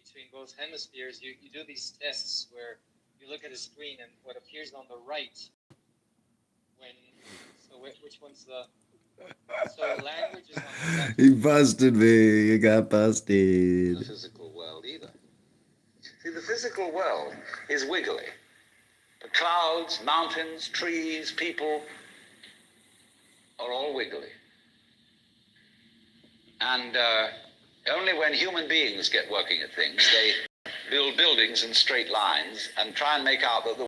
between both hemispheres, you do these tests where you look at a screen and what appears on the right, which one's the, so language is on the left. He busted me. You got busted. The physical world either. See, the physical world is wiggly. The clouds, mountains, trees, people are all wiggly. And only when human beings get working at things, they build buildings in straight lines and try and make out that the